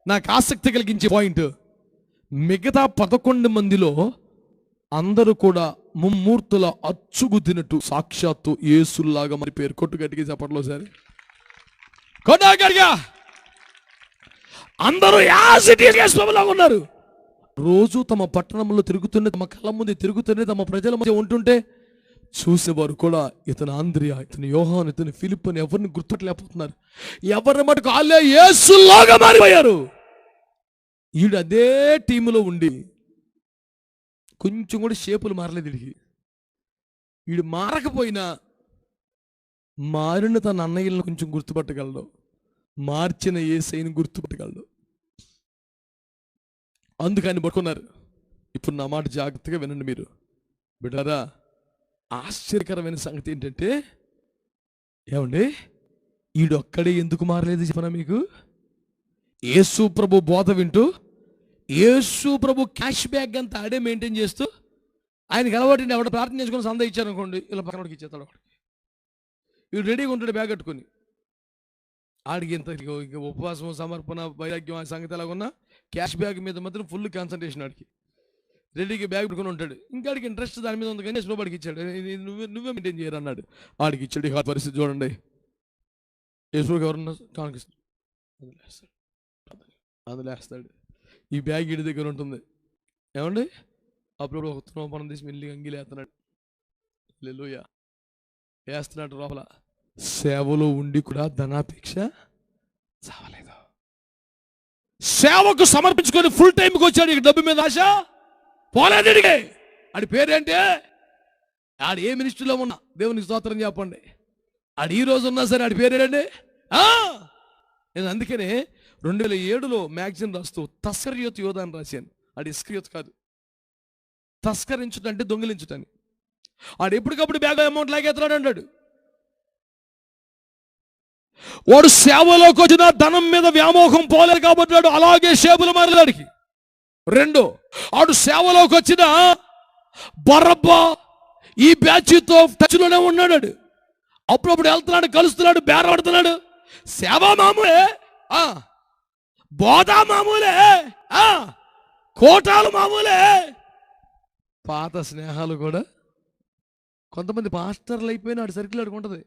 నాకు ఆసక్తి కలిగించే పాయింట్, మిగతా 11 మందిలో అందరూ కూడా ముమ్మూర్తుల అచ్చుగుద్దినట్టు సాక్షాత్తు యేసుల్లాగా మరి పేరు. కొట్టు గట్టిగా చెప్పట్లో సరే కొట్టగా అందరూ యేసులాగా ఉన్నారు. రోజు తమ పట్టణంలో తిరుగుతుండే, తమ కళ్ళ ముందు తిరుగుతుండే, తమ ప్రజల మధ్య ఉంటుంటే చూసేవారు కూడా ఇతను ఆంద్రియా, ఇతను యోహాను, ఇతను ఫిలిప్ అని ఎవరిని గుర్తుపట్టలేకపోతున్నారు. ఎవరి మటుకు వాళ్ళే యేసులాగా మారిపోయారు. ఈడు అదే టీములో ఉండి కొంచెం కూడా షేపులు మారలేదు. వీడు మారకపోయినా మారిన తన అన్నయ్యలను కొంచెం గుర్తుపట్టగలడు. మార్చిన యేసయ్యను గుర్తుపట్టగలడు. అందుకని పట్టుకున్నారు. ఇప్పుడు నా మాట జాగ్రత్తగా వినండి మీరు బిడ్డారా. ఆశ్చర్యకరమైన సంగతి ఏంటంటే, ఏమండి ఈడొక్కడే ఎందుకు మారలేదు చెప్పనా మీకు? యేసు ప్రభు బోధ వింటూ, యేసు ప్రభు క్యాష్ బ్యాగ్ అంతా ఆడే మెయింటైన్ చేస్తూ, ఆయనకి అలవాటు ఎవడ ప్రార్థన చేసుకుని సందా ఇచ్చారనుకోండి, ఇలా పక్కనకి ఇచ్చేస్తాడు. ఒకటి వీడు రెడీగా ఉంటాడు బ్యాగ్ కట్టుకొని. ఆడికి ఇంత ఉపవాసం, సమర్పణ, వైరాగ్యం ఆ సంగతి ఎలాగున్నా క్యాష్ బ్యాగ్ మీద మాత్రం ఫుల్ కాన్సన్ట్రేషన్. ఆడికి రెడీగా బ్యాగ్ పెట్టుకుని ఉంటాడు. ఇంకా ఆడికి ఇంట్రెస్ట్ దాని మీద ఉంది కానీ స్లోబాడికి ఇచ్చాడు. నువ్వే మెయింటైన్ చేయరు అన్నాడు. ఆడికి ఇచ్చాడు. ఆ పరిస్థితి చూడండి. యేసుకి ఎవరన్నా కానిస్తాడు, అందులేస్తాడు. ఈ బ్యాగ్ ఇడి దగ్గర ఉంటుంది. ఏమండి అప్పుడు ఒక తునోపనం తీసి మెల్లిగా అంగిలేస్తున్నాడు. హల్లెలూయా వేస్తున్నాడు లోపల. సేవలో ఉండి కూడా ధనాపేక్ష చావలేదు. సేవకు సమర్పించుకొని ఫుల్ టైంకి వచ్చాడు. ఇక డబ్బు మీద ఆశ పోలేదు. ఆడి పేరేంటే, ఆడు ఏ మినిస్ట్రీలో ఉన్నా దేవునికి స్తోత్రం చెప్పండి. ఆడు ఈ రోజు ఉన్నా సరే ఆడి పేరేంటి? నేను అందుకనే 2007లో మ్యాగజైన్ రాస్తూ తస్కర్యోత్ యోధ అని రాశాను. ఆడు ఇస్కరియోత్ కాదు. తస్కరించుట అంటే దొంగిలించుటని. ఆడు ఎప్పటికప్పుడు బ్యాగ్ అమౌంట్ లాగేస్తున్నాడు అన్నాడు. వాడు సేవలోకి వచ్చిన ధనం మీద వ్యామోహం పోలేదు కాబట్టి వాడు అలాగే షేపులు మారలాడికి. రెండు, ఆడు సేవలోకి వచ్చిన బరబ్బా ఈ బ్యాచ్తో టచ్లోనే ఉన్నాడు. అప్పుడప్పుడు వెళ్తున్నాడు, కలుస్తున్నాడు, బేరపడుతున్నాడు. సేవ మామూలే, బోధ మామూలే, కోటాలు మామూలే. పాత స్నేహాలు కూడా కొంతమంది పాస్టర్లు అయిపోయినాడు సర్కిల్ ఆడుకుంటుంది.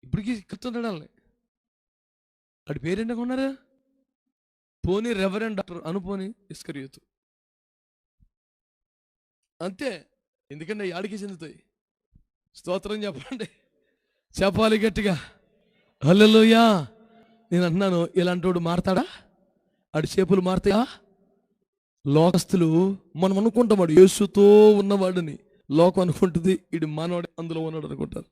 ఇప్పటికీ చెప్తున్నాడు వాళ్ళని. వాడి పేరేంటో ఉన్నారు, పోనీ రెవరెండ్ డాక్టర్ అనుపోని ఇస్కరియోతు. అంతే. ఎందుకంటే ఆడికి చెందుతాయి. స్తోత్రం చెప్పండి, చెప్పాలి గట్టిగా. హల్లెలూయా. నేను అంటున్నాను, ఇలాంటి వాడు మారతాడా? ఆడి చేపులు మారతాయా? లోకస్తులు మనం అనుకుంటాం వాడు యేసుతో ఉన్నవాడిని. లోకం అనుకుంటుంది ఈడు మానవాడు అందులో ఉన్నాడు అనుకుంటారు.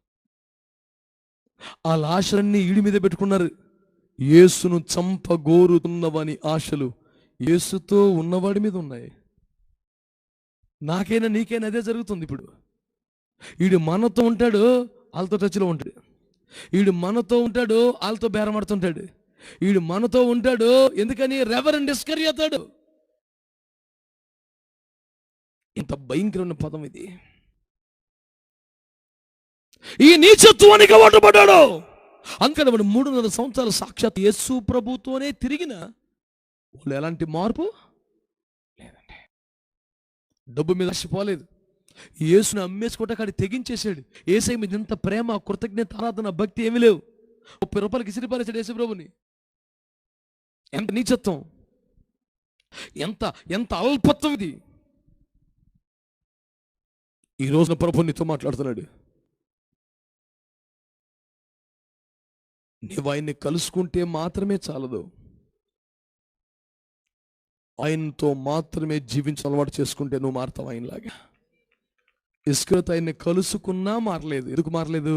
ఆ ఆశలన్నీ ఈడి మీద పెట్టుకున్నారు. యేసును చంపగోరుతున్నవని ఆశలు యేసుతో ఉన్నవాడి మీద ఉన్నాయి. నాకైనా నీకైనా అదే జరుగుతుంది. ఇప్పుడు ఈడు మనతో ఉంటాడు, వాళ్ళతో టచ్లో ఉంటాడు. ఈడు మనతో ఉంటాడు, వాళ్ళతో బేరమాడుతుంటాడు. ఈడు మనతో ఉంటాడు. ఎందుకని? రెవరెండ్ ఇస్కరియోతు. ఎంత భయంకరమైన పదం ఇది. ఈ నీచత్వానికి ఓటపడ్డాడు. అందుకని వాడు 3.5 సంవత్సరాలు సాక్షాత్ యేసు ప్రభుతోనే తిరిగిన వాళ్ళు ఎలాంటి మార్పు లేదండి. డబ్బు మీద ఆశపోలేదు. యేసుని అమ్మేసుకోవటానికి ఆడి తెగించేశాడు. యేసయ్య మీద ఎంత ప్రేమ, కృతజ్ఞత, ఆరాధన, భక్తి ఏమీ లేవు. 30 రూపాయలకి ఇసిరిపారేశాడు యేసు ప్రభుని. ఎంత నీచత్వం, ఎంత అల్పత్వం ఇది. ఈ రోజున ప్రభు నీతో మాట్లాడుతున్నాడు. నీవు ఆయన్ని కలుసుకుంటే మాత్రమే చాలదు, ఆయనతో మాత్రమే జీవించ అలవాటు చేసుకుంటే నువ్వు మారుతావు ఆయనలాగా. ఇస్కరియోతు ఆయన్ని కలుసుకున్నా మారలేదు. ఎందుకు మారలేదు?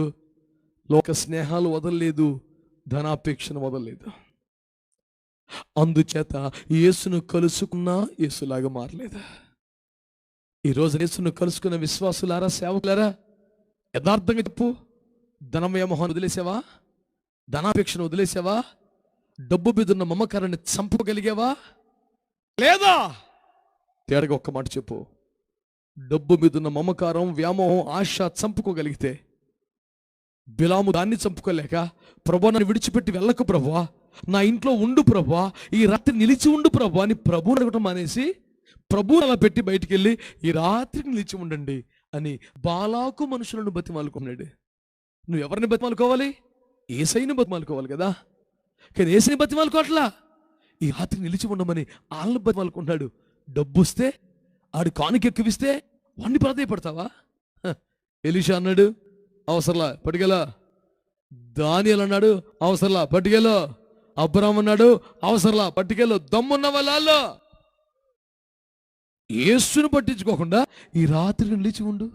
లోక స్నేహాలు వదలలేదు, ధనాపేక్షను వదలలేదు. అందుచేత యేసును కలుసుకున్నా యేసులాగా మారలేదు. ఈరోజు యేసును కలుసుకున్న విశ్వాసులారా, సేవకులారా, యథార్థంగా చెప్పు. ధనమయమోహాన్ని వదిలేసావా? ధనాపేక్షను వదిలేసావా? డబ్బు మీద ఉన్న మమకారాన్ని చంపగలిగావా? లేదా? తేడగా ఒక్క మాట చెప్పు. డబ్బు మీద ఉన్న మమకారం, వ్యామోహం, ఆశ చంపుకోగలిగితే, బిలాము దాన్ని చంపుకోలేక, ప్రభువా నన్ను విడిచిపెట్టి వెళ్ళకు ప్రభువా, నా ఇంట్లో ఉండు ప్రభువా, ఈ రాత్రి నిలిచి ఉండు ప్రభువా అని ప్రభువుని అడగటం మానేసి, ప్రభువుని అలా పెట్టి బయటికి వెళ్ళి ఈ రాత్రికి నిలిచి ఉండండి అని బాలాకు మనుషులను బతిమాలుకున్నాడు. నువ్వు ఎవరిని బతిమాలుకోవాలి? యేసయ్యని బతిమాలుకోవాలి కదా. కానీ యేసయ్యని బతిమాలుకోవట్లా. ఈ రాత్రి నిలిచి ఉండమని వాళ్ళని బతిమాలుకుంటున్నాడు. డబ్బు వస్తే, ఆడు కానుక ఎక్కువిస్తే వాడిని ప్రాధాయపడతావా? ఎలీషా అన్నాడు, అవసరంలా పట్టుకెలా. దానియేలు అన్నాడు, అవసరంలా పట్టుకెళ్ళు. అబ్రాహాము అన్నాడు, అవసరంలా పట్టుకెళ్ళు. దమ్మున్న వాళ్ళు యేసును పట్టించుకోకుండా ఈ రాత్రి నిలిచి ఉండు.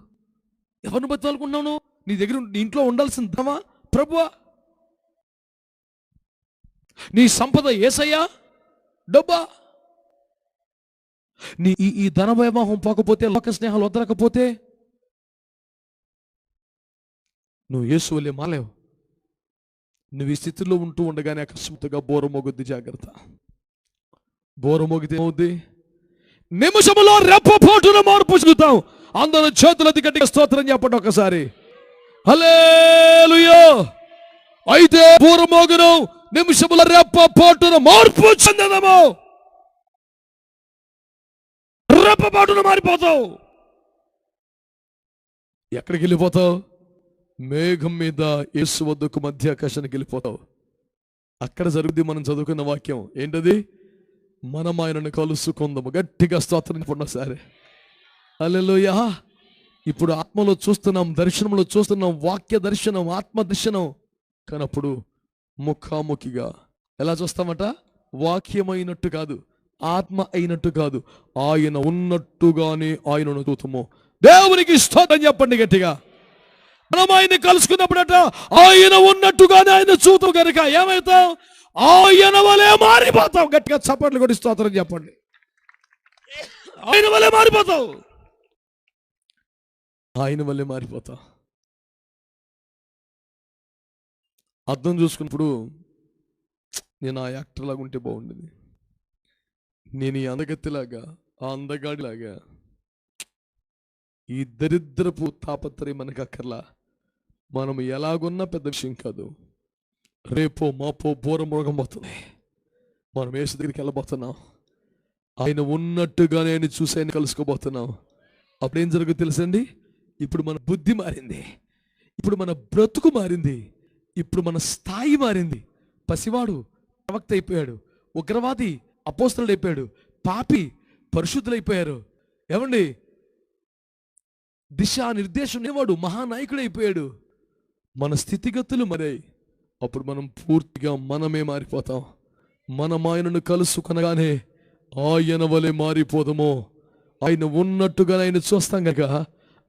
ఎవరిని బతిమాలుకుంటున్నావు? నీ దగ్గర నీ ఇంట్లో ఉండాల్సిన ధనమా ప్రభువా? నీ సంపద యేసయ్యా, డబ్బా? నీ ఈ ధన వైభవం పోకపోతే, లోక స్నేహాలు వదలకపోతే నువ్వు యేసు వలె మాలేవు. నువ్వు ఈ స్థితిలో ఉంటూ ఉండగానే అకస్మాత్తుగా బోర మోగుద్ది. జాగ్రత్త. బోర మోగితే ఏమవుద్ది? నిమిషములో రెప్పపోటున మార్పు చూద్దాం. అందరూ చేతులది గట్టిగా స్తోత్రం చెప్పండి ఒకసారి. హల్లెలూయా. అయితే బోర మోగును, నిమిషముల రెప్పపోటున మార్పు చెందదము. రెప్పపోటున మారిపోతావు. ఎక్కడికి వెళ్ళిపోతావు? మేఘం మీద యేసు వద్దకు మధ్యాకాశానికి వెళ్ళిపోతావు. అక్కడ జరుగుద్ది మనం చదువుకున్న వాక్యం. ఏంటది? మనం ఆయనను కలుసుకుందాము. గట్టిగా స్తోత్రం చెప్పండి ఒకసారి. హల్లెలూయా. ఇప్పుడు ఆత్మలో చూస్తున్నాం, దర్శనంలో చూస్తున్నాం, వాక్య దర్శనం, ఆత్మ దర్శనం. కానీ అప్పుడు ముఖాముఖిగా ఎలా చూస్తామట? వాక్యమైనట్టు కాదు, ఆత్మ అయినట్టు కాదు, ఆయన ఉన్నట్టుగానే ఆయనను చూస్తాము. దేవునికి స్తోత్రం చెప్పండి గట్టిగా. మనం ఆయన్ని కలుసుకున్నప్పుడట ఆయన ఉన్నట్టుగానే ఆయన చూతాం కనుక ఏమవుతాం? ఆయన వలె మారిపోతాం. గట్టిగా చప్పట్లు కొట్టి స్తోత్రం చెప్పండి. ఆయన వలె మారిపోతావు. ఆయన వల్లే మారిపోతావు. అర్థం చూసుకున్నప్పుడు నేను ఆ యాక్టర్ లాగా ఉంటే బాగుండేది, నేను ఈ అందగత్తిలాగా, ఆ అందగాడిలాగా. ఈ దరిద్రపు తాపత్రయం మనకు అక్కర్లా. మనం ఎలాగున్నా పెద్ద విషయం కాదు. రేపో మాపో బోర మృగం పోతుంది. మనం యేసు దగ్గరికి వెళ్ళబోతున్నాం. ఆయన ఉన్నట్టుగానే ఆయన చూసి ఆయన కలుసుకోబోతున్నాం. అప్పుడేం జరుగుతుంది తెలుసండి? ఇప్పుడు మన బుద్ధి మారింది, ఇప్పుడు మన బ్రతుకు మారింది, ఇప్పుడు మన స్థాయి మారింది. పసివాడు ప్రవక్త అయిపోయాడు, ఉగ్రవాది అపోస్తలుడు అయిపోయాడు, పాపి పరిశుద్ధులైపోయారు. ఏమండి? దిశా నిర్దేశం వాడు మహానాయకుడు అయిపోయాడు. మన స్థితిగతులు మరాయి. అప్పుడు మనం పూర్తిగా మనమే మారిపోతాం. మనం ఆయనను కలుసుకొనగానే ఆయన వలె మారిపోదాము. ఆయన ఉన్నట్టుగా ఆయన చూస్తాం కనుక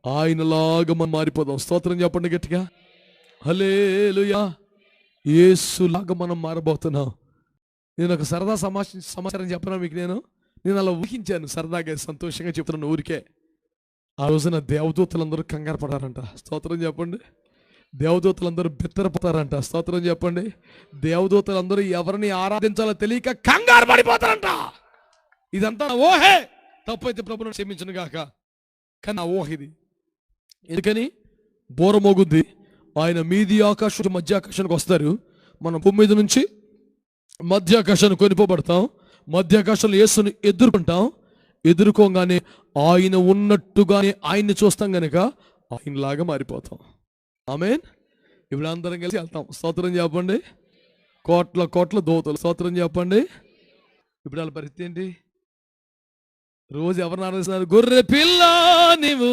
ఆయనలాగా మనం మారిపోదాం. స్తోత్రం చెప్పండి గట్టిగా. హల్లెలూయా. యేసులాగా మనం మారబోతున్నాం. నేను ఒక సరదా సమాచారం చెప్పనా మీకు? నేను అలా ఊహించాను, సరదాగా సంతోషంగా చెప్తున్నాను ఊరికే. ఆ రోజున దేవదూతలందరూ కంగారు పడారంట. స్తోత్రం చెప్పండి. దేవదూతలందరూ బిత్తరపోతారంట. స్తోత్రం చెప్పండి. దేవదూతలందరూ ఎవరిని ఆరాధించాలో తెలియక కంగారు పడిపోతారంట. ఇదంతా ఓహే. తప్పైతే ప్రభువును క్షమించును గాక. కానీ ఆ ఊహ ఇది. ఎందుకని? బోర మోగుద్ది. ఆయన మీది ఆకాశం మధ్య ఆకాశానికి వస్తారు. మనం భూమి మీద నుంచి మధ్య ఆకాశాన్ని కొనిపోబడతాం. మధ్య ఆకాశంలో యేసుని ఎదుర్కొంటాం. ఎదుర్కోగానే ఆయన ఉన్నట్టుగానే ఆయన్ని చూస్తాం గనక ఆయనలాగా మారిపోతాం. ఆమేన్. ఇప్పుడు అందరం కలిసి వెళ్తాం. స్తోత్రం చెప్పండి. కోట్ల కోట్ల దోతలు స్తోత్రం చెప్పండి. ఇప్పుడు వాళ్ళ పరిస్థితి ఏంటి? రోజు ఎవరిని ఆరాధిస్తున్నారు? గొర్రె పిల్ల నీవు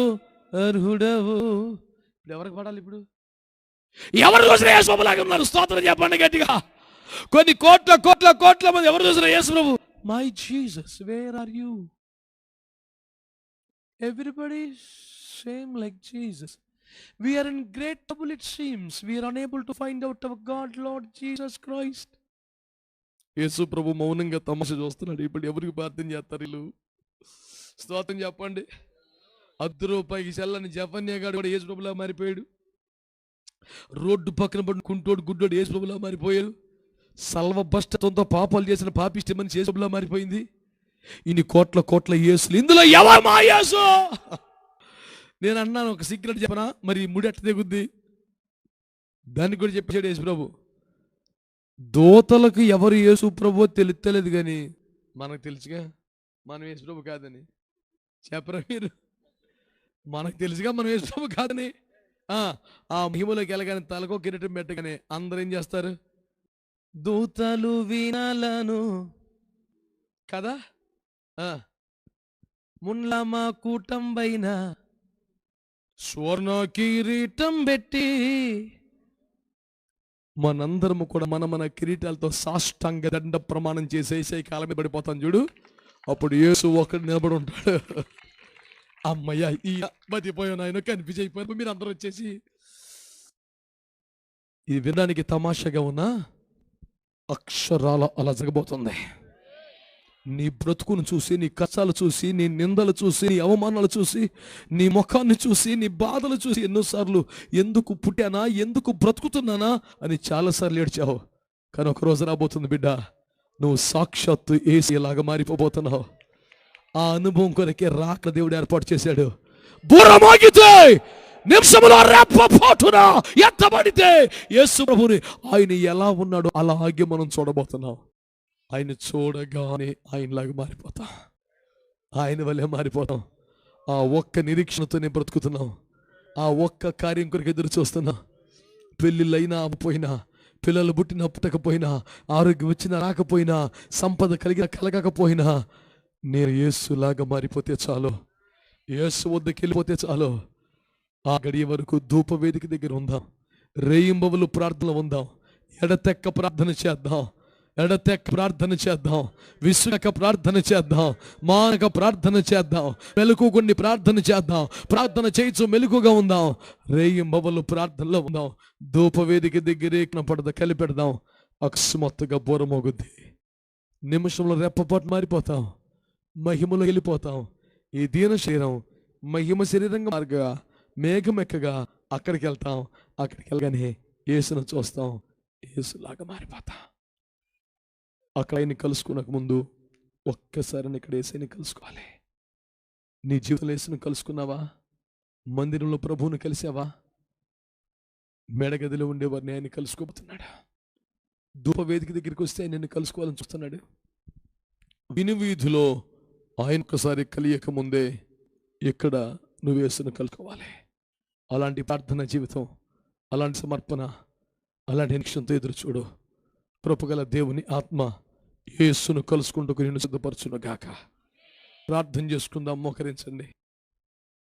అర్హుడవు. ఇప్పుడు ఎవరికి పడాలి? ఇప్పుడు ఎవరు చూసిన యేసులాగా ఉన్నారు? స్తోత్రం చెప్పండి గట్టిగా. కొన్ని కోట్ల కోట్ల కోట్ల మంది ఎవరు చూసిన యేసు ప్రభు. My Jesus where are you? Everybody same like Jesus. We are in great trouble it seems. We are unable to find out our God Lord Jesus Christ. యేసు ప్రభు మౌనంగా తమాషా చూస్తున్నాడు. ఇప్పుడు ఎవరికి ప్రార్థన చేస్తారు వీళ్ళు? స్తోత్రం చెప్పండి. ₹10 చెల్లని జఫన్యాగాడు కూడా యేసు ప్రభులా మారిపోయాడు. రోడ్డు పక్కన పడిన కుంటోడు గుడ్డోడు యేసు ప్రభులా మారిపోయాడు. సల్వభ్రష్టత్వంతో పాపాలు చేసిన పాపిష్టి మనిషి యేసు ప్రభులా మారిపోయింది. ఇన్ని కోట్ల కోట్ల యేసులు, ఇందులో ఎవరు మా యేసు? నేను అన్నాను ఒక సీక్రెట్ చెప్పనా? మరి ముడి ఎట్ట తెగుద్ది? దానికి కూడా చెప్పాడు యేసు ప్రభు. దూతలకు ఎవరు యేసు ప్రభు తెలుస్తలేదు, కానీ మనకు తెలుసుగా మనం యేసు ప్రభు కాదని. చెప్పరా మీరు? మనకు తెలుసుగా మనం యేసు ప్రభు కాదని. ఆ మహిమలోకి వెళ్ళగానే తలకో కిరీటం పెట్టగానే అందరూ ఏం చేస్తారు? దూతలు వినాలను కదా. మున్లమా కూటంబైన స్వర్ణ కిరీటం పెట్టి మనందరము కూడా మన కిరీటాలతో సాష్టాంగ దండ ప్రమాణం చేసేసే కాలం మీద పడిపోతాం చూడు. అప్పుడు యేసు ఒకడు నిలబడి ఉంటాడు. అమ్మయ్య ఈ మతిపోయాను ఆయన కనిపించైపోయారు. మీరు అందరూ వచ్చేసి ఇది వినడానికి తమాషాగా ఉన్నా అక్షరాల అలా జరగబోతుంది. నీ బ్రతుకును చూసి, నీ కష్టాలు చూసి, నీ నిందలు చూసి, నీ అవమానాలు చూసి, నీ ముఖాన్ని చూసి, నీ బాధలు చూసి ఎన్నోసార్లు ఎందుకు పుట్టానా, ఎందుకు బ్రతుకుతున్నానా అని చాలాసార్లు ఏడ్చావు. కానీ ఒక రోజు రాబోతుంది బిడ్డ, నువ్వు సాక్షాత్తు యేసులాగా మారిపోబోతున్నావు. ఆ అనుభవం కొరకే రాక దేవుడు ఏర్పాటు చేశాడు. బుర్రమోగితే నిమిషములో రెప్పపాటున ఎత్తబడితే యేసు ప్రభుని ఆయన ఎలా ఉన్నాడో అలాగే మనం చూడబోతున్నాం. ఆయన చూడగానే ఆయనలాగా మారిపోతాం, ఆయన వల్లే మారిపోతాం. ఆ ఒక్క నిరీక్షణతోనే బ్రతుకుతున్నాం, ఆ ఒక్క కార్యం కొరకు ఎదురు చూస్తున్నాం. పెళ్ళిళ్ళైనా పోయినా, పిల్లలు పుట్టిన పుట్టకపోయినా, ఆరోగ్యం వచ్చినా రాకపోయినా, సంపద కలిగిన కలగకపోయినా, నేను యేసులాగా మారిపోతే చాలు, యేసు వద్దకు వెళ్ళిపోతే చాలు. ఆ గడియ వరకు ధూప వేదిక దగ్గర ఉందాం, రేయింబవలు ప్రార్థనలు ఉందాం, ఎడతెక్క ప్రార్థన చేద్దాం, ఎడతెక్క ప్రార్థన చేద్దాం, విసునక ప్రార్థన చేద్దాం, మానక ప్రార్థన చేద్దాం, మెలకుగుండి ప్రార్థన చేద్దాం. ప్రార్థన చేయొచ్చు, మెలకుగా ఉందాం, రేయింబవలు ప్రార్థనలో ఉందాం. ధూపవేదిక దగ్గరే పడద కలిపెడదాం. అకస్మాత్తుగా బోరమోగుద్ది, నిమిషంలో రెప్పపాటు మారిపోతాం, మహిమలో వెళ్ళిపోతాం. ఈ దీన శరీరం మహిమ శరీరంగా మార్గగా మేఘం ఎక్కగా అక్కడికి వెళ్తాం. అక్కడికి వెళ్ళగానే యేసును చూస్తాం, యేసులాగా మారిపోతాం. అక్కడ ఆయన్ని కలుసుకునక ముందు ఒక్కసారి ఇక్కడ యేసుని కలుసుకోవాలి. నీ జీవితంలో యేసుని కలుసుకున్నావా? మందిరంలో ప్రభువుని కలిసావా? మెడగదిలో ఉండేవారిని ఆయన కలుసుకోబోతున్నాడు. ధూప వేదిక దగ్గరికి వస్తే ఆయన నిన్ను కలుసుకోవాలని చూస్తున్నాడు. వినువీధిలో ఆయన ఒక్కసారి కలియక ముందే ఇక్కడ నువ్వు యేసుని కలుసుకోవాలి. అలాంటి ప్రార్థన జీవితం, అలాంటి సమర్పణ, అలాంటి నిరీక్షణతో ఎదురు చూడు. కృపగల దేవుని ఆత్మ యేసును కలుసుకుంటూ నిన్ను సిద్ధపరచును గాక. ప్రార్థన చేసుకుందాం, మోకరించండి.